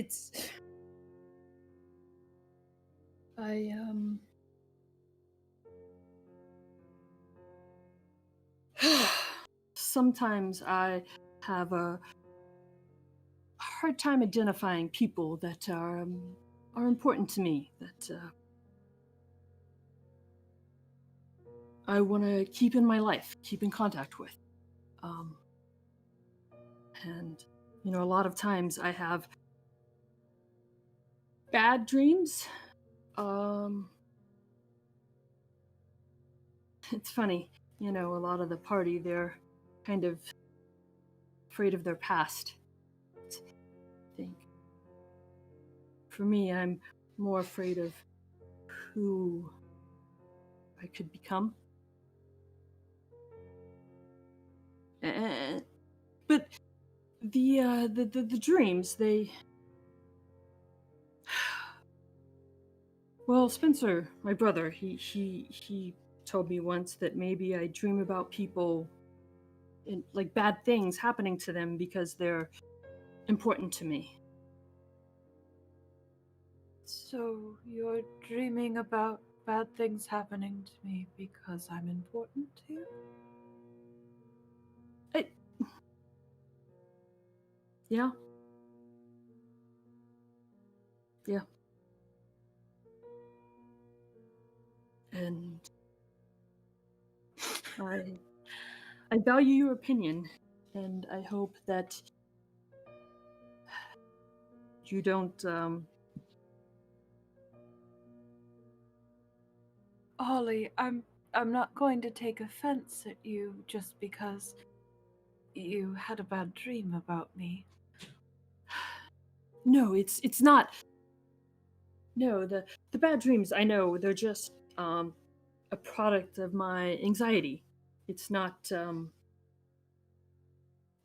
sometimes I have a hard time identifying people that are important to me, that I want to keep in my life, keep in contact with. And, you know, a lot of times I have bad dreams. It's funny, you know, a lot of the party, they're kind of afraid of their past, I think. For me, I'm more afraid of who I could become. But the dreams, they... Well, Spencer, my brother, he told me once that maybe I dream about people and like bad things happening to them because they're important to me. So you're dreaming about bad things happening to me because I'm important to you? Yeah. Yeah. And I value your opinion, and I hope that you don't Holly, I'm not going to take offense at you just because you had a bad dream about me. No, it's not. No, the bad dreams, I know, they're just a product of my anxiety. It's not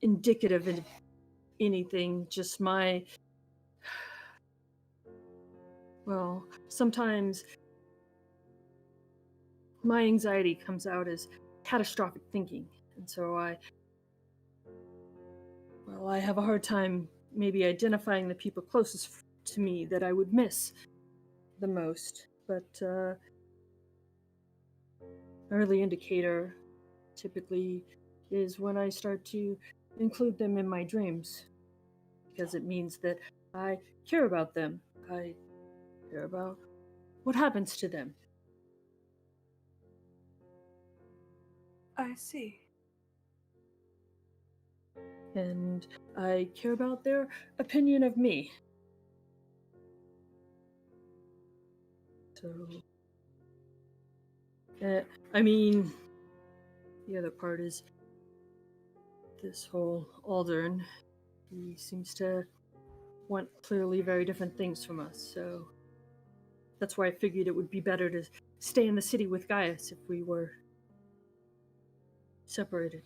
indicative of anything, just my... Well, sometimes my anxiety comes out as catastrophic thinking, and so I have a hard time maybe identifying the people closest to me that I would miss the most, but early indicator typically is when I start to include them in my dreams, because it means that I care about them. I care about what happens to them. I see. And I care about their opinion of me. So, I mean, the other part is this whole Aldern. He seems to want clearly very different things from us, so that's why I figured it would be better to stay in the city with Gaius if we were separated.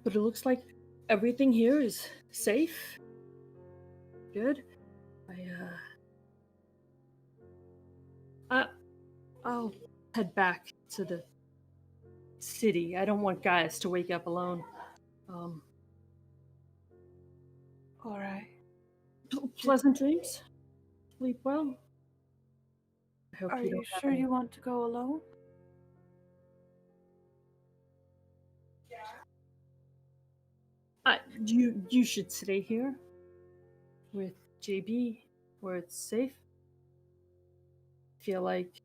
But it looks like everything here is safe. Good. I'll head back to the city. I don't want Gaius to wake up alone. All right. Pleasant dreams. Sleep well. I hope Are you you don't have sure any- you want to go alone? You should stay here with JB where it's safe. Feel like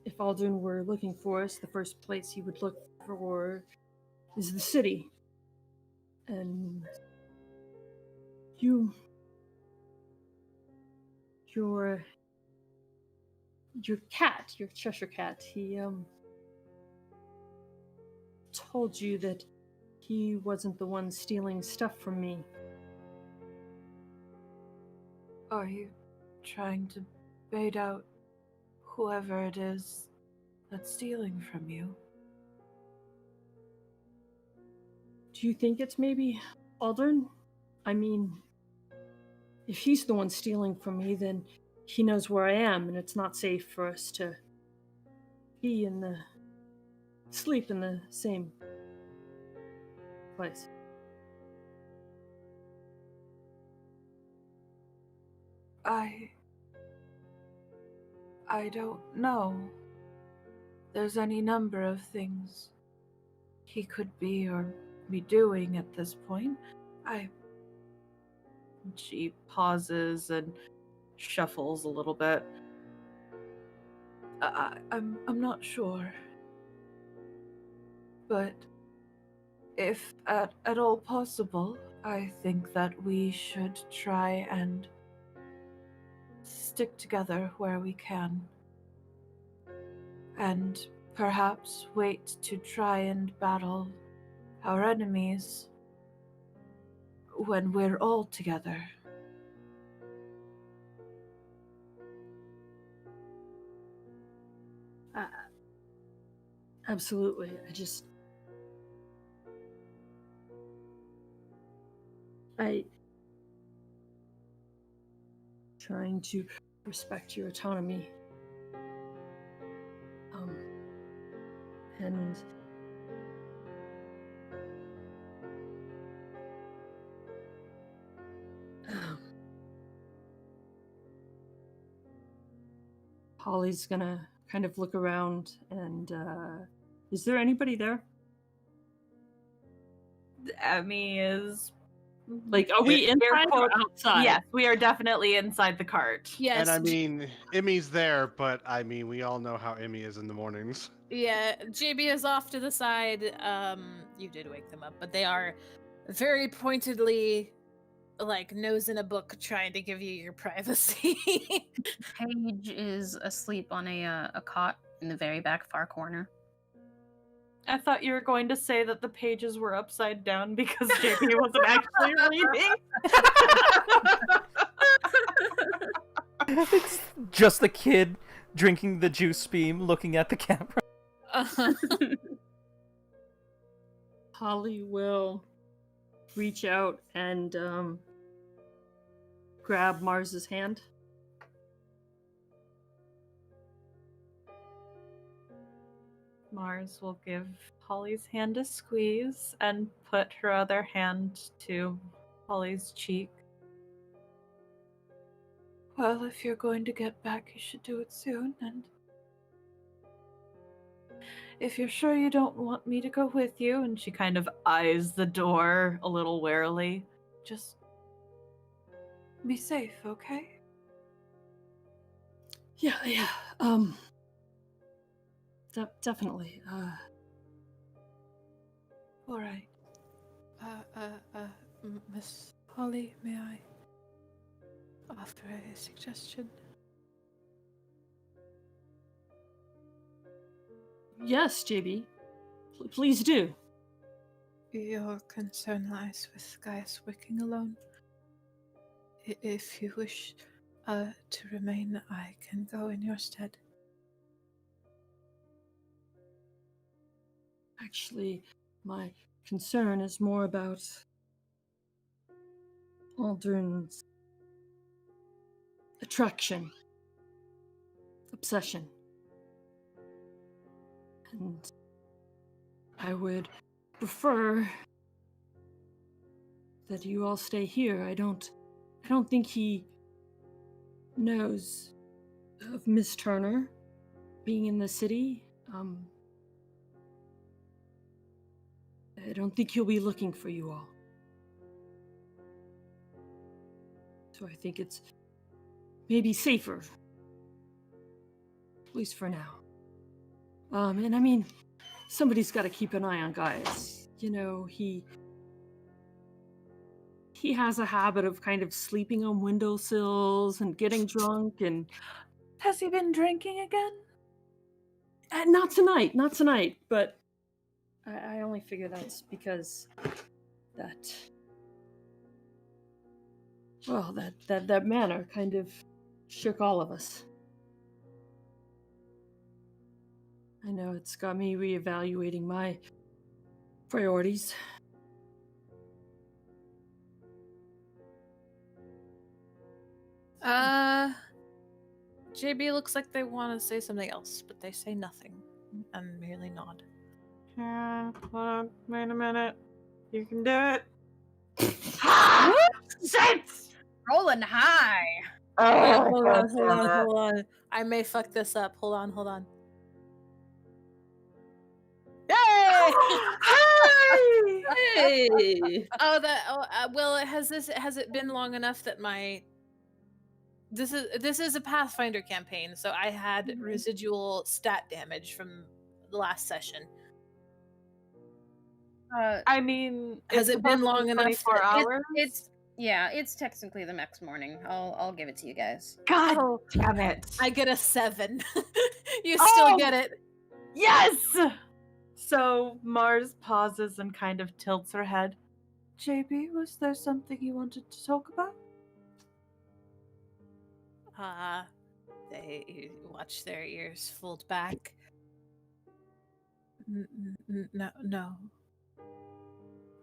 if Aldrin were looking for us, the first place he would look for is the city. And your cat, your Cheshire cat, he told you that he wasn't the one stealing stuff from me. Are you trying to bait out whoever it is that's stealing from you? Do you think it's maybe Aldrin? I mean, if he's the one stealing from me, then he knows where I am, and it's not safe for us to sleep in the same place. I don't know. There's any number of things he could be or be doing at this point. She pauses and shuffles a little bit. I'm not sure. But if at all possible, I think that we should try and stick together where we can. And perhaps wait to try and battle our enemies when we're all together. Absolutely. I trying to respect your autonomy. And Holly's gonna kind of look around and is there anybody there? Emmy is Like, are we inside or outside? Yes, we are definitely inside the cart. Yes. And I mean, Emmy's there, but I mean, we all know how Emmy is in the mornings. Yeah, JB is off to the side. You did wake them up, but they are very pointedly, like, nose in a book, trying to give you your privacy. Paige is asleep on a cot in the very back far corner. I thought you were going to say that the pages were upside down because JP wasn't actually reading. It's just the kid drinking the juice beam, looking at the camera. Holly will reach out and grab Mars's hand. Mars will give Holly's hand a squeeze and put her other hand to Holly's cheek. Well, if you're going to get back, you should do it soon, and if you're sure you don't want me to go with you, and she kind of eyes the door a little warily, just be safe, okay? Yeah. Definitely. All right. Miss Holly, may I offer a suggestion? Yes, JB. Please do. Your concern lies with Gaius wicking alone. If you wish to remain, I can go in your stead. Actually, my concern is more about Aldrin's attraction, obsession. And I would prefer that you all stay here. I don't think he knows of Miss Turner being in the city. I don't think he'll be looking for you all. So I think it's maybe safer. At least for now. And I mean, somebody's got to keep an eye on Gaius. You know, he has a habit of kind of sleeping on windowsills and getting drunk and... Has he been drinking again? Not tonight, but I only figure that's because that manor kind of shook all of us. I know it's got me reevaluating my priorities. JB looks like they want to say something else, but they say nothing and merely nod. Hold on, wait a minute. You can do it. Shit! Rolling high. Hold on. I may fuck this up. Hold on. Yay! Hey! Well, has it been long enough that this is a Pathfinder campaign, so I had residual stat damage from the last session. I mean, Has it been long enough? 24 hours? It's technically the next morning. I'll give it to you guys. God damn it. I get a 7. You still get it. Yes! So Mars pauses and kind of tilts her head. JB, was there something you wanted to talk about? They watch their ears fold back. No.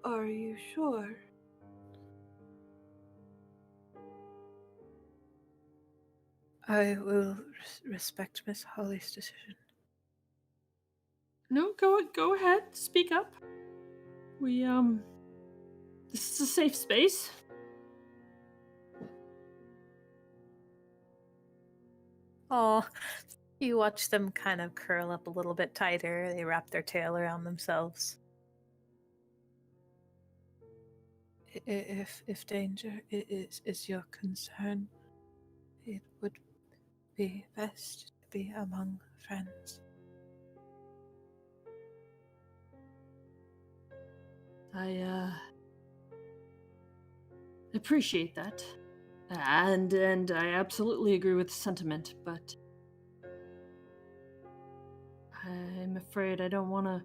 Are you sure? I will respect Miss Holly's decision. No, go ahead. Speak up. This is a safe space. Oh, you watch them kind of curl up a little bit tighter. They wrap their tail around themselves. If danger is your concern, it would be best to be among friends. I appreciate that. And I absolutely agree with the sentiment, but I'm afraid I don't want to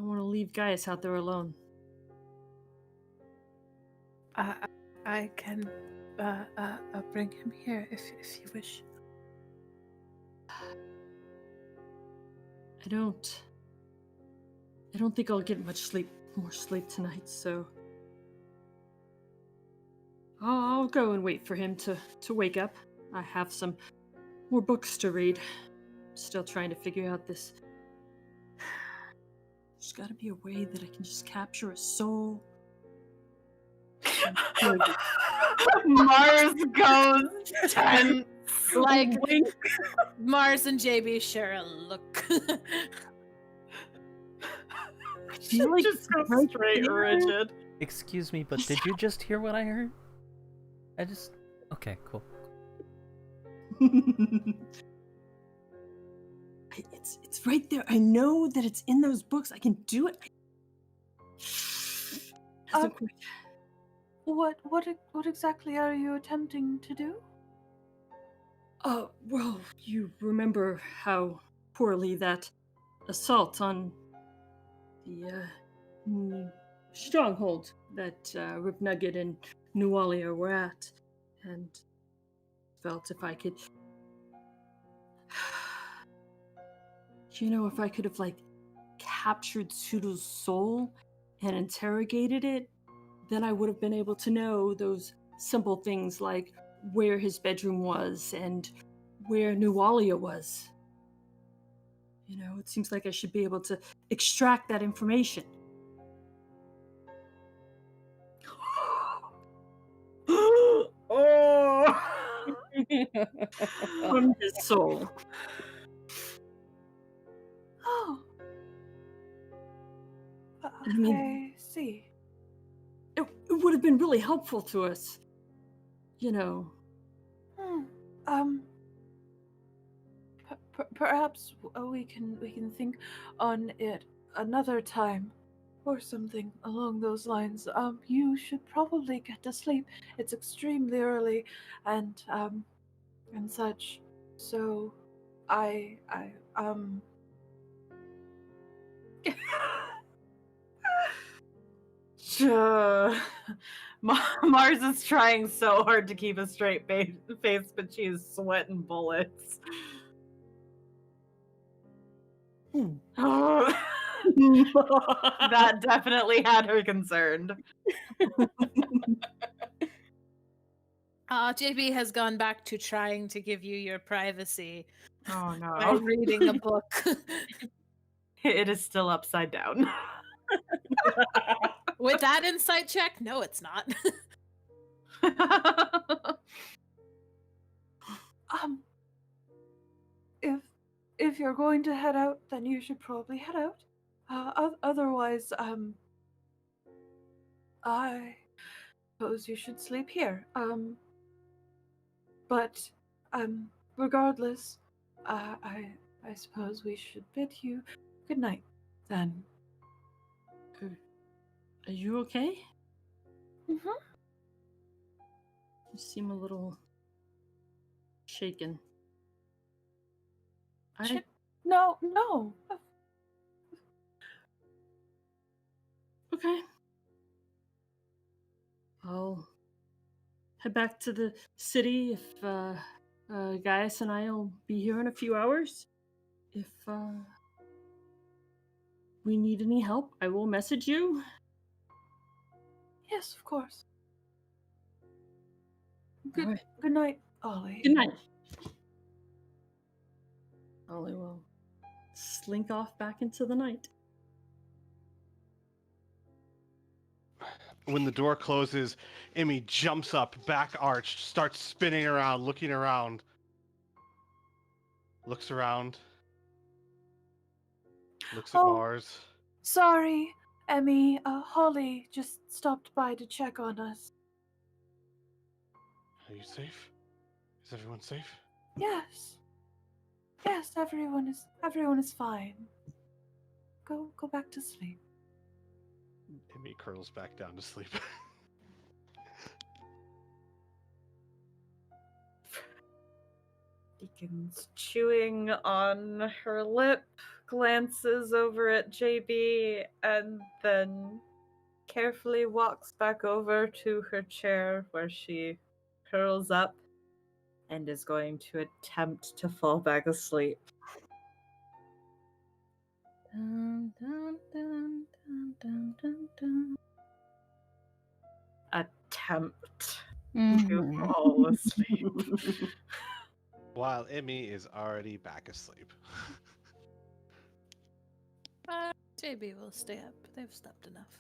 leave Gaius out there alone. I can bring him here if you wish. I don't think I'll get more sleep tonight, so I'll go and wait for him to wake up. I have some more books to read. Still trying to figure out this. There's gotta be a way that I can just capture a soul. Mars goes tense. Like Mars and JB share a look. I feel like Just go right straight there. rigid. Excuse me, but did you just hear what I heard? Okay, cool. It's right there. I know that it's in those books. I can do it. What exactly are you attempting to do? Well, you remember how poorly that assault on the stronghold that Ripnugget and Nualia were at, and felt if I could, if I could have captured Sudo's soul and interrogated it, then I would have been able to know those simple things like where his bedroom was and where Nualia was. it seems like I should be able to extract that information. Oh! From his soul. Oh. I mean- I see. It would have been really helpful to us. Hmm. Perhaps we can think on it another time, or something along those lines. You should probably get to sleep. It's extremely early, and such. So, I Sure. Mars is trying so hard to keep a straight face, but she is sweating bullets. That definitely had her concerned. JB has gone back to trying to give you your privacy Oh by no. reading a book. It is still upside down. With that insight check, no, it's not. If you're going to head out, then you should probably head out. Otherwise, I suppose you should sleep here. But regardless, I suppose we should bid you good night then. Are you okay? Mm-hmm. You seem a little shaken. No. Okay. I'll head back to the city if Gaius and I will be here in a few hours. If we need any help, I will message you. Yes, of course. All right. Good night, Ollie. Good night. Ollie will slink off back into the night. When the door closes, Emmy jumps up, back arched, starts spinning around, looking around. Looks around. Looks at Oh. Mars. Sorry, Emmy. Holly just stopped by to check on us. Are you safe? Is everyone safe? Yes, everyone is fine. Go back to sleep. Emmy curls back down to sleep. Deacon's chewing on her lip, glances over at JB, and then carefully walks back over to her chair where she curls up and is going to attempt to fall back asleep. Dun, dun, dun, dun, dun, dun, dun. Attempt to Mhm. fall asleep. While Emmy is already back asleep. JB will stay up. They've slept enough.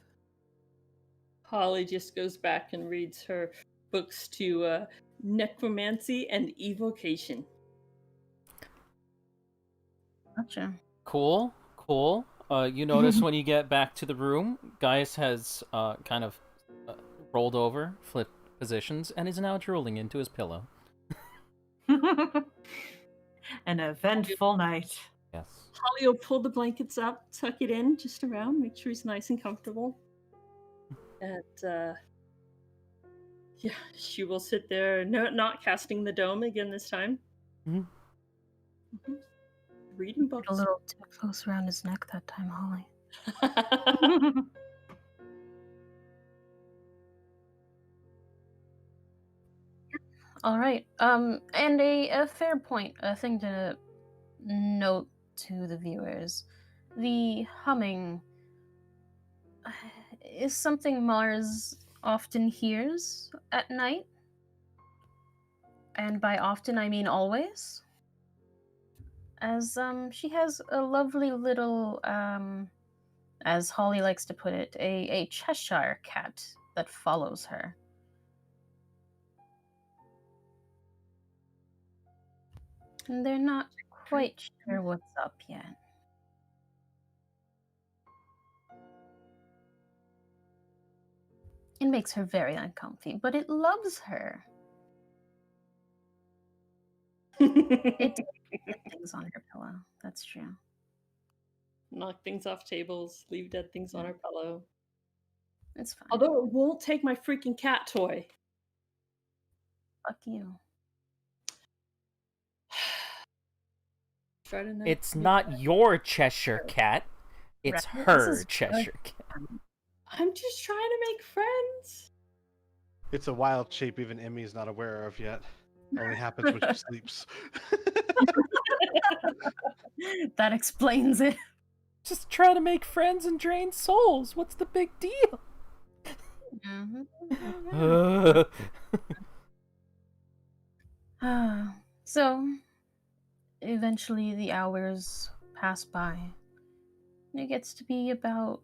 Holly just goes back and reads her books to necromancy and evocation. Gotcha. Cool. You notice when you get back to the room, Gaius has kind of rolled over, flipped positions, and is now drooling into his pillow. An eventful night. Yes. Holly will pull the blankets up, tuck it in just around, make sure he's nice and comfortable. And yeah, she will sit there, not casting the dome again this time. Mhm. Reading books. A little too close around his neck that time, Holly. All right. And a fair point, a thing to note to the viewers. The humming is something Mars often hears at night. And by often, I mean always. as she has a lovely little as Holly likes to put it, a Cheshire cat that follows her. And they're not quite sure what's up yet. It makes her very uncomfy, but it loves her. It did get things on her pillow. That's true. Knock things off tables, leave dead things on her pillow. It's fine. Although it won't take my freaking cat toy. Fuck you. It's not your Cheshire cat. It's Right. This her is Cheshire cat. I'm just trying to make friends. It's a wild shape even Emmy's not aware of yet. Only happens when she sleeps. That explains it. Just try to make friends and drain souls. What's the big deal? So, eventually the hours pass by. And it gets to be about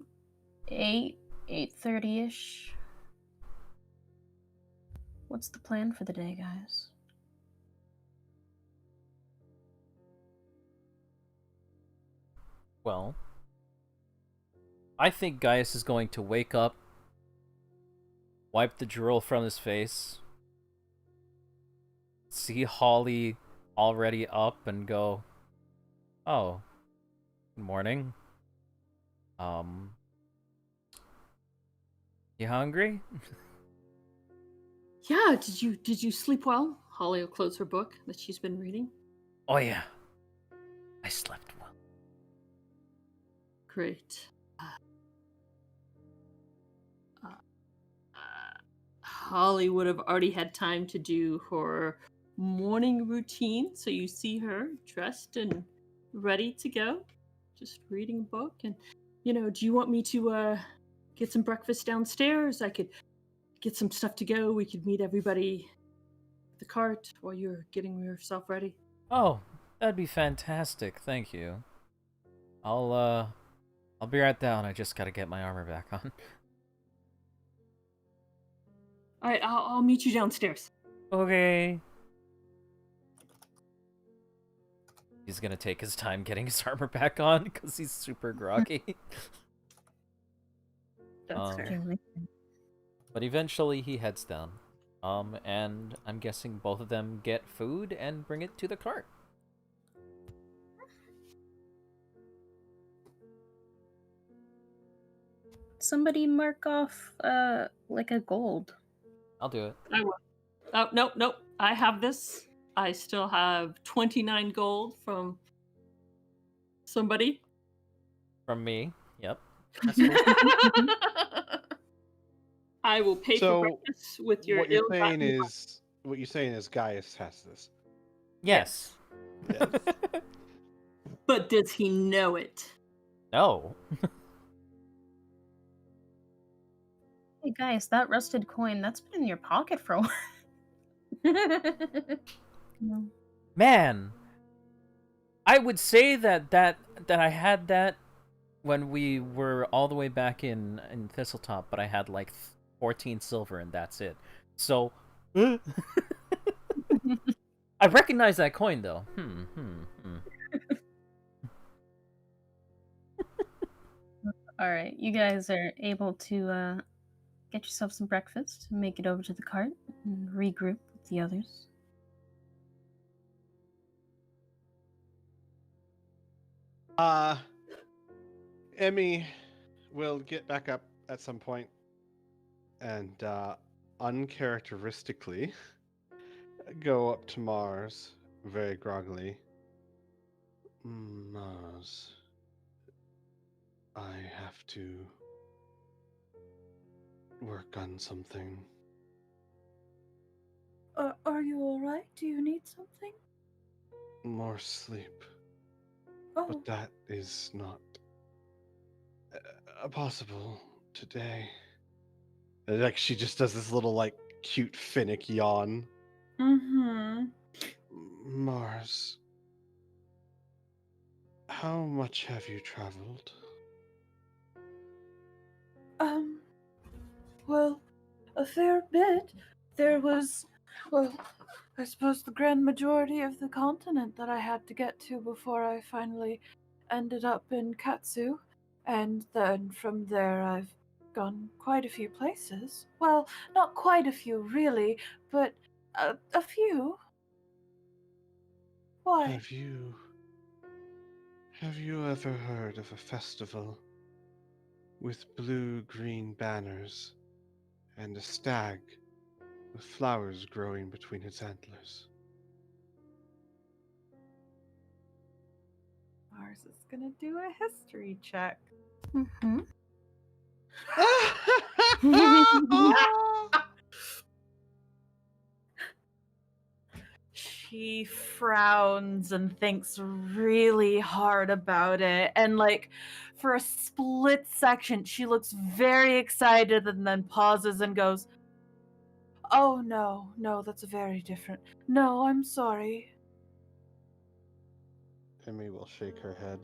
8:30-ish. What's the plan for the day, guys? Well, I think Gaius is going to wake up, wipe the drool from his face, see Holly already up, and go, "Oh, good morning. You hungry?" Yeah, did you sleep well? Holly will close her book that she's been reading. Oh yeah, I slept well. Great. Holly would have already had time to do her morning routine, so you see her dressed and ready to go, just reading a book. And do you want me to get some breakfast downstairs? I could get some stuff to go. We could meet everybody at the cart while you're getting yourself ready. Oh, that'd be fantastic. Thank you. I'll be right down. I just gotta get my armor back on. All right, I'll meet you downstairs. Okay. He's gonna take his time getting his armor back on because he's super groggy. That's fair. But eventually he heads down. And I'm guessing both of them get food and bring it to the cart. Somebody mark off like a gold. I'll do it. I will. Oh, nope. I have this. I still have 29 gold from somebody. From me. Yep. I will pay for breakfast with your what you're ill-gotten saying is Gaius has this. Yes. Yes. But does he know it? No. Hey guys, that rusted coin, that's been in your pocket for a while. No. Man. I would say that I had that when we were all the way back in Thistletop, but I had like 14 silver and that's it. So I recognize that coin though. All right, you guys are able to get yourself some breakfast, make it over to the cart, and regroup with the others. Emmy will get back up at some point and uncharacteristically go up to Mars very groggily. Mars, I have to work on something. Are you alright? Do you need something? More sleep. Oh, But that is not possible today. And, like, she just does this little, like, cute Finnick yawn. mm-hmm. Mars, How much have you traveled? Well, a fair bit. There was, well, I suppose the grand majority of the continent that I had to get to before I finally ended up in Katsu. And then from there, I've gone quite a few places. Well, not quite a few, really, but a few. Why? Have you ever heard of a festival with blue-green banners and a stag with flowers growing between its antlers? Mars is gonna do a history check. Mm-hmm. She frowns and thinks really hard about it. And, like, for a split second, she looks very excited and then pauses and goes, "Oh, no, that's very different. No, I'm sorry." Emmy will shake her head.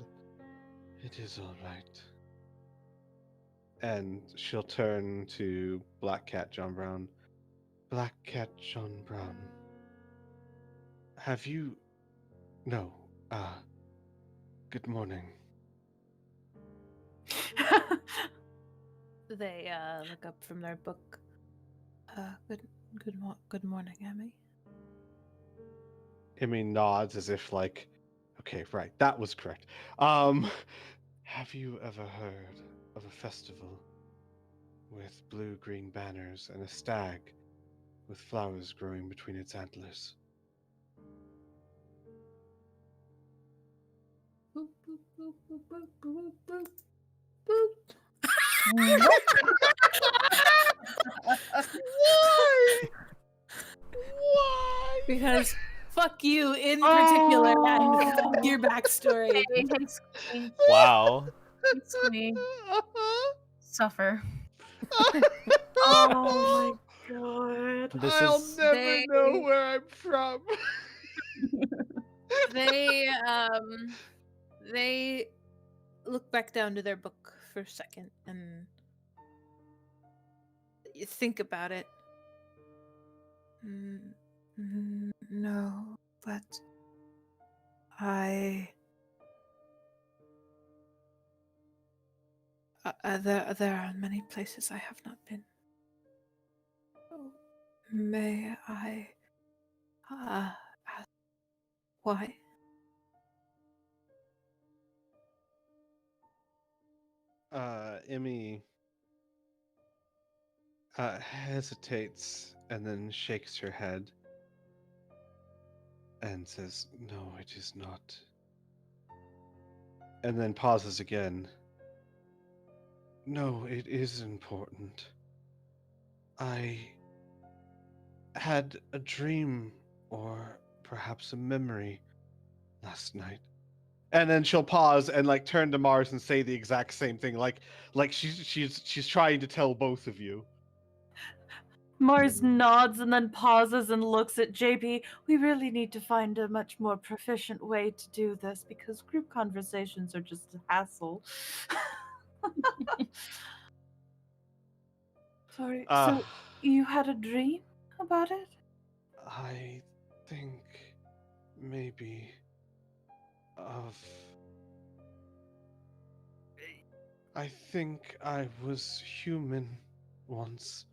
It is all right. And she'll turn to Black Cat John Brown. Black Cat John Brown. Have you... No. Good morning. They look up from their book. Good morning, Emmy. Emmy nods as if like, okay, right, that was correct. Have you ever heard of a festival with blue-green banners and a stag with flowers growing between its antlers? Boop, boop, boop, boop, boop, boop, boop, boop. Why? Why? Because fuck you in particular and fuck your Oh. backstory. Hey, Squee. Wow. Hey, Squee. Suffer. Oh my god. This I'll is never They- know where I'm from. They look back down to their book for a second and you think about it. No, but there are many places I have not been. Oh, may I ask why? Emmy hesitates and then shakes her head and says, "No, it is not." And then pauses again. "No, it is important. I had a dream or perhaps a memory last night." And then she'll pause and like turn to Mars and say the exact same thing, like she's trying to tell both of you. Mars nods and then pauses and looks at JP. We really need to find a much more proficient way to do this because group conversations are just a hassle. Sorry, so you had a dream about it? I think maybe of. I think I was human once.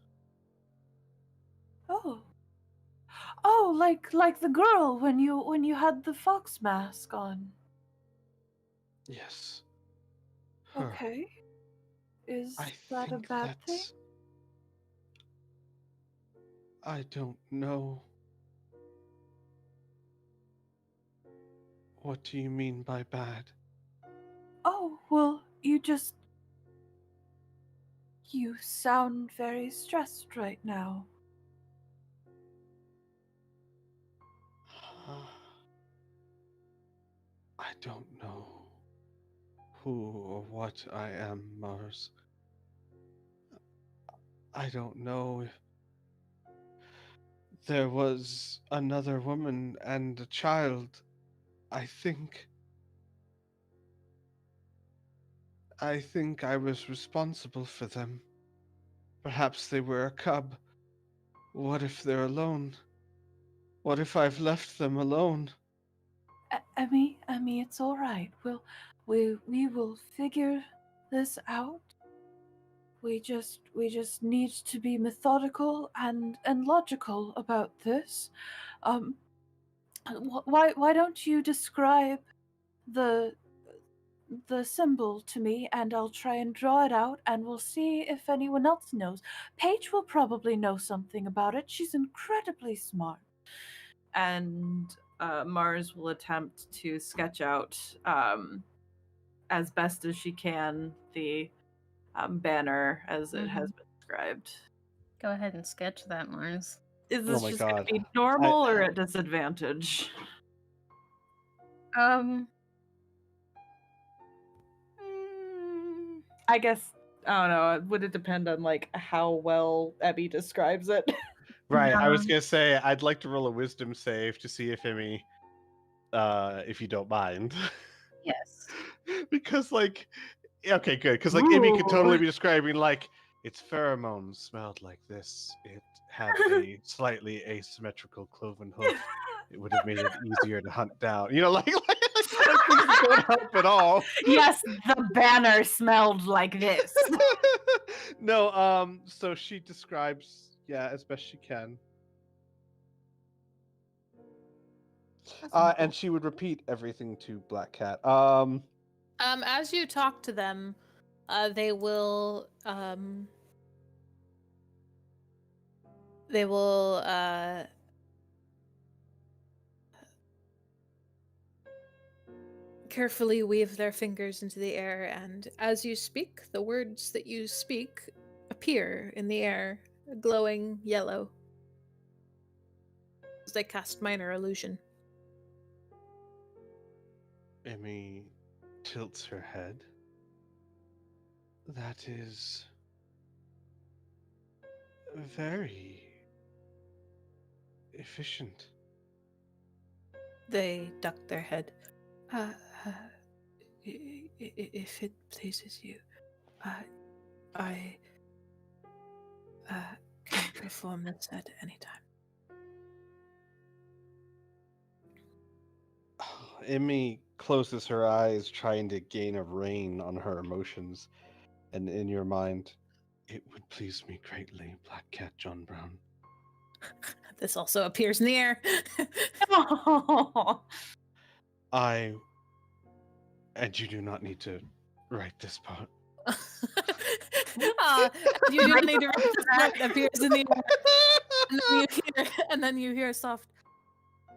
Oh. Oh, like the girl when you had the fox mask on. Yes. Her. Okay. Is I that a think bad thing? that's. I don't know. What do you mean by bad? Oh, well, you sound very stressed right now. I don't know who or what I am, Mars. I don't know if there was another woman and a child, I think. I think I was responsible for them. Perhaps they were a cub. What if they're alone? What if I've left them alone? Emmy, it's all right. We will figure this out. We just need to be methodical and logical about this. Why don't you describe the symbol to me, and I'll try and draw it out, and we'll see if anyone else knows. Paige will probably know something about it. She's incredibly smart. And Mars will attempt to sketch out, as best as she can, the banner as it has been described. Go ahead and sketch that, Mars. Is Oh this my just going God. to be normal or at disadvantage? Mm, I guess, I don't know. Would it depend on like how well Emmy describes it? Right. I was gonna say I'd like to roll a wisdom save to see if Emmy, if you don't mind. yes. Because like, okay, good. Because like Emmy could totally Ooh. be describing like its pheromones smelled like this. It had a slightly asymmetrical cloven hoof. It would have made it easier to hunt down. You know, like things that don't help at all. Yes, the banner smelled like this. No, so she describes, yeah, as best she can. And she would repeat everything to Black Cat. As you talk to them, they will carefully weave their fingers into the air, and as you speak, the words that you speak appear in the air, glowing yellow. As they cast minor illusion. Emmy tilts her head. That is very efficient. They duck their head. If it pleases you, I can perform this at any time. Emmy closes her eyes, trying to gain a rein on her emotions. And in your mind, it would please me greatly, Black Cat John Brown. This also appears in the air. And you do not need to write this part. You do not need to write this part. It appears in the air. And then you hear a soft,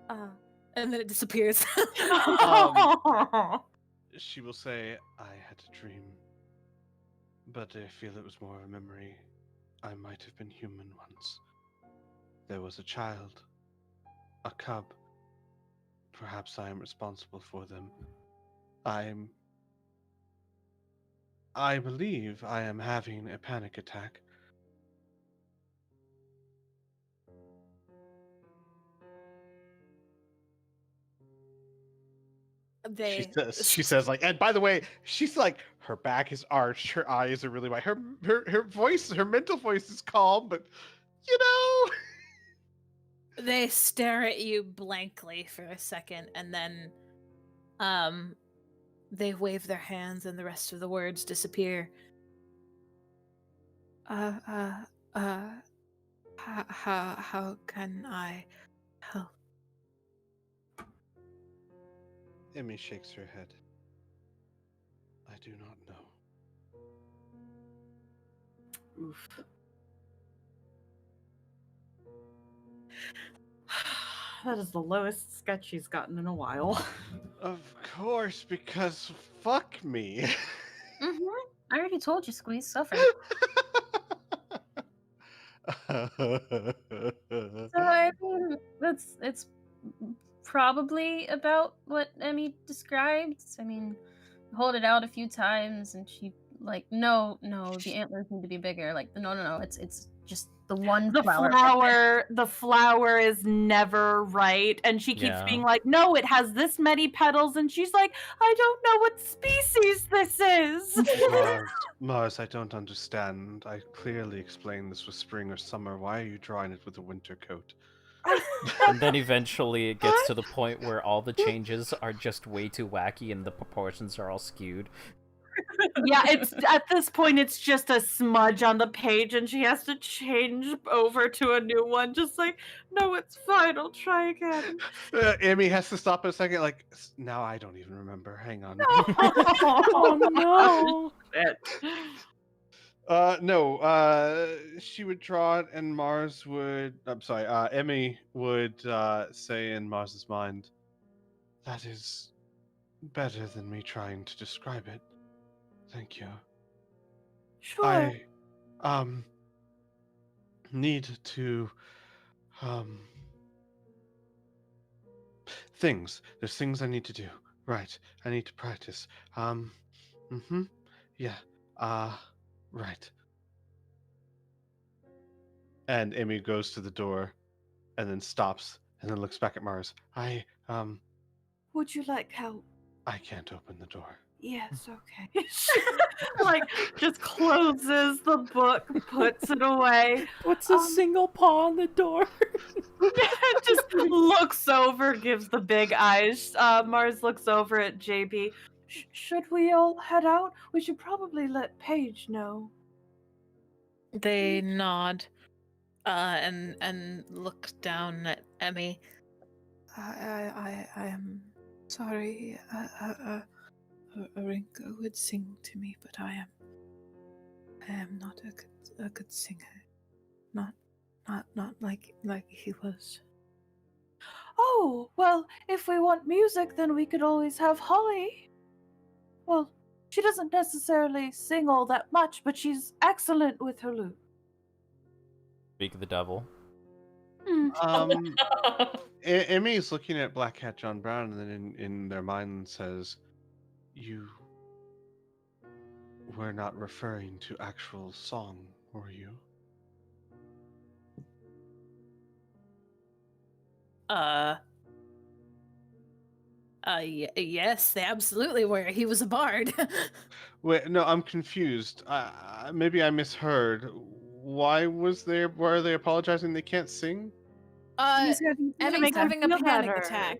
and then it disappears. She will say, I had a dream, but I feel it was more a memory. I might have been human once. There was a child, a cub. Perhaps I am responsible for them. I believe I am having a panic attack. She says like, and by the way, she's like, her back is arched, her eyes are really wide, her voice, her mental voice is calm, but you know. They stare at you blankly for a second, and then they wave their hands and the rest of the words disappear. How can I help? Emmy shakes her head. I do not know. Oof. That is the lowest sketch she's gotten in a while. Of course, because fuck me. I already told you, Squeeze, suffer. So I mean, it's probably about what Emmy described. I mean, hold it out a few times, and she like, no, the antlers need to be bigger. Like, no, it's just The one the flower. the flower is never right, and she keeps Yeah. being like, no, it has this many petals, and she's like, I don't know what species this is. Mars, I don't understand. I clearly explained this was spring or summer. Why are you drawing it with a winter coat? And then eventually it gets to the point where all the changes are just way too wacky and the proportions are all skewed. Yeah, it's at this point it's just a smudge on the page, and she has to change over to a new one. Just like, no, it's fine. I'll try again. Emmy has to stop a second. Like, now I don't even remember. Hang on. Oh no! Shit. No. She would draw it, and Mars would. I'm sorry. Emmy would say in Mars's mind, "That is better than me trying to describe it. Thank you. Sure. I need to things. There's things I need to do. Right. I need to practice. Yeah. Right. And Emmy goes to the door and then stops and then looks back at Mars. Would you like help? I can't open the door. Yes, okay. Like, just closes the book, puts it away, Puts a single paw on the door. just looks over, gives the big eyes. Mars looks over at JB. Should we all head out? We should probably let Paige know. They nod, and look down at Emmy. I am sorry. Arinka would sing to me, but I am not a good singer. Not like he was. Oh, well, if we want music, then we could always have Holly. Well, she doesn't necessarily sing all that much, but she's excellent with her lute. Speak of the devil. Emmy is looking at Black Cat John Brown, and then in their mind says, "You were not referring to actual song, were you?" Yes, they absolutely were. He was a bard. Wait, no, I'm confused. Maybe I misheard. Why are they apologizing? They can't sing? Emmy's make him having a feel panic better. attack.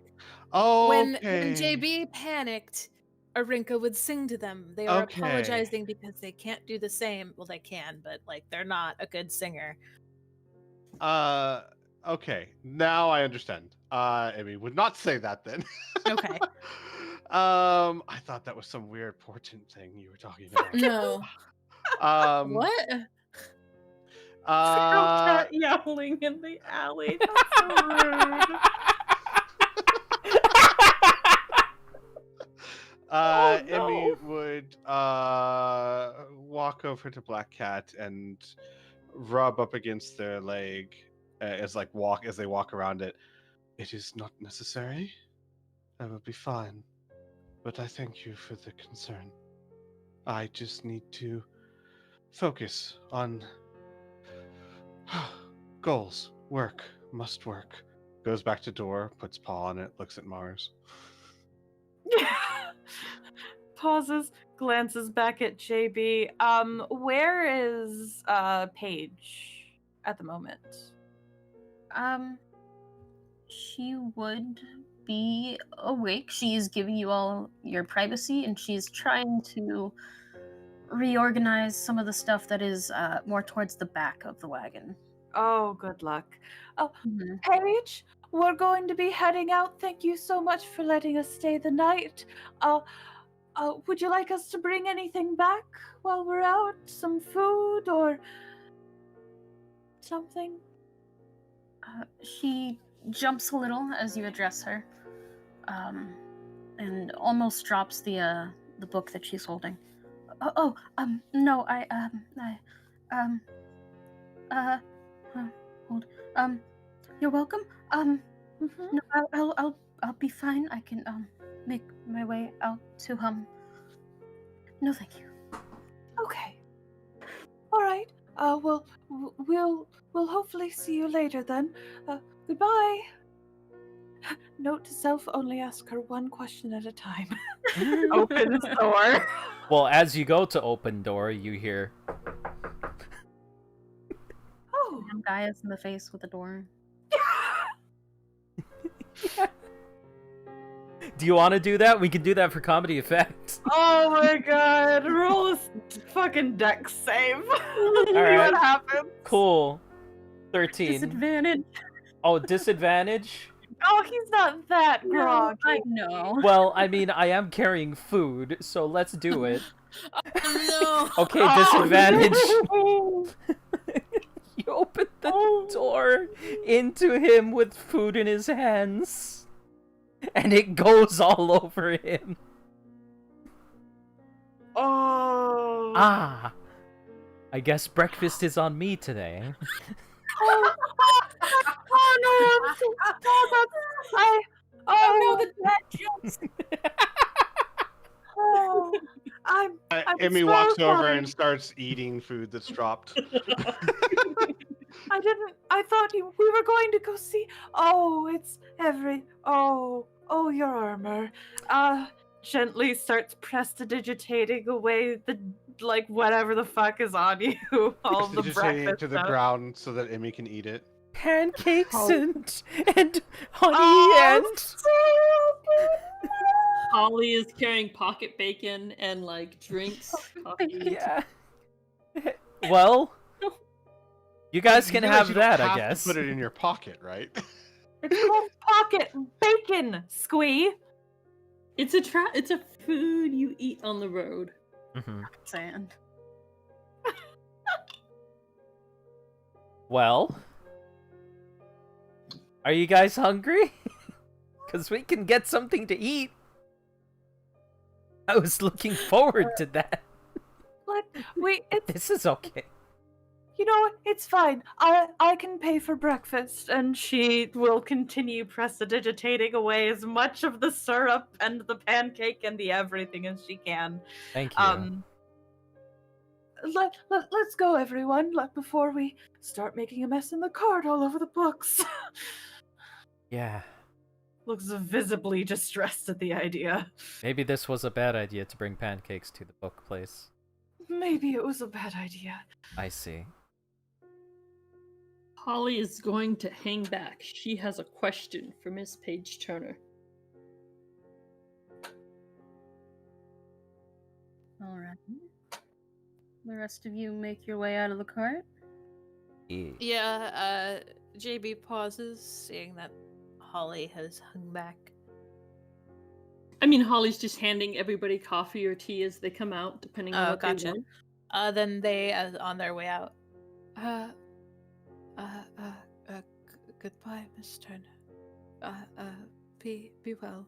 Oh, When okay. JB panicked, Arinka would sing to them. They are Okay. apologizing because they can't do the same. Well, they can, but like they're not a good singer. Okay. Now I understand. Emmy would not say that then. Okay. I thought that was some weird portent thing you were talking about. No. What? Cat yowling in the alley. That's so rude. Emmy would walk over to Black Cat and rub up against their leg as they walk around it. It is not necessary. I will be fine. But I thank you for the concern. I just need to focus on goals. Work. Must work. Goes back to door, puts paw on it, looks at Mars. Pauses, glances back at JB. Where is Paige at the moment? She would be awake. She's giving you all your privacy, and she's trying to reorganize some of the stuff that is more towards the back of the wagon. Oh, good luck. Oh, Mhm. Paige, we're going to be heading out. Thank you so much for letting us stay the night. Would you like us to bring anything back while we're out? Some food or something? She jumps a little as you address her, and almost drops the book that she's holding. No, hold. You're welcome. No, I'll be fine. I can make my way out to No, thank you. Okay. All right. We'll hopefully see you later then. Goodbye. Note to self: only ask her one question at a time. Open door. Well, as you go to open door, you hear, Oh. Slam Gaius in the face with the door. do you want to do that? We can do that for comedy effect. Oh my god. Roll a fucking dex save. See Alright. what happens. Cool. 13. Disadvantage. Oh, disadvantage? Oh, he's not that groggy. I know. Well, I mean, I am carrying food, so let's do it. Oh no! Okay, Oh, disadvantage. no. You open the door into him with food in his hands, and it goes all over him. Oh. Ah, I guess breakfast is on me today. Oh no! I'm so oh no, the dad jokes. Oh, I'm Emmy so walks over sorry. and starts eating food that's dropped. I didn't. I thought we were going to go see. Oh, it's Oh, your armor. Gently starts prestidigitating away the whatever the fuck is on you. All the Just hitting it breakfast to the stuff. ground so that Emmy can eat it. Pancakes Oh. and honey Oh, and Holly is carrying pocket bacon and like drinks. coffee. yeah. Well, you guys can realize have you don't that, I have to guess. Put it in your pocket, right? It's called pocket bacon, Squee. It's a food you eat on the road. Mhm. Sand. Well, are you guys hungry? Because we can get something to eat. I was looking forward to that. This is okay. You know what? It's fine. I can pay for breakfast. And she will continue prestidigitating away as much of the syrup and the pancake and the everything as she can. Thank you. Let's go, everyone. Before we start making a mess in the cart all over the books. Yeah, Looks visibly distressed at the idea. maybe this was a bad idea to bring pancakes to the book place. Maybe it was a bad idea. I see. Holly is going to hang back. She has a question for Miss Paige Turner. All right. The rest of you make your way out of the cart. Yeah, JB pauses, seeing that Holly has hung back. I mean, Holly's just handing everybody coffee or tea as they come out, depending on Oh, what they gotcha. want. Then they, on their way out, goodbye, Miss Turner. Be well.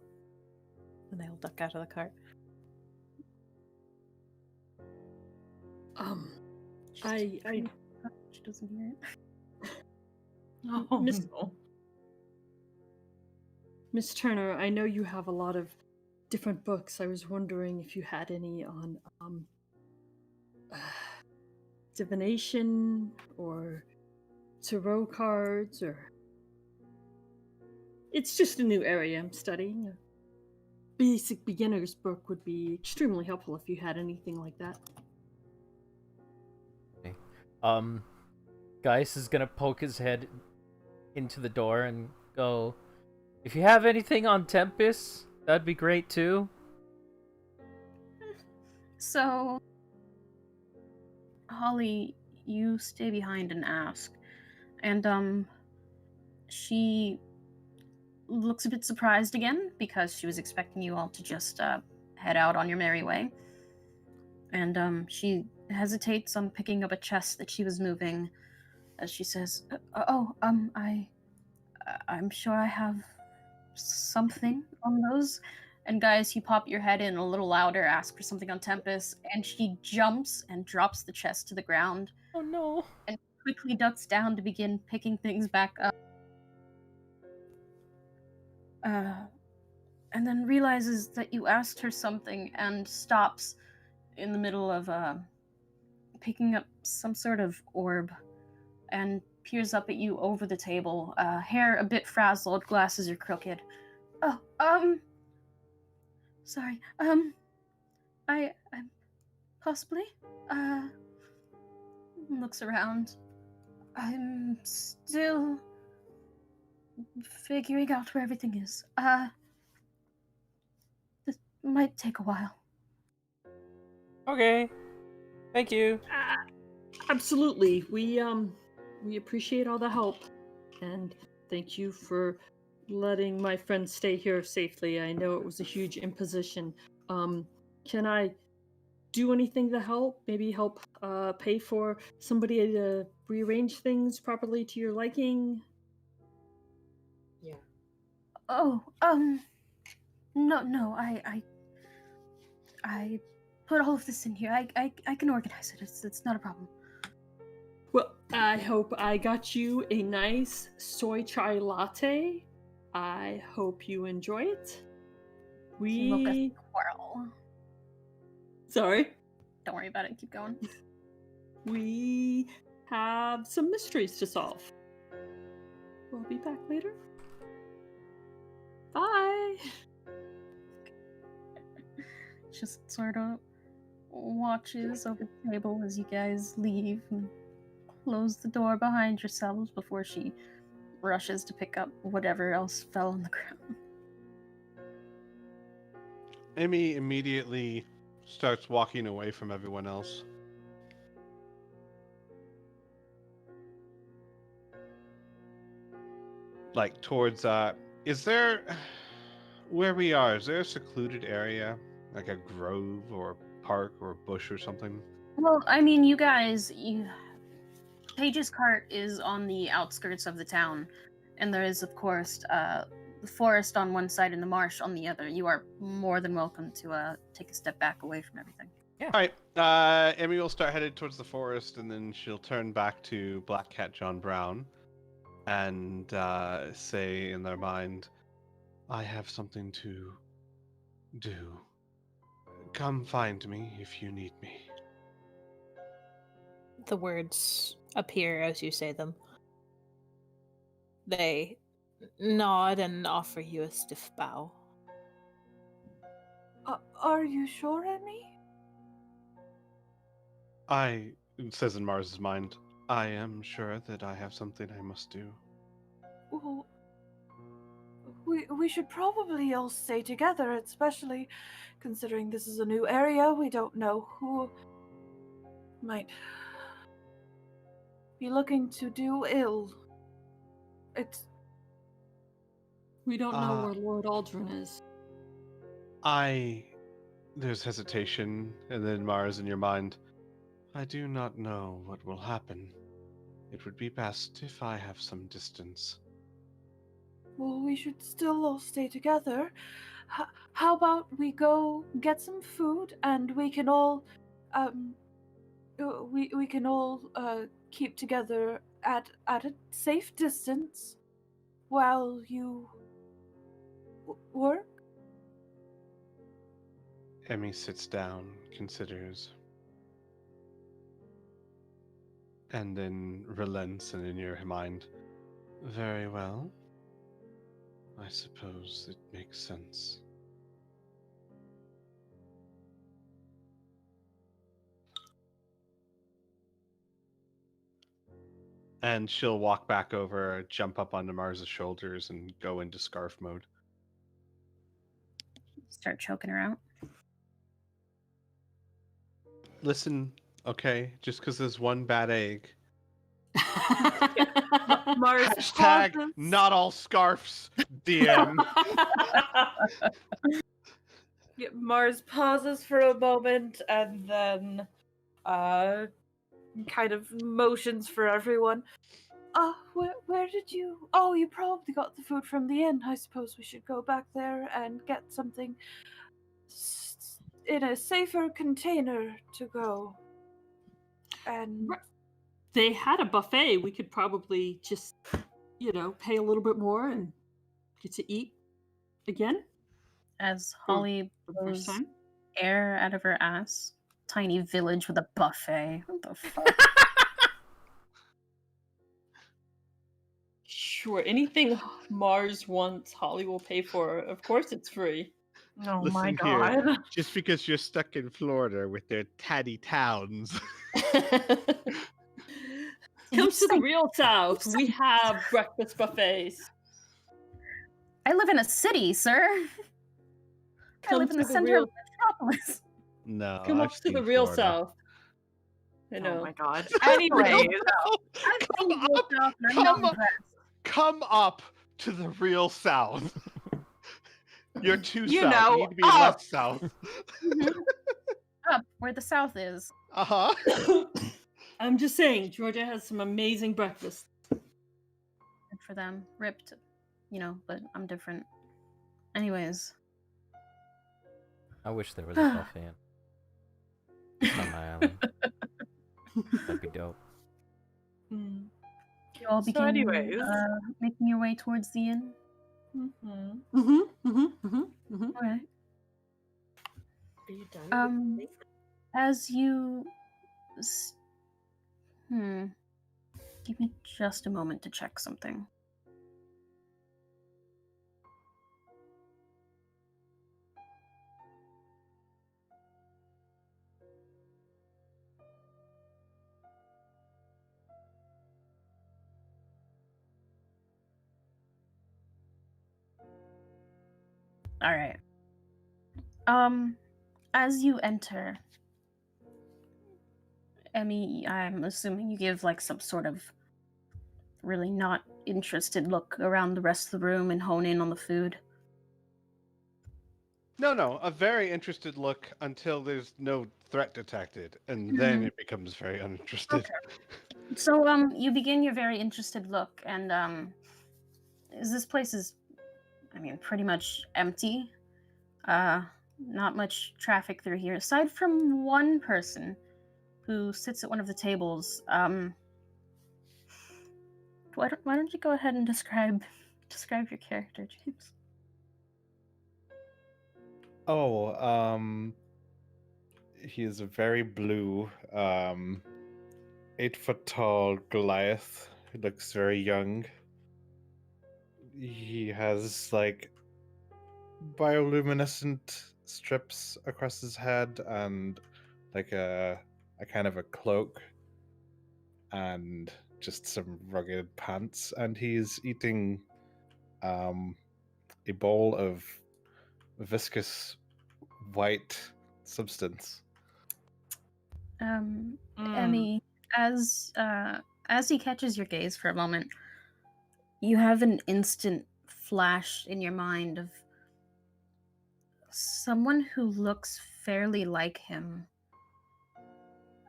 And they'll duck out of the cart. I She doesn't hear it. Oh, Miss- no. Miss Turner, I know you have a lot of different books. I was wondering if you had any on divination or tarot cards, or it's just a new area I'm studying. A basic beginner's book would be extremely helpful if you had anything like that. Gaius is gonna poke his head into the door and go, if you have anything on Tempest, that'd be great too. So, Holly, you stay behind and ask. And, she looks a bit surprised again because she was expecting you all to just, head out on your merry way. And, she hesitates on picking up a chest that she was moving as she says, I'm sure I have something on those. And guys, you pop your head in a little louder, ask for something on Tempest, and she jumps and drops the chest to the ground Oh no. and quickly ducks down to begin picking things back up. And then realizes that you asked her something and stops in the middle of picking up some sort of orb and peers up at you over the table. Hair a bit frazzled, glasses are crooked. Oh, sorry. I'm possibly. Looks around. I'm still figuring out where everything is. This might take a while. Okay. Thank you. Absolutely. We appreciate all the help, and thank you for letting my friend stay here safely. I know it was a huge imposition. Can I do anything to help? Maybe help pay for somebody to rearrange things properly to your liking? Yeah. Oh, no, I put all of this in here. I can organize it. It's not a problem. Well, I hope I got you a nice soy chai latte. I hope you enjoy it. We... Squirrel. Sorry? Don't worry about it. Keep going. We have some mysteries to solve. We'll be back later. Bye! Just sort of watches over the table as you guys leave and close the door behind yourselves before she rushes to pick up whatever else fell on the ground. Emmy immediately starts walking away from everyone else. Like towards is there where we are, is there a secluded area? Like a grove or a park or a bush or something? Well, I mean, Paige's cart is on the outskirts of the town, and there is, of course, the forest on one side and the marsh on the other. You are more than welcome to take a step back away from everything. Yeah. All right. Emmy will start headed towards the forest, and then she'll turn back to Black Cat John Brown and say in their mind, I have something to do. Come find me if you need me. The words appear as you say them. They nod and offer you a stiff bow. Are you sure, Emmy? It says in Mars's mind, I am sure that I have something I must do. Well, we should probably all stay together, especially considering this is a new area. We don't know who might be looking to do ill. We don't know where Lord Aldrin is. There's hesitation, and then Mars in your mind, I do not know what will happen. It would be best if I have some distance. Well, we should still all stay together. How about we go get some food, and we can all, we can all keep together at a safe distance while you work. Emmy sits down, considers, and then relents, and in your mind, very well. I suppose it makes sense. And she'll walk back over, jump up onto Mars's shoulders, and go into scarf mode. Start choking her out. Listen, okay, just because there's one bad egg. Mars Hashtag pauses. not all scarfs, DM. Yeah, Mars pauses for a moment and then kind of motions for everyone. Where did you? Oh, you probably got the food from the inn. I suppose we should go back there and get something in a safer container to go. And They had a buffet. We could probably just, pay a little bit more and get to eat again. As Holly For the first blows time. air out of her ass, tiny village with a buffet. What the fuck? Sure, anything Mars wants, Holly will pay for. Of course, it's free. Oh Listen my here, god. just because you're stuck in Florida with their tatty towns. Come to the say- real South. We have breakfast buffets. I live in a city, sir. I Come live in to the the center real. of Metropolis. No, Come I've up to the seen real Florida. South. I Oh know. my god. Real Anyways, South. I've Come seen real up, South and I'm come not up. impressed. Come up to the real South. You're too You south. know, You need to be up. less south. Mhm. Up where the South is. Uh-huh. I'm just saying, Georgia has some amazing breakfast. Good for them. Ripped, but I'm different. Anyways. I wish there was a buffet on my island. That'd be dope. Mm. You all So begin anyways. making your way towards the inn. Mhm. Okay. Are you done? As you give me just a moment to check something. All right. As you enter, Emmy, I'm assuming you give like some sort of really not interested look around the rest of the room and hone in on the food. No, a very interested look until there's no threat detected, and then it becomes very uninterested. Okay. So you begin your very interested look, and this place is, pretty much empty. Not much traffic through here, aside from one person who sits at one of the tables. Why don't you go ahead and describe your character, James? Oh, he is a very blue, 8 foot tall Goliath. He looks very young. He has like bioluminescent strips across his head and like a kind of a cloak and just some rugged pants, and he's eating a bowl of viscous white substance. Emmy, as he catches your gaze for a moment, you have an instant flash in your mind of someone who looks fairly like him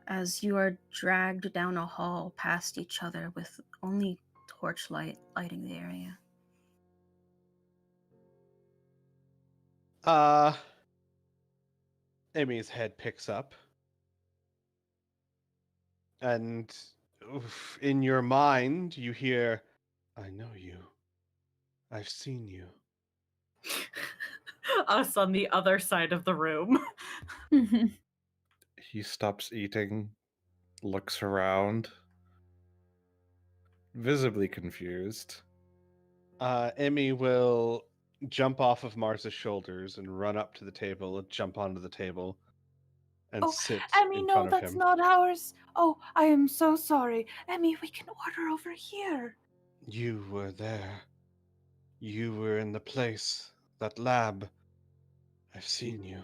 as you are dragged down a hall past each other with only torchlight lighting the area. Emmy's head picks up. And in your mind, you hear, I know you. I've seen you. Us on the other side of the room. He stops eating, looks around, visibly confused. Emmy will jump off of Mars's shoulders and run up to the table and jump onto the table and sit Emmy, in no, front of that's him. not ours. Oh, I am so sorry. Emmy, we can order over here. You were there. You were in the place, that lab. I've seen you.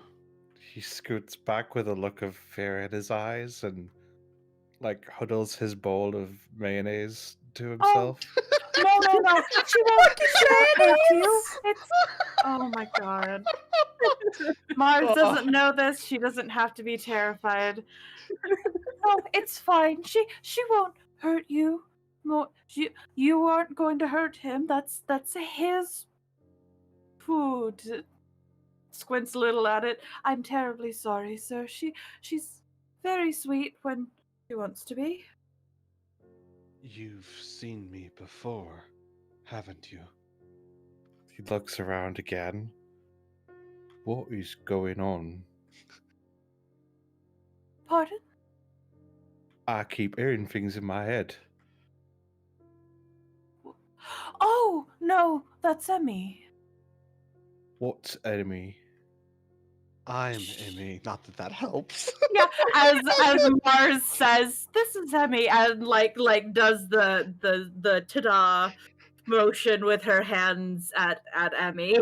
He scoots back with a look of fear in his eyes and like huddles his bowl of mayonnaise to himself. No. She won't hurt you. It's oh my god. Mars doesn't know this. She doesn't have to be terrified. No, it's fine. She won't hurt you. No, you aren't going to hurt him. That's his food. Squints a little at it. I'm terribly sorry, sir. She's very sweet when she wants to be. You've seen me before, haven't you? He looks around again. What is going on? Pardon? I keep hearing things in my head. Oh, no, that's Emmy. What's enemy? I'm Emmy. Not that that helps. Yeah, as Mars says, "This is Emmy," and like does the ta-da motion with her hands at Emmy.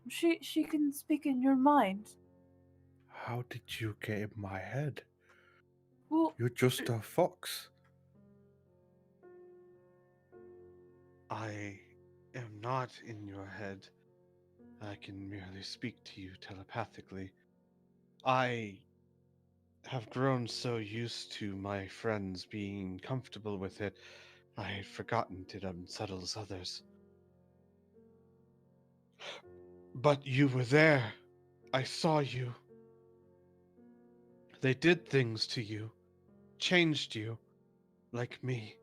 She can speak in your mind. How did you get in my head? Well, You're just a fox. I am not in your head. I can merely speak to you telepathically. I have grown so used to my friends being comfortable with it, I had forgotten it unsettles others. But you were there. I saw you. They did things to you, changed you, like me.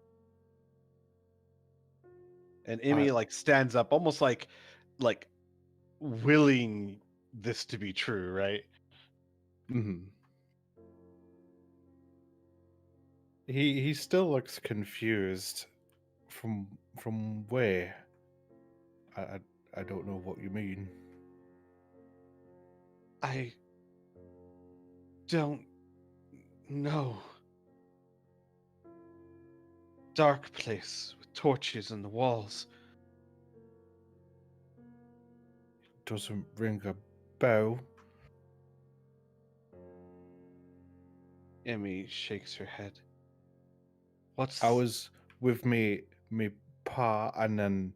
And Emmy stands up, almost like willing this to be true, right? Mm-hmm. He still looks confused. From where? I don't know what you mean. I don't know. Dark place with torches on the walls. Doesn't ring a bell. Emmy shakes her head. What's... I was with me pa, and then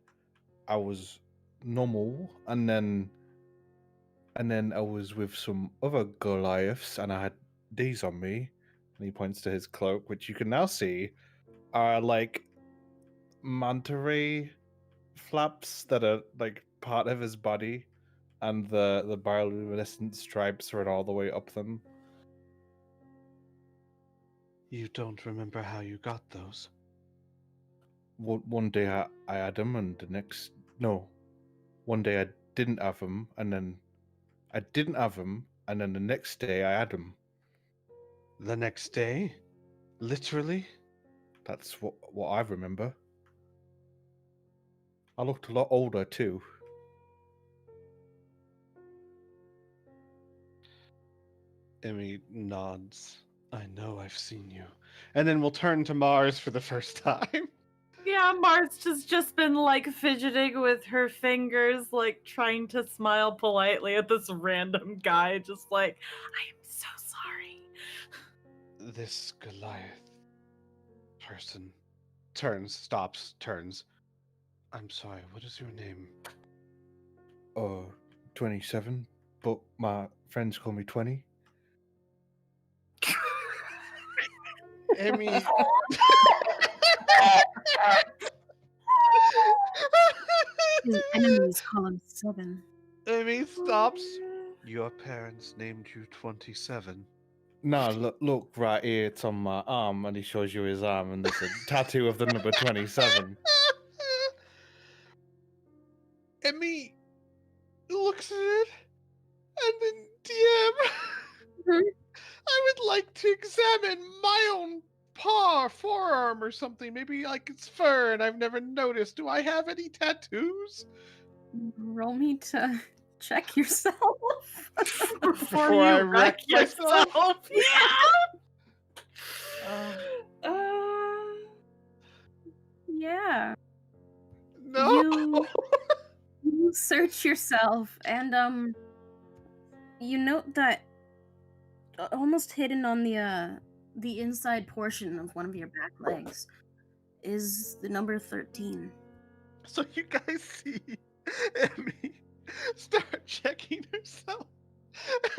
I was normal, and then I was with some other Goliaths, and I had these on me. And he points to his cloak, which you can now see are like manta ray flaps that are like part of his body, and the bioluminescent stripes run all the way up them. You don't remember how you got those? One day I had them, and the next one day I didn't have them, and then I didn't have them, and then the next day I had them. The next day? Literally? That's what I remember. I looked a lot older too. Emmy nods. I know I've seen you. And then we'll turn to Mars for the first time. Yeah, Mars has just been like fidgeting with her fingers, like trying to smile politely at this random guy, just like, I am so sorry. This Goliath person stops, turns. I'm sorry, what is your name? 27, but my friends call me 20. Emmy. His enemies call him 7. Emmy stops. Your parents named you 27. No, look right here. It's on my arm, and he shows you his arm, and there's a tattoo of the number 27. Emmy looks at it, and then DM, I would like to examine my own forearm or something. Maybe like it's fur and I've never noticed. Do I have any tattoos? Roll me to check yourself. Before Before I you wreck wreck yourself. Yeah. No. You search yourself, and you note that almost hidden on the inside portion of one of your back legs is the number 13. So you guys see Emmy start checking herself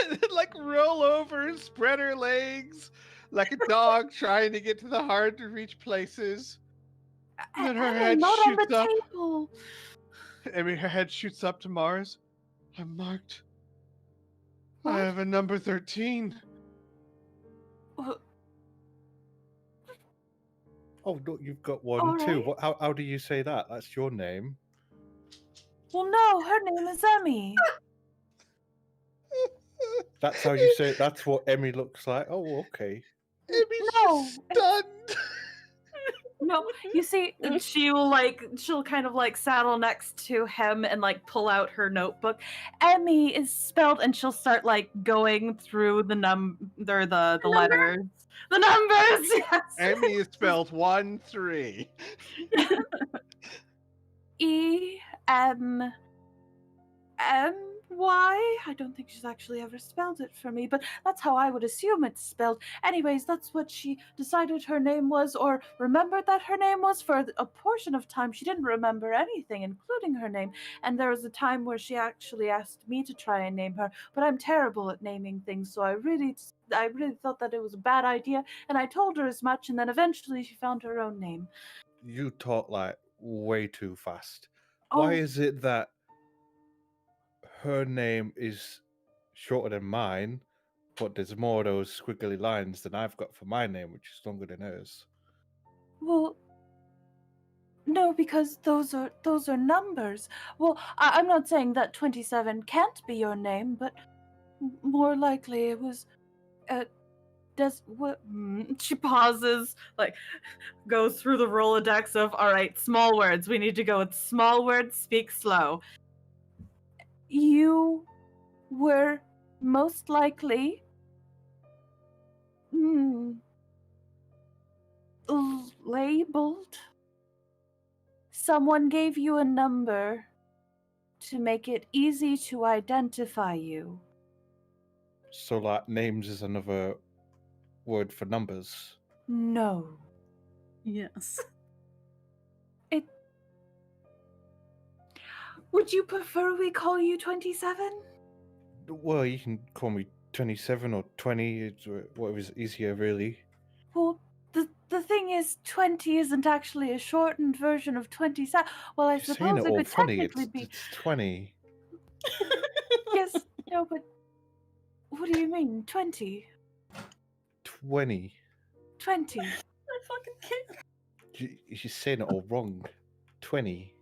and then like roll over and spread her legs like a dog trying to get to the hard to reach places. And then her head not on shoots the up. table. Emmy, her head shoots up to Mars. I'm marked. I What? have a number 13. Oh, look, you've got one All too. right. How do you say that? That's your name. Well, no, her name is Emmy. That's how you say it. That's what Emmy looks like. Oh, okay. Emmy's No, just stunned. No, you see, she'll kind of like saddle next to him and like pull out her notebook. Emmy is spelled, and she'll start like going through the letters, the numbers. Yes. Emmy is spelled 1-3. EMMY. I don't think she's actually ever spelled it for me, but that's how I would assume it's spelled. Anyways, that's what she decided her name was, or remembered that her name was. For a portion of time, she didn't remember anything, including her name. And there was a time where she actually asked me to try and name her, but I'm terrible at naming things, so I really thought that it was a bad idea, and I told her as much, and then eventually she found her own name. You talk like way too fast. Oh. Why is it that her name is shorter than mine, but there's more of those squiggly lines than I've got for my name, which is longer than hers? Well, no, because those are numbers. Well, I'm not saying that 27 can't be your name, but more likely it was. She pauses, like goes through the Rolodex of, all right, small words. We need to go with small words. Speak slow. You were most likely labeled. Someone gave you a number to make it easy to identify you. So, like, names is another word for numbers. No. Yes. Would you prefer we call you 27? Well, you can call me 27 or 20. It's whatever's easier, really. Well, the thing is, 20 isn't actually a shortened version of 27. Well, I You're saying suppose it it all could funny. technically be. It's 20. Yes, no, but what do you mean, 20? 20. 20. I fucking can't. You're saying it all wrong. 20.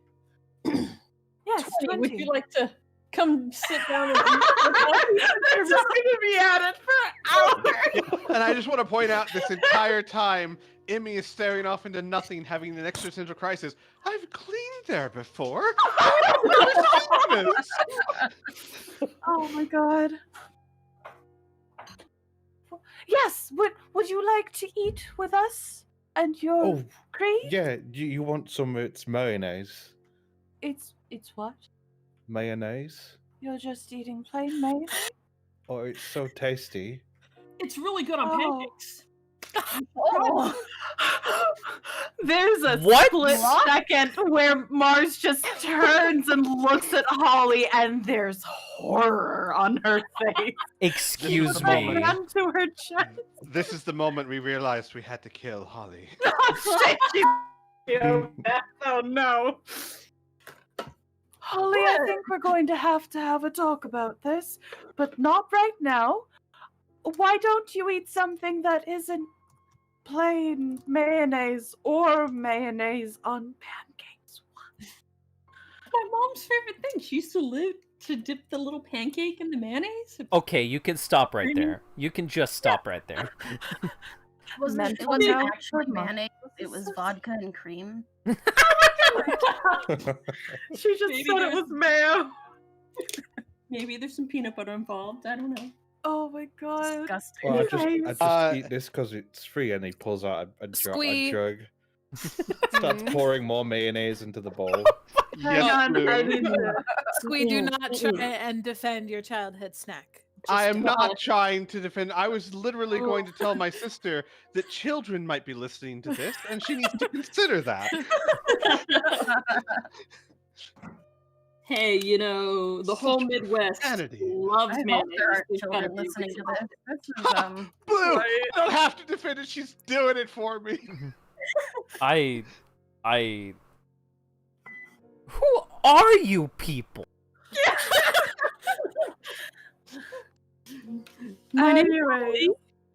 Yes, 20. Would you like to come sit down and They're just gonna be at it for hours. And I just want to point out this entire time, Emmy is staring off into nothing, having an existential crisis. I've cleaned there before. I've never seen this. Oh my god. Yes, would you like to eat with us and your Oh, creed? yeah. You want some? It's mayonnaise. It's what? Mayonnaise? You're just eating plain mayonnaise? Oh, it's so tasty. It's really good on Oh. pancakes. Oh. There's a What? split second where Mars just turns and looks at Holly, and there's horror on her face. Excuse the me. moment. Hand to her chest. This is the moment we realized we had to kill Holly. Oh shit! Oh no! Holly, I think we're going to have a talk about this, but not right now. Why don't you eat something that isn't plain mayonnaise or mayonnaise on pancakes? My mom's favorite thing. She used to dip the little pancake in the mayonnaise. Okay, you can stop right there. You can just stop right there. It wasn't Mental actually note. mayonnaise. It was vodka and cream. She just Maybe said it there's- was mayo. Maybe there's some peanut butter involved. I don't know. Oh my god. Disgusting. Well, I just eat this because it's free, and he pulls out a Squee. jug. Starts pouring more mayonnaise into the bowl. Yes, Hang on, Blue. I need to. Squee, do not try and defend your childhood snack. I Just am don't. not trying to defend. I was literally going to tell my sister that children might be listening to this, and she needs to consider that. Hey, you know, the whole Such Midwest profanity. loves I hope mayonnaise. there aren't There's gotta children be a listening to reason. this. This is Blue, I don't have to defend it. She's doing it for me. I. Who are you people? My name is Anyway. Holly.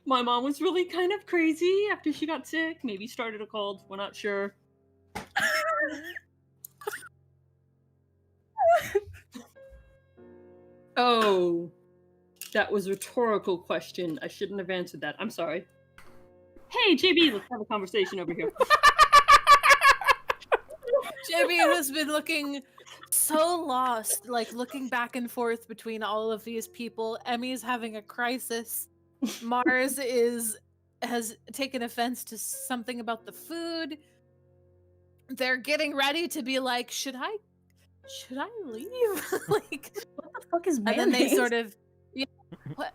My mom was really kind of crazy after she got sick. Maybe started a cold. We're not sure. Oh. That was a rhetorical question. I shouldn't have answered that. I'm sorry. Hey, JB, let's have a conversation over here. JB has been looking so lost, like looking back and forth between all of these people. Emmy's having a crisis. Mars has taken offense to something about the food. They're getting ready to be like, should I leave? Like, What the fuck is and mayonnaise? then they sort of, what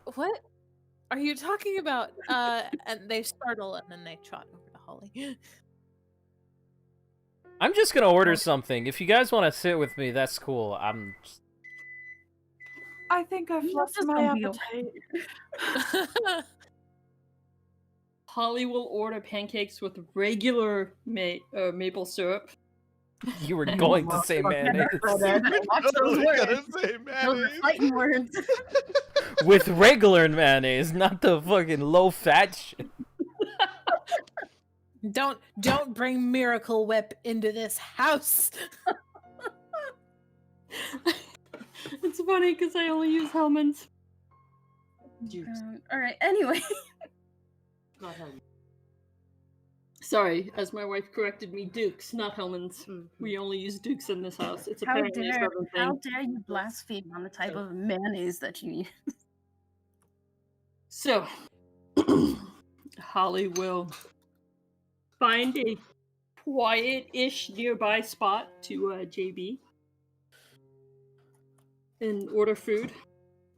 are you talking about? And they startle and then they trot over to Holly. I'm just gonna order something. If you guys want to sit with me, that's cool. I think I've You're lost just my gonna be appetite. Holly will order pancakes with regular maple syrup. You were going to say mayonnaise. Watch those Totally gonna words. say Those are mayonnaise. fighting words. With regular mayonnaise, not the fucking low-fat shit. Don't bring Miracle Whip into this house. It's funny because I only use Hellman's. All right. Anyway. Sorry, as my wife corrected me, Dukes, not Hellman's. We only use Dukes in this house. It's apparently a southern How thing. dare you blaspheme on the type of mayonnaise that you use? So, Holly will find a quiet-ish nearby spot to JB and order food.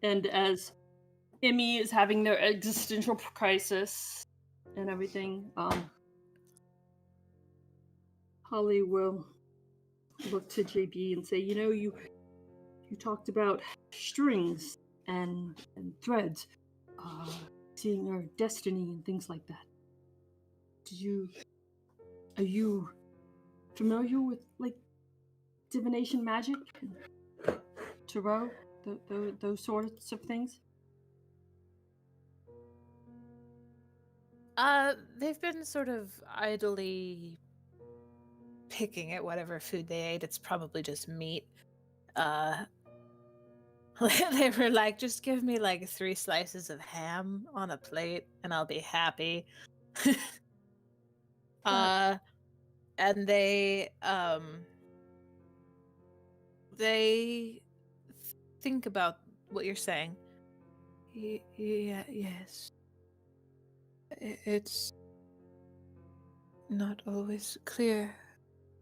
And as Emmy is having their existential crisis and everything, Holly will look to JB and say, you talked about strings and threads, seeing our destiny and things like that. Are you familiar with, like, divination magic and tarot, those sorts of things? They've been sort of idly picking at whatever food they ate. It's probably just meat. They were like, just give me like 3 slices of ham on a plate and I'll be happy. And they think about what you're saying. Yes. It's not always clear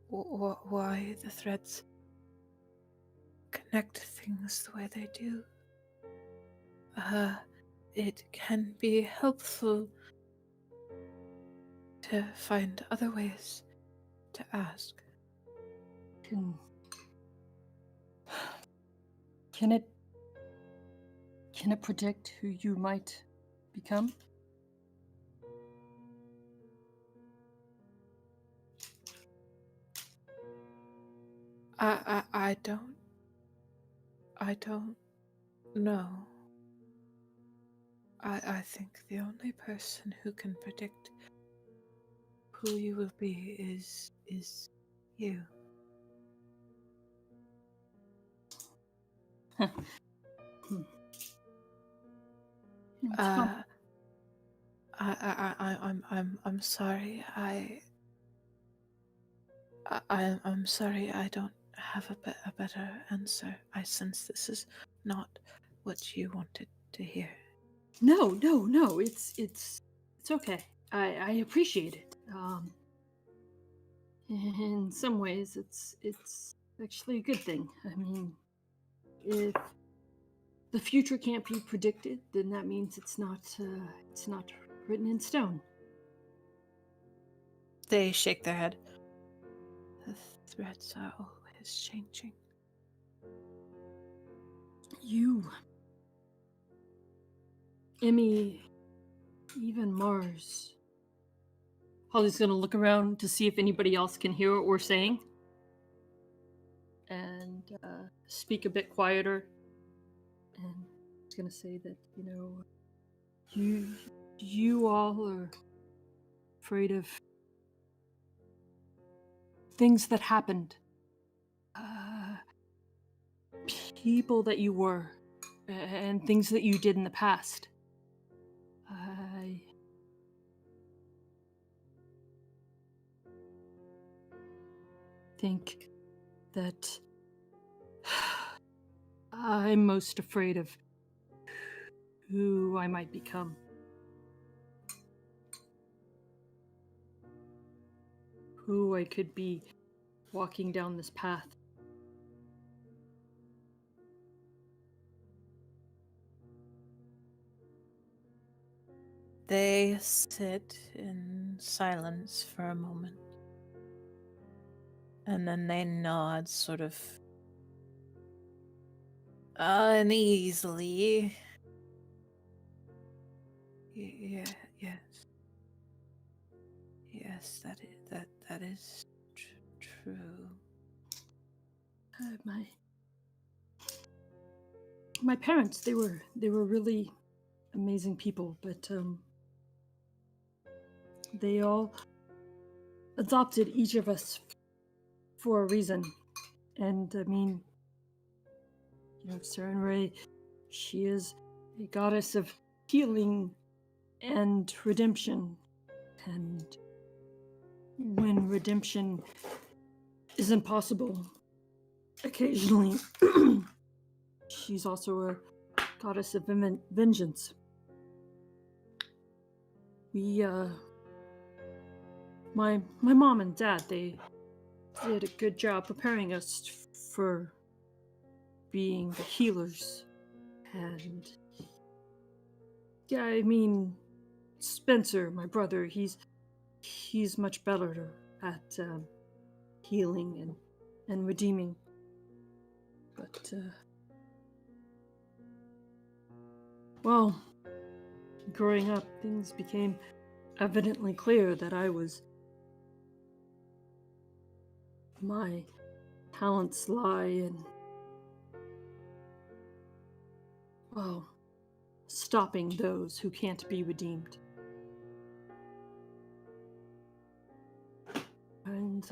why the threads connect things the way they do. It can be helpful to find other ways to ask. Can it predict who you might become? I don't know. I think the only person who can predict who you will be is you. I'm sorry. I'm sorry. I don't have a better answer. I sense this is not what you wanted to hear. No. It's okay. I appreciate it. In some ways, it's actually a good thing. I mean, if the future can't be predicted, then that means it's not written in stone. They shake their head. The threads are always changing. You, Emmy, even Mars. Holly's gonna look around to see if anybody else can hear what we're saying, and speak a bit quieter. And she's gonna say that, you all are afraid of things that happened. People that you were and things that you did in the past. I think that I'm most afraid of who I might become. Who I could be walking down this path. They sit in silence for a moment. And then they nod sort of uneasily. Yeah, yes. Yes, that is true. My parents, they were really amazing people, but they all adopted each of us for a reason. And I mean, Seren Ray, she is a goddess of healing and redemption. And when redemption isn't possible, occasionally, she's also a goddess of vengeance. My mom and dad, they did a good job preparing us for being the healers. And yeah, I mean, Spencer, my brother, he's much better at healing and redeeming. But well, growing up, things became evidently clear that my talents lie in, well, stopping those who can't be redeemed. And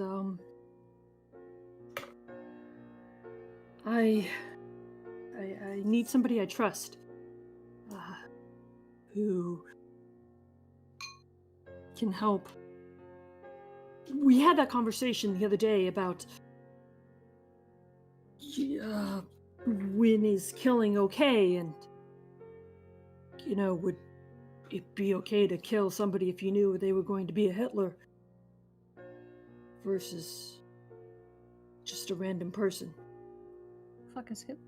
I need somebody I trust, who can help. We had that conversation the other day about when is killing okay, and would it be okay to kill somebody if you knew they were going to be a Hitler versus just a random person? Fuck is Hitler?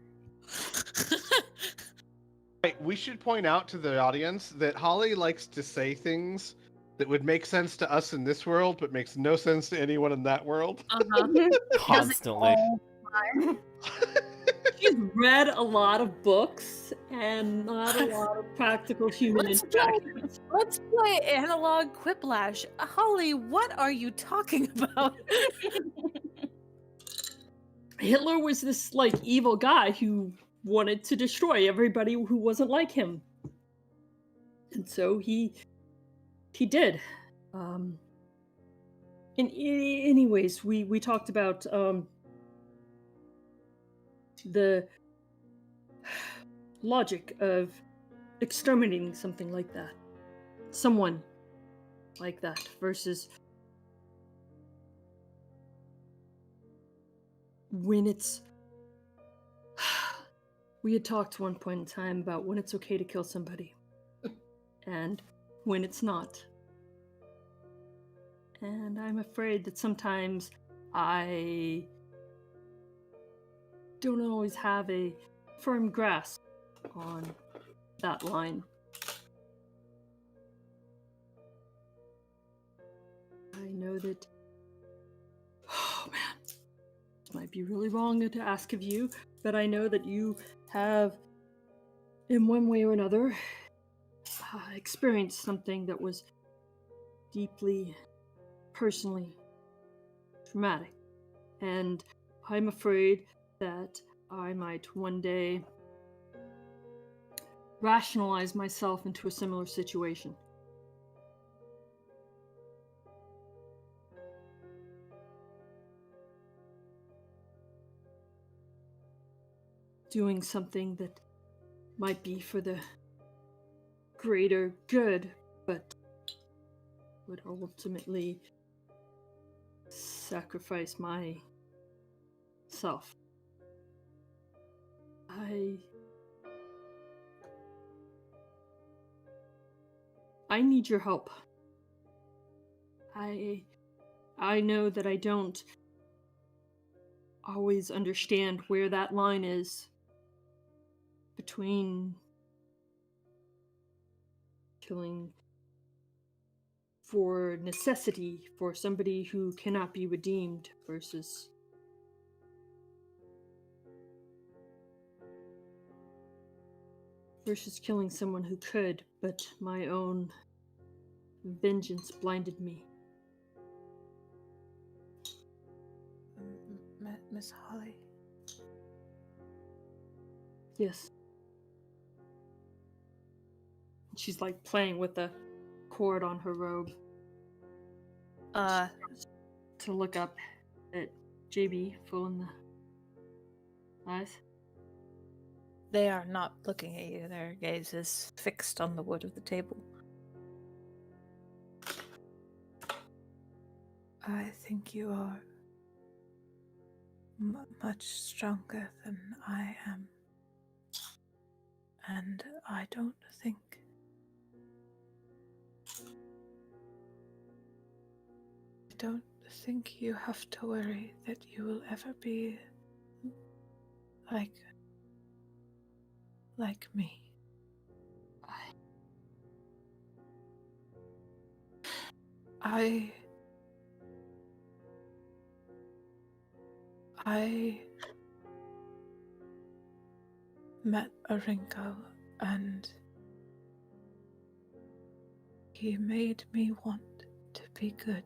Right, we should point out to the audience that Holly likes to say things that would make sense to us in this world, but makes no sense to anyone in that world. Constantly. She's read a lot of books and not a lot of practical human interaction. Let's play analog quiplash. Holly, what are you talking about? Hitler was this evil guy who wanted to destroy everybody who wasn't like him, and so he did. Anyways, we talked about the logic of exterminating something like that, someone like that, versus when it's. We had talked one point in time about when it's okay to kill somebody and when it's not. And I'm afraid that sometimes I don't always have a firm grasp on that line. I know that... Oh man, this might be really wrong to ask of you, but I know that you have, in one way or another, experienced something that was deeply, personally traumatic. And I'm afraid that I might one day rationalize myself into a similar situation. Doing something that might be for the greater good, but would ultimately sacrifice myself. I need your help. I know that I don't always understand where that line is between killing for necessity for somebody who cannot be redeemed versus killing someone who could, but my own vengeance blinded me. Miss Holly? Yes. She's like playing with the cord on her robe. To look up at JB, full in the eyes. They are not looking at you. Their gaze is fixed on the wood of the table. I think you are much stronger than I am. And I don't think you have to worry that you will ever be like me. I met Orinko and he made me want to be good.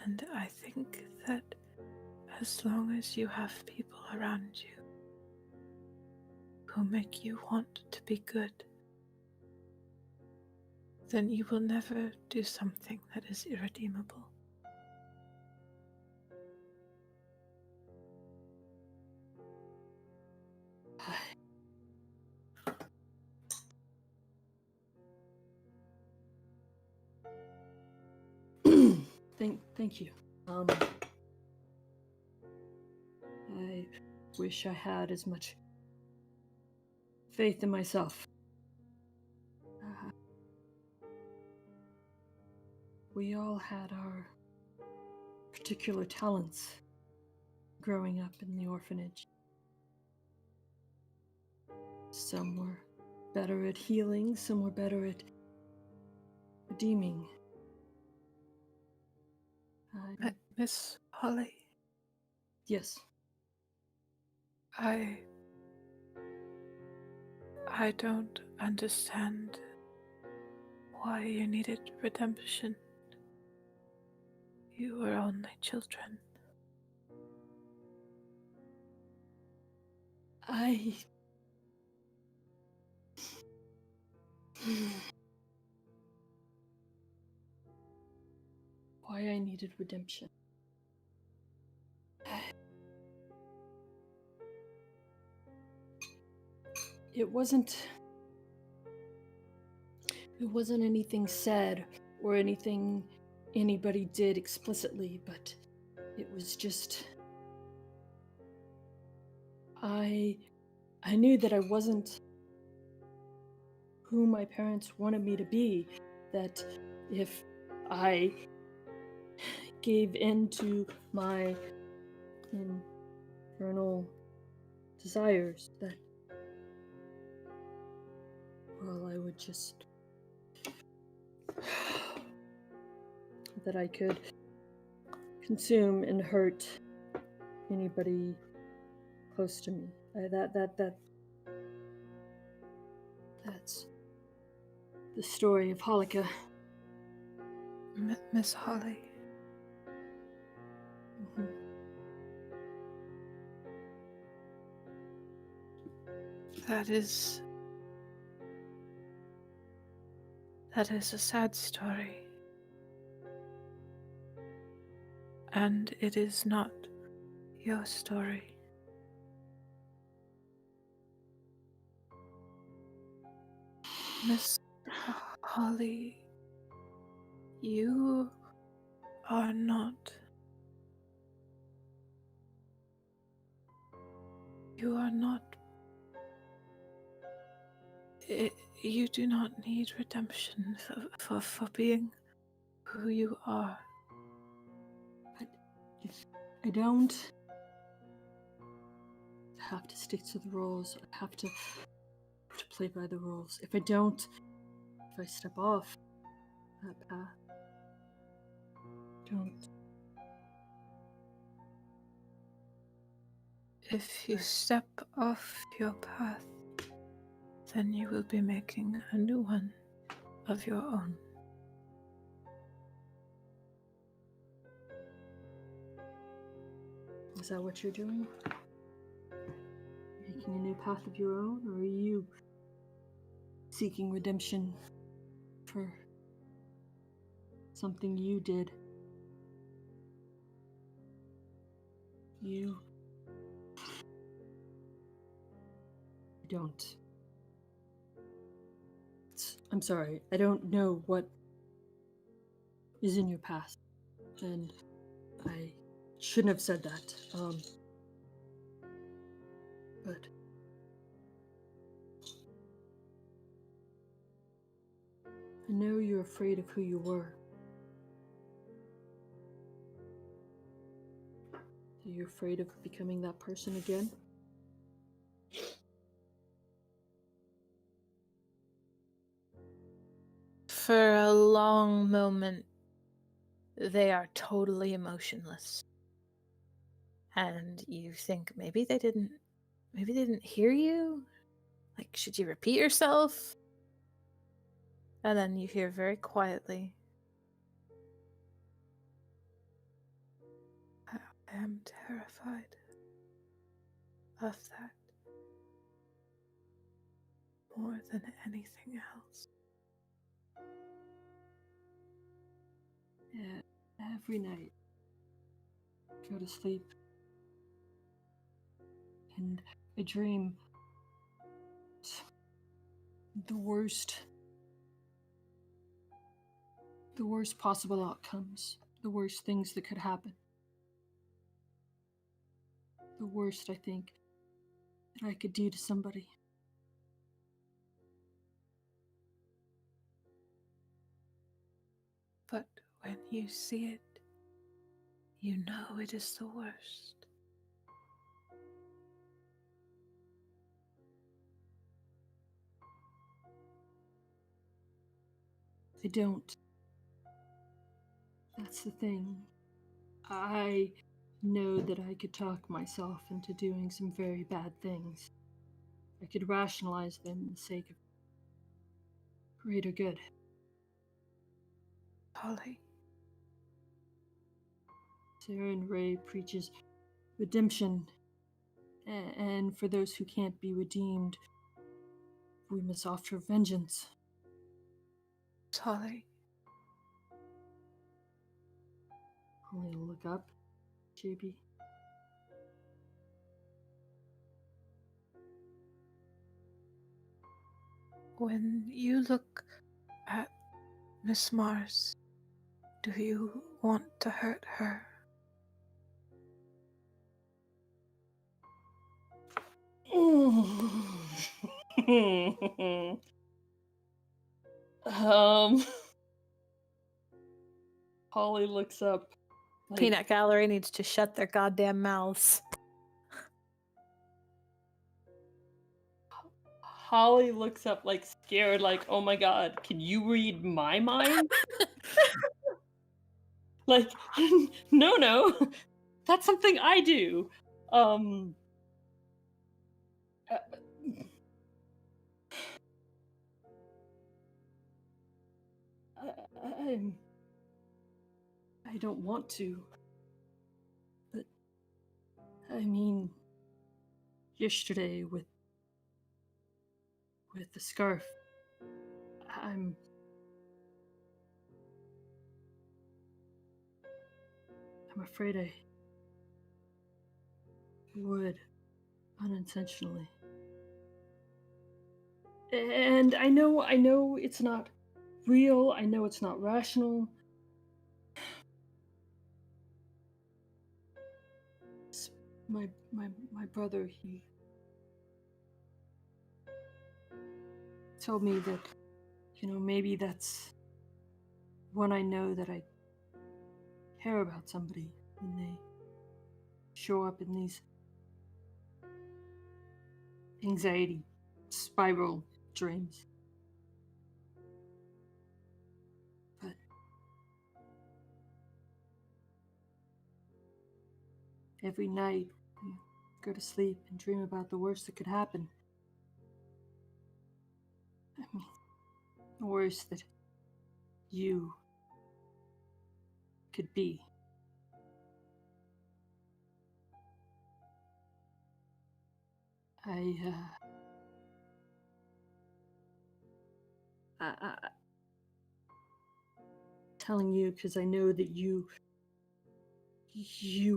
And I think that as long as you have people around you who make you want to be good, then you will never do something that is irredeemable. Thank you. I wish I had as much faith in myself. We all had our particular talents growing up in the orphanage. Some were better at healing, some were better at redeeming. Miss Holly? Yes. I don't understand why you needed redemption. You were only children. Why I needed redemption. It wasn't anything said or anything anybody did explicitly, but it was just I knew that I wasn't who my parents wanted me to be, that if I gave in to my infernal desires, that, well, I would just that I could consume and hurt anybody close to me. That's the story of Holika. Miss Holly. Mm-hmm. That is a sad story. And it is not your story. Miss Holly, you are not. You are not. You do not need redemption for being who you are. But if I don't, I have to stick to the rules. I have to play by the rules. If I don't, if I step off that path, don't. If you step off your path, then you will be making a new one of your own. Is that what you're doing? Making a new path of your own, or are you seeking redemption for something you did? You don't. I'm sorry, I don't know what is in your past, and I shouldn't have said that. But I know you're afraid of who you were. Are you afraid of becoming that person again? For a long moment, they are totally emotionless. And you think maybe they didn't hear you? Like, should you repeat yourself? And then you hear very quietly, I am terrified of that more than anything else. Yeah, every night, go to sleep, and I dream the worst possible outcomes, the worst things that could happen. The worst, I think, that I could do to somebody. But when you see it, you know it is the worst. I don't. That's the thing. I know that I could talk myself into doing some very bad things. I could rationalize them for the sake of greater good. Holly. Saren Ray preaches redemption, and for those who can't be redeemed, we must offer vengeance. Holly. I'll look up, JB. When you look at Miss Mars, do you want to hurt her? Holly looks up. Like, Peanut Gallery needs to shut their goddamn mouths. Holly looks up like scared, like, oh my god, can you read my mind? Like, no, that's something I do. I don't want to, but I mean, yesterday with the scarf, I'm afraid I would unintentionally. And I know it's not real. I know it's not rational. My brother, he told me that, maybe that's when I know that I care about somebody, when they show up in these anxiety spiral dreams. But every night when I go to sleep and dream about the worst that could happen. I mean, the worst that you could be. Telling you because I know that you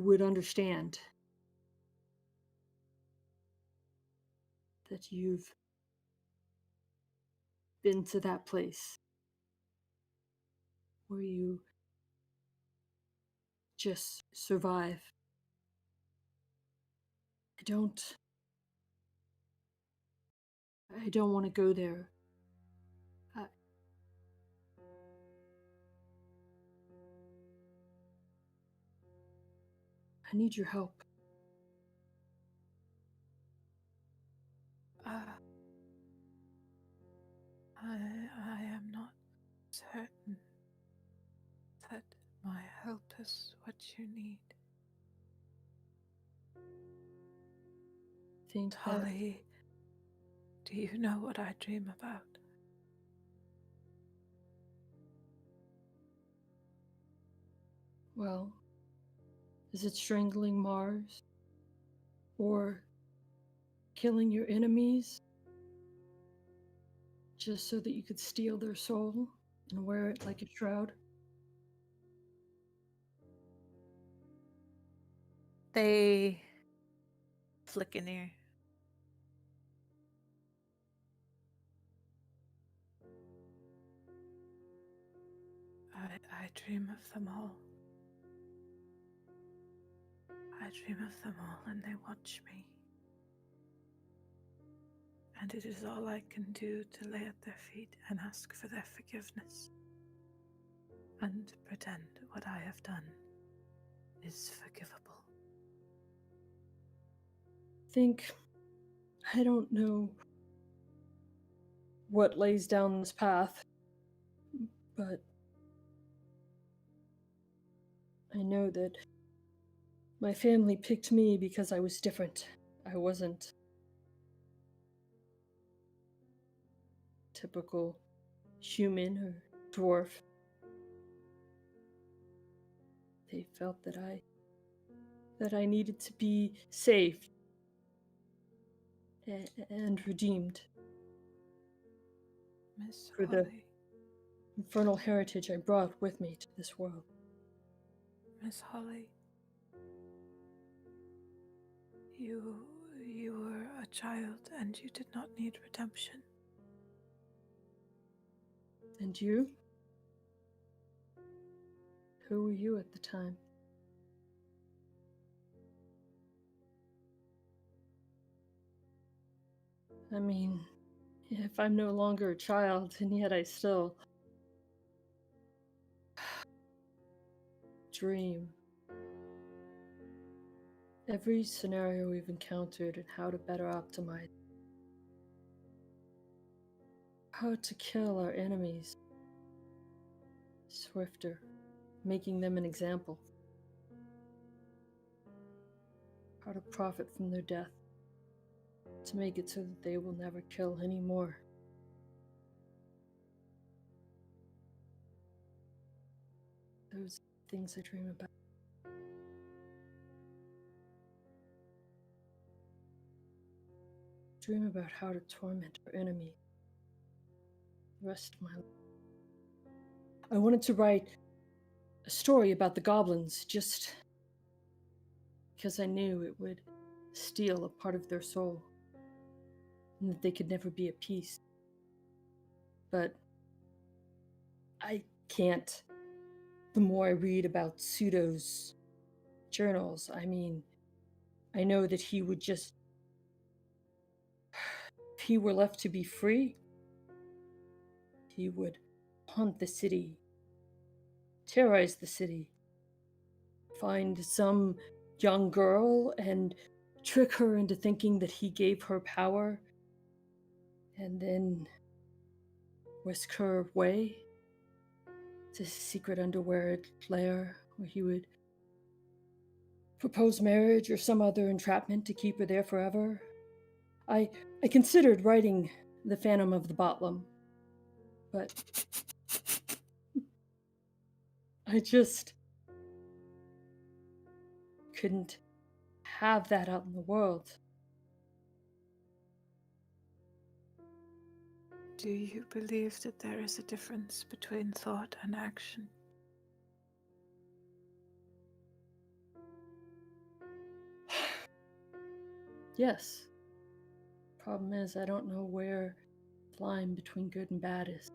would understand. That you've been to that place where you just survive. I don't want to go there. I need your help. I am not certain that my help is what you need. Holly, do you know what I dream about? Well, is it strangling Mars? Or killing your enemies? Just so that you could steal their soul and wear it like a shroud? They flick an ear. I dream of them all. I dream of them all and they watch me. And it is all I can do to lay at their feet and ask for their forgiveness. And pretend what I have done is forgivable. I don't know what lays down this path, but I know that my family picked me because I was different. I wasn't typical human or dwarf. They felt that I needed to be saved and redeemed Miss for Holly. the infernal heritage I brought with me to this world. Miss Holly, you were a child and you did not need redemption. And you? Who were you at the time? I mean, if I'm no longer a child, and yet I still dream. Every scenario we've encountered and how to better optimize. How to kill our enemies swifter, making them an example. How to profit from their death, to make it so that they will never kill anymore. Those things I dream about. Dream about how to torment our enemy the rest of my life. I wanted to write a story about the goblins just because I knew it would steal a part of their soul and that they could never be at peace. but I can't. The more I read about Pseudo's journals, I mean, I know that he would just, if he were left to be free, he would haunt the city, terrorize the city, find some young girl and trick her into thinking that he gave her power, and then whisk her away to his secret underworld lair where he would propose marriage or some other entrapment to keep her there forever. I considered writing The Phantom of the Bottom, but I just couldn't have that out in the world. Do you believe that there is a difference between thought and action? Yes. Problem is, I don't know where the line between good and bad is.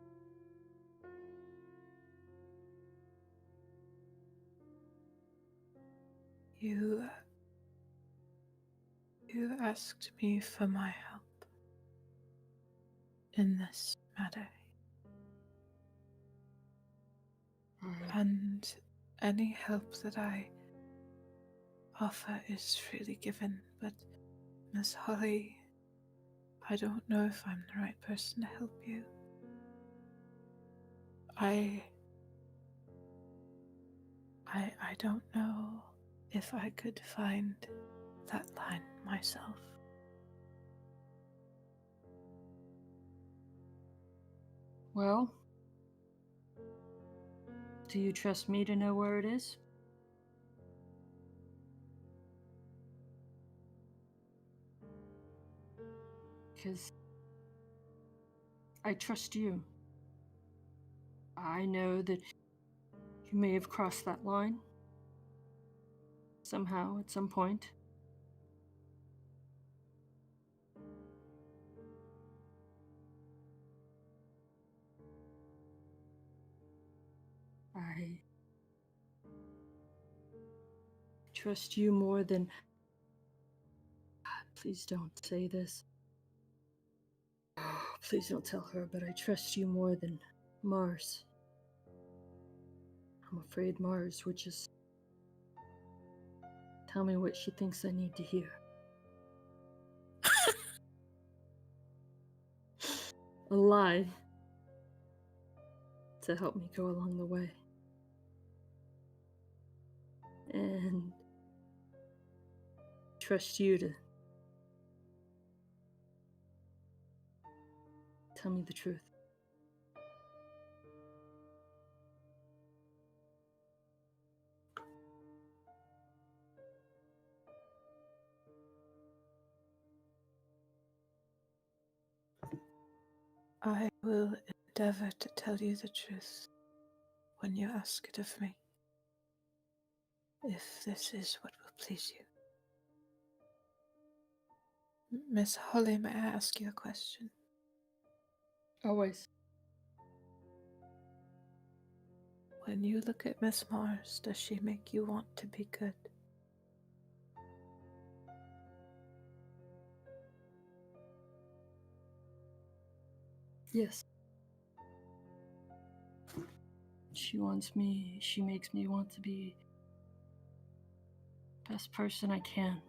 You asked me for my help in this matter. And any help that I offer is freely given, but Miss Holly, I don't know if I'm the right person to help you. I don't know if I could find that line myself. Well, do you trust me to know where it is? Because I trust you. I know that you may have crossed that line somehow at some point. I trust you more than... Please don't say this. Please don't tell her, but I trust you more than Mars. I'm afraid Mars would just tell me what she thinks I need to hear. A lie to help me go along the way. And trust you to tell me the truth. I will endeavor to tell you the truth when you ask it of me, if this is what will please you. Miss Holly, may I ask you a question? Always. When you look at Miss Mars, does she make you want to be good? Yes. She makes me want to be the best person I can.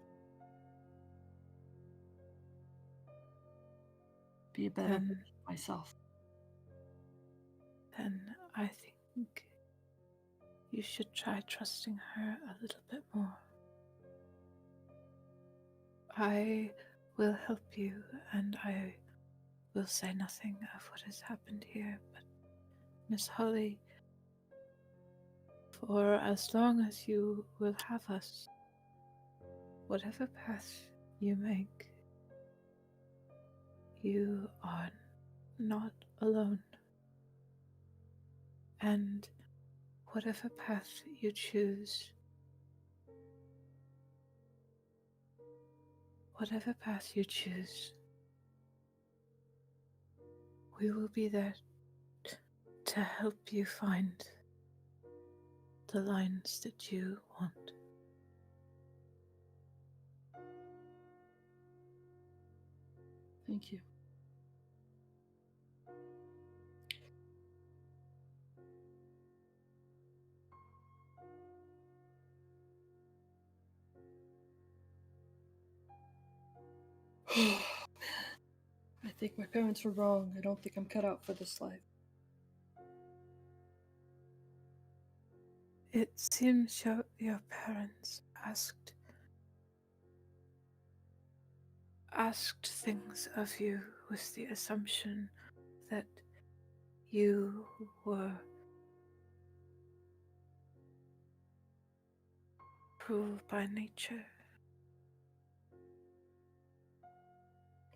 Be a better version of myself. Then I think you should try trusting her a little bit more. I will help you, and I will say nothing of what has happened here, but Miss Holly, for as long as you will have us, whatever path you make, you are not alone. And whatever path you choose, we will be there to help you find the lines that you want. Thank you. I think my parents were wrong. I don't think I'm cut out for this life. It seems your parents asked things of you with the assumption that you were cruel by nature.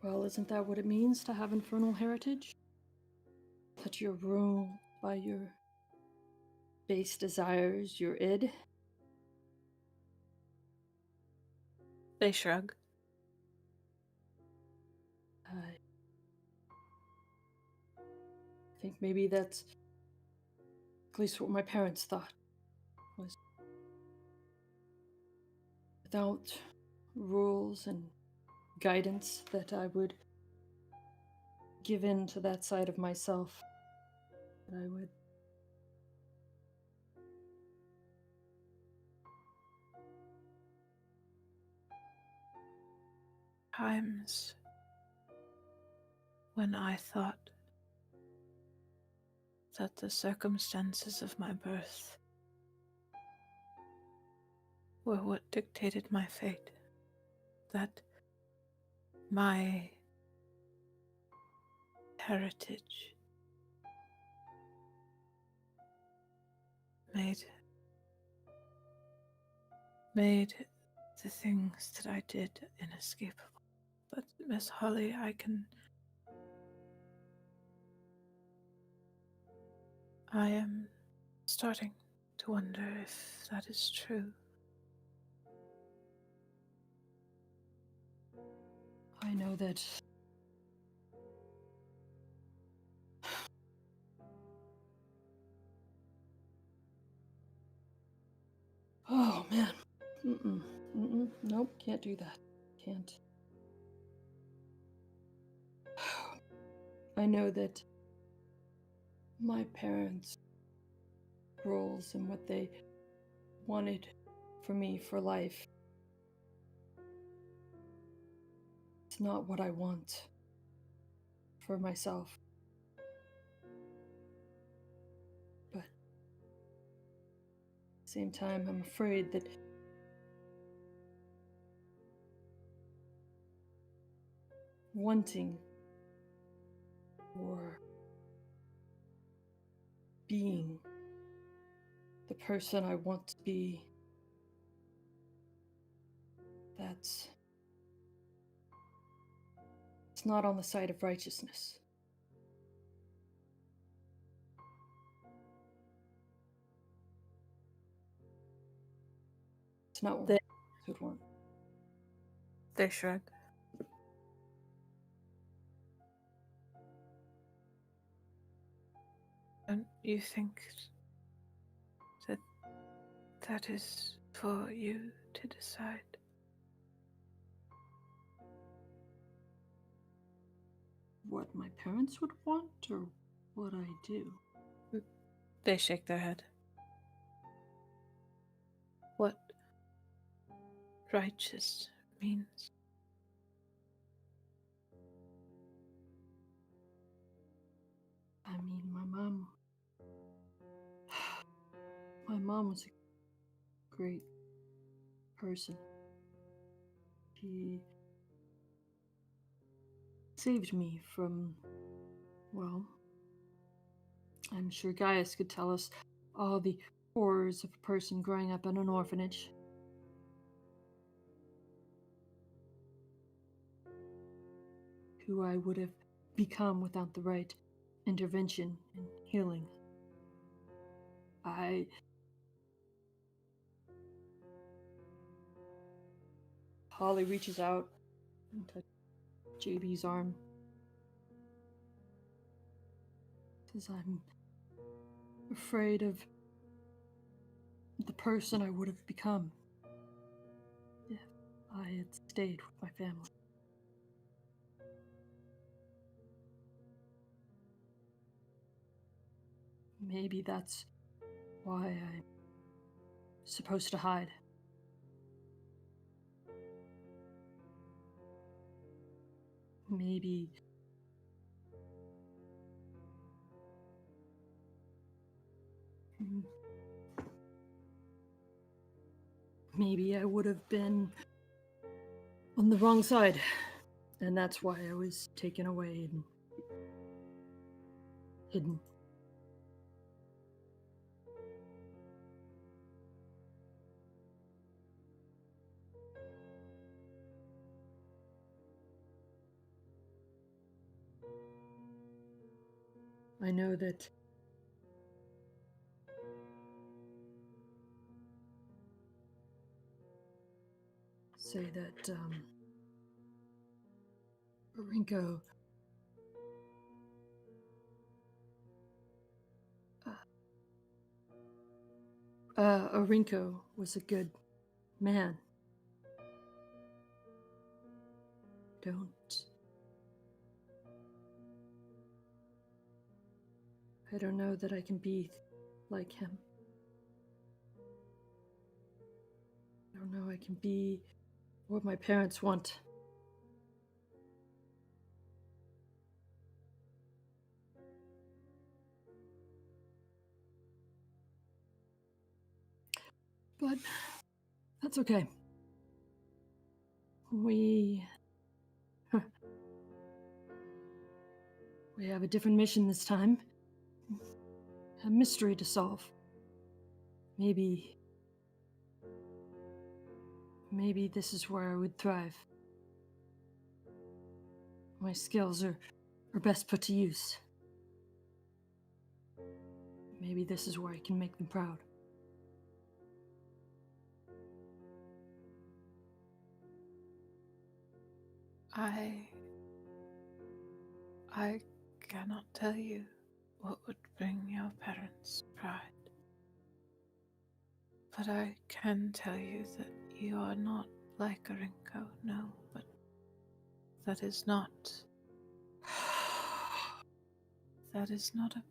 Well, isn't that what it means to have infernal heritage? That you're ruled by your base desires, your id? They shrug. I think maybe that's at least what my parents thought. Was without rules and guidance that I would give in to that side of myself. That I would Times when I thought that the circumstances of my birth were what dictated my fate, that my heritage made the things that I did inescapable. But Miss Holly, I am starting to wonder if that is true. I know that oh man. Nope, can't do that. Can't. I know that my parents' roles and what they wanted for me for life, it's not what I want for myself. But at the same time, I'm afraid that wanting or being the person I want to be, it's not on the side of righteousness. It's not what I would want. They shrug. Don't you think that is for you to decide? What my parents would want or what I do? They shake their head. What righteous means? I mean, my mom was a great person. She saved me from, well, I'm sure Gaius could tell us all the horrors of a person growing up in an orphanage. Who I would have become without the right intervention and healing. Holly reaches out and touches JB's arm. Says, I'm afraid of the person I would have become if I had stayed with my family. Maybe that's why I'm supposed to hide. Maybe maybe I would have been on the wrong side, and that's why I was taken away and hidden. I know that say that Rinko Orinko was a good man. I don't know that I can be like him. I don't know I can be what my parents want. But that's okay. We have a different mission this time. A mystery to solve. Maybe this is where I would thrive. My skills are best put to use. Maybe this is where I can make them proud. I cannot tell you what would bring your parents pride. But I can tell you that you are not like Orinko, no, but that is not a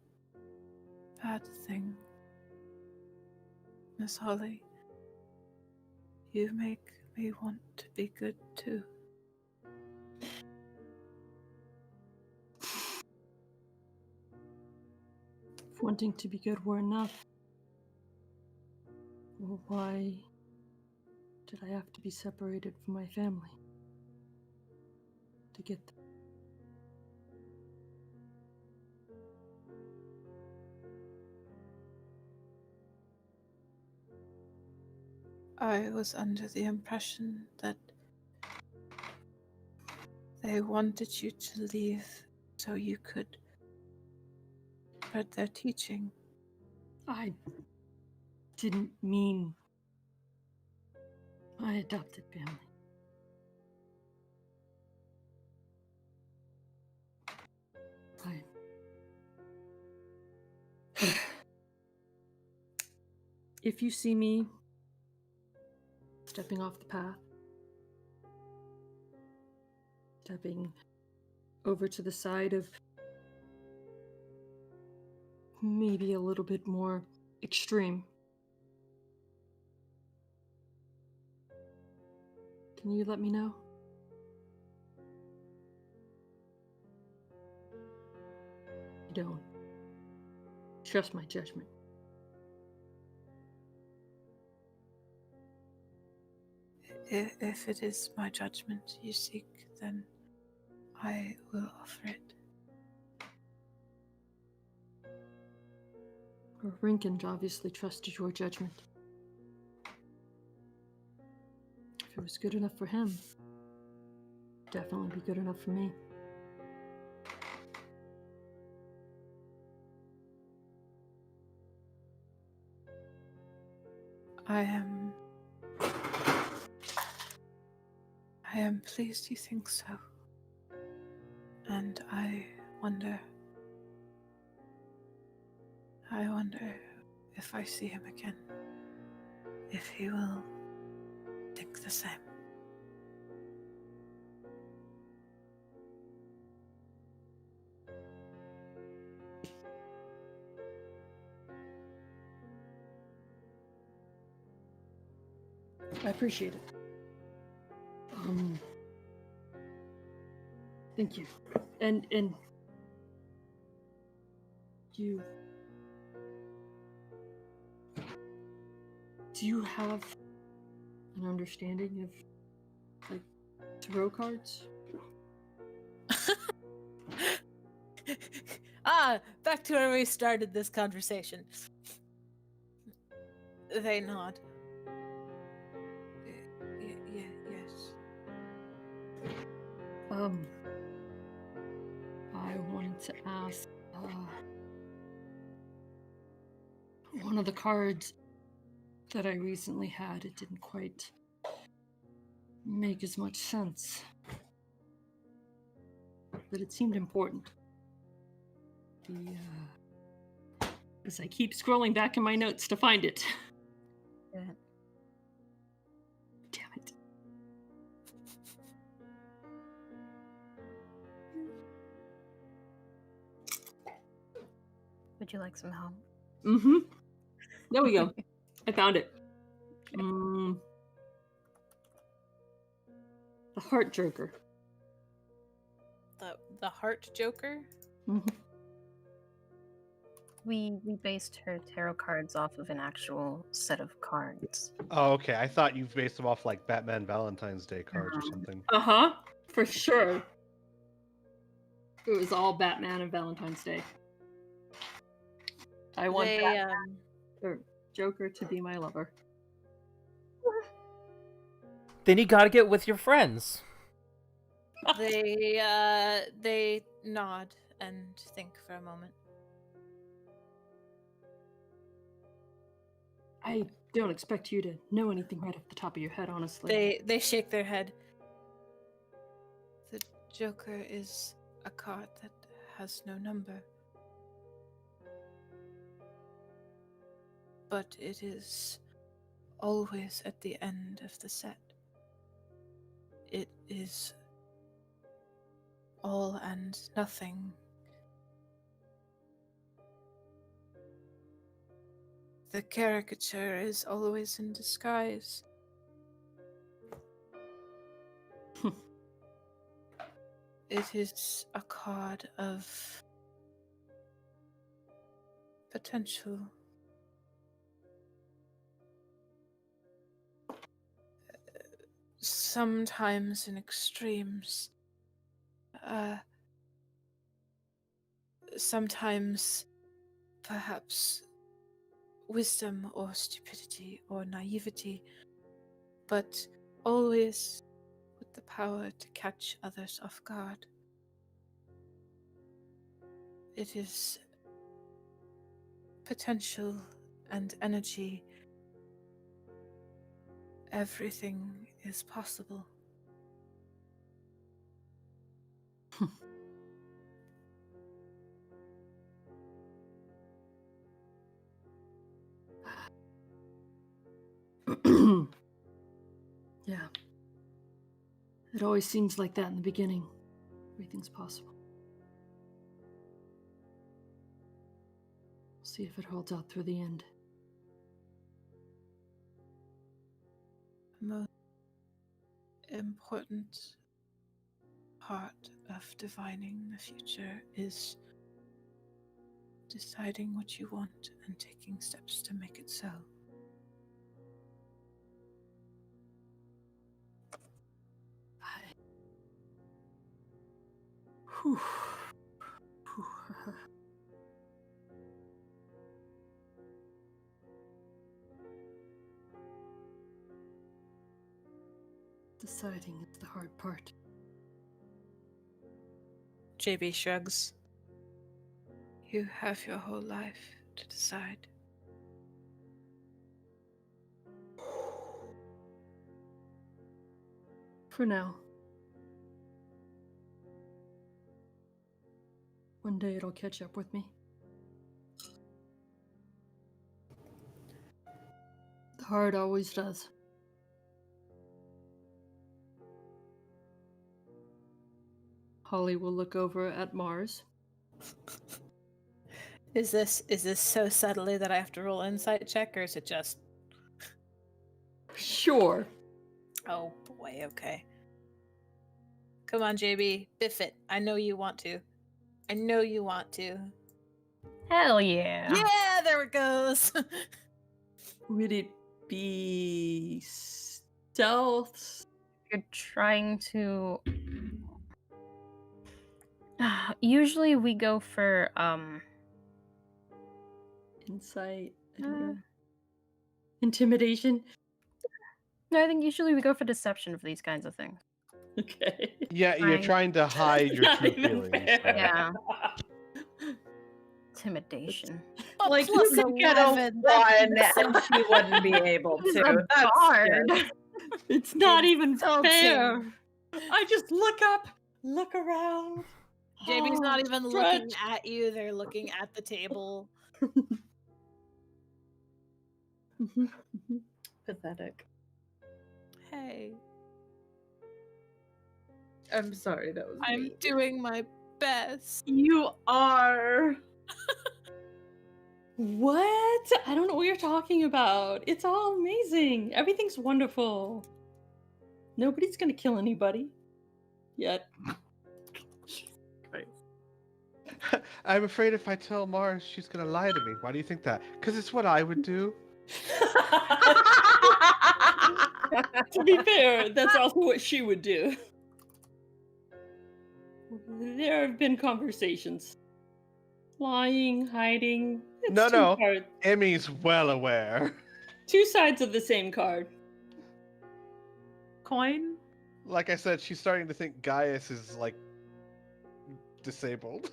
bad thing. Miss Holly, you make me want to be good too. If wanting to be good were enough, well, why did I have to be separated from my family to get there? I was under the impression that they wanted you to leave so you could spread their teaching. I didn't mean my adopted family. If you see me stepping off the path, stepping over to the side of maybe a little bit more extreme, can you let me know? You don't. Trust my judgment. If it is my judgment you seek, then I will offer it. Rinkin obviously trusted your judgment. If it was good enough for him, it'd definitely be good enough for me. I am pleased you think so. And I wonder I wonder if I see him again, if he will think the same. I appreciate it. Thank you. And you do you have an understanding of like tarot cards? Back to where we started this conversation. They nod. Yes. I wanted to ask, one of the cards that I recently had, it didn't quite make as much sense. But it seemed important. As I keep scrolling back in my notes to find it. Yeah. Damn it. Would you like some help? Mm-hmm. There we go. I found it. The Heart Joker. The Heart Joker? Mm-hmm. We based her tarot cards off of an actual set of cards. Oh, okay. I thought you based them off like Batman Valentine's Day cards or something. Uh-huh. For sure. It was all Batman and Valentine's Day. I want Batman or Joker to be my lover. Then you gotta get with your friends. They nod and think for a moment. I don't expect you to know anything right off the top of your head, honestly. They shake their head. The Joker is a card that has no number. But it is always at the end of the set. It is all and nothing. The caricature is always in disguise. It is a card of potential. Sometimes in extremes. Sometimes perhaps wisdom or stupidity or naivety, but always with the power to catch others off guard. It is potential and energy. Everything is possible. Yeah. It always seems like that in the beginning. Everything's possible. See if it holds out through the end. Most important part of divining the future is deciding what you want and taking steps to make it so. Whew. Deciding is the hard part. JB shrugs. You have your whole life to decide. For now. One day it'll catch up with me. The heart always does. Holly will look over at Mars. Is this so subtly that I have to roll insight check, or is it just? Sure. Oh boy, okay. Come on, JB, biff it. I know you want to. I know you want to. Hell yeah. Yeah, there it goes. Would it be stealth? You're trying to. Usually we go for Insight? Intimidation? No, I think usually we go for deception for these kinds of things. Okay. Yeah, you're trying to hide your Not true even feelings. fair. so- Yeah. Intimidation. Like plus you could get a 11, that's one, and she wouldn't be able He's to. a That's bard. just- It's not even Insulting. fair. I just look up, look around. JB's not Oh, even stretch. looking at you, they're looking at the table. Pathetic. Hey, I'm sorry, that was I'm mean. doing my best. You are. What? I don't know what you're talking about. It's all amazing. Everything's wonderful. Nobody's gonna kill anybody. Yet. I'm afraid if I tell Mars, she's gonna lie to me. Why do you think that? Because it's what I would do. To be fair, that's also what she would do. There have been conversations. Lying, hiding. It's No, two no. cards. Emmy's well aware. Two sides of the same card. Coin? Like I said, she's starting to think Gaius is like disabled.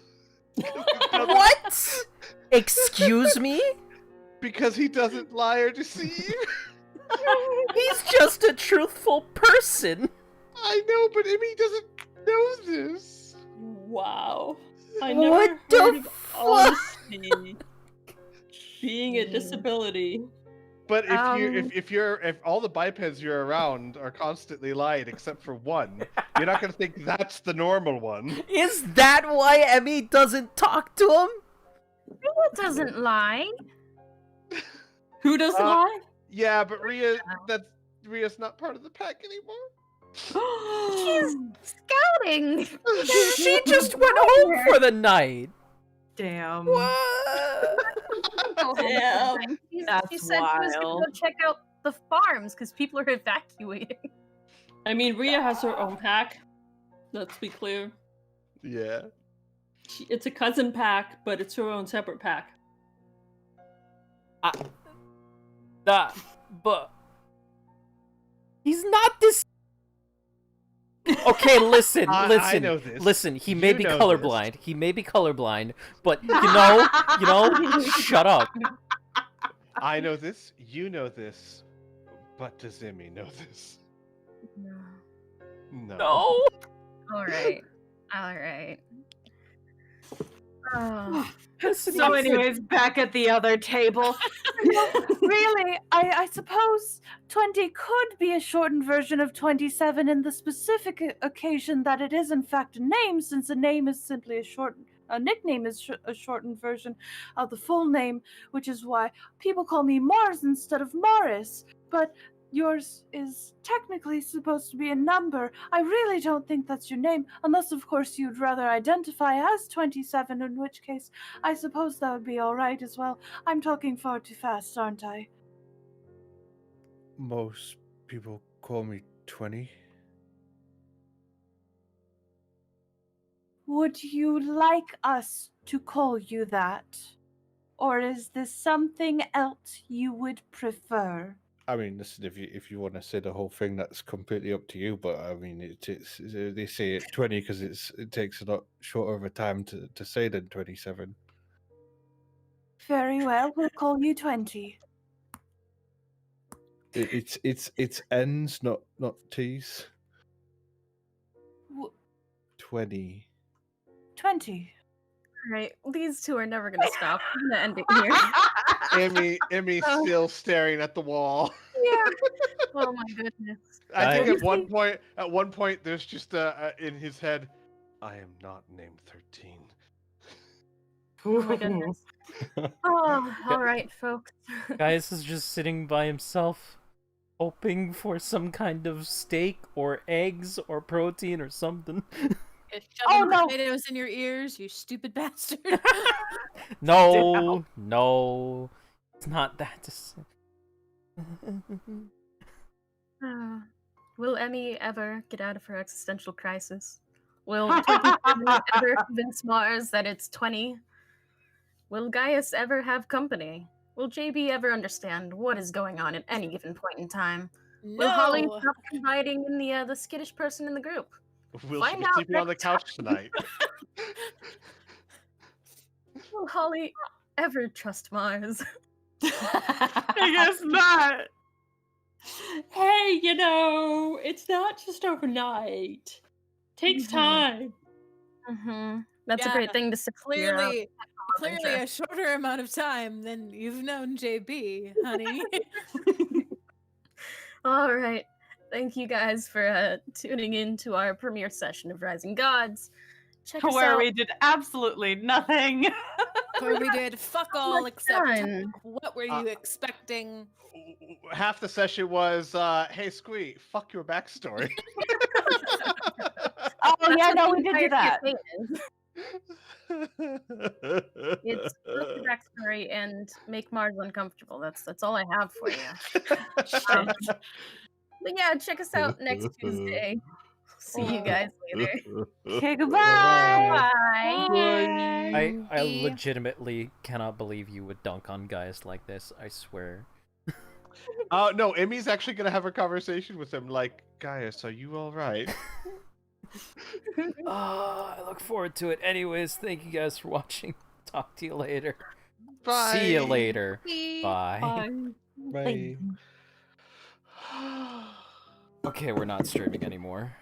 What? Excuse me? Because he doesn't lie or deceive. He's just a truthful person. I know, but Emmy doesn't know this. Wow. I What never the heard of fuck? honesty being a disability. But if all the bipeds you're around are constantly lying except for one, you're not gonna think that's the normal one. Is that why Emmy doesn't talk to him? Rhea doesn't lie. Who doesn't lie? Yeah, but Rhea's not part of the pack anymore. She's scouting. She just went home for the night. Damn. What? Damn. She That's said she was going to wild. go check out the farms because people are evacuating. I mean, Rhea has her own pack. Let's be clear. Yeah. It's a cousin pack, but it's her own separate pack. But he's not this. Okay, listen. I know this. Listen. He may You be know colorblind. He may be colorblind, but you know, shut up. I know this. You know this. But does Emmy know this? No. No. No. All right. All right. Oh. Listen, So, listen. anyways, back at the other table. Really, I suppose 20 could be a shortened version of 27 in the specific occasion that it is in fact a name, since a name is simply a nickname is a shortened version of the full name, which is why people call me Mars instead of Morris. But yours is technically supposed to be a number. I really don't think that's your name, unless of course you'd rather identify as 27, in which case I suppose that would be all right as well. I'm talking far too fast, aren't I? Most people call me 20. Would you like us to call you that? Or is this something else you would prefer? I mean, listen, if you want to say the whole thing, that's completely up to you. But I mean, it's they say it 20 because it takes a lot shorter of a time to say than 27. Very well, we'll call you 20. It's N's, not T's. W- 20. 20. Right, these two are never gonna stop. I'm gonna end it here. Emmy still staring at the wall. Yeah. Oh my goodness. I think I- at one point, there's just in his head, I am not named 13. Oh my goodness. Oh, all right, folks. Gaius is just sitting by himself, hoping for some kind of steak or eggs or protein or something. You're shoving potatoes in your ears, you stupid bastard. No, it's not that. Will Emmy ever get out of her existential crisis? Will 2020 ever convince Mars that it's 20? Will Gaius ever have company? Will JB ever understand what is going on at any given point in time? Will Holly No. stop confiding in the skittish person in the group? Will she Find be out sleeping on the next couch tonight? Will Holly ever trust Mars? I guess not. Hey, it's not just overnight. Takes time. That's a Yeah, great thing to say. Clearly a shorter amount of time than you've known JB, honey. All right. Thank you guys for tuning in to our premiere session of Rising Gods. Check us Where out. we did absolutely nothing. Where we did fuck all except fun. what were you expecting? Half the session was, hey, Squee, fuck your backstory. Oh That's yeah, what no, the we did do entire that. campaign is. It's fuck your backstory and make Mars uncomfortable. That's all I have for you. But yeah, check us out next Tuesday. See you guys later. Okay, goodbye. Bye. I legitimately cannot believe you would dunk on Gaius like this. I swear. No, Emmy's actually gonna have a conversation with him. Like, Gaius, are you all right? I look forward to it. Anyways, thank you guys for watching. Talk to you later. Bye. See you later. Bye. Bye. Bye. Okay, we're not streaming anymore.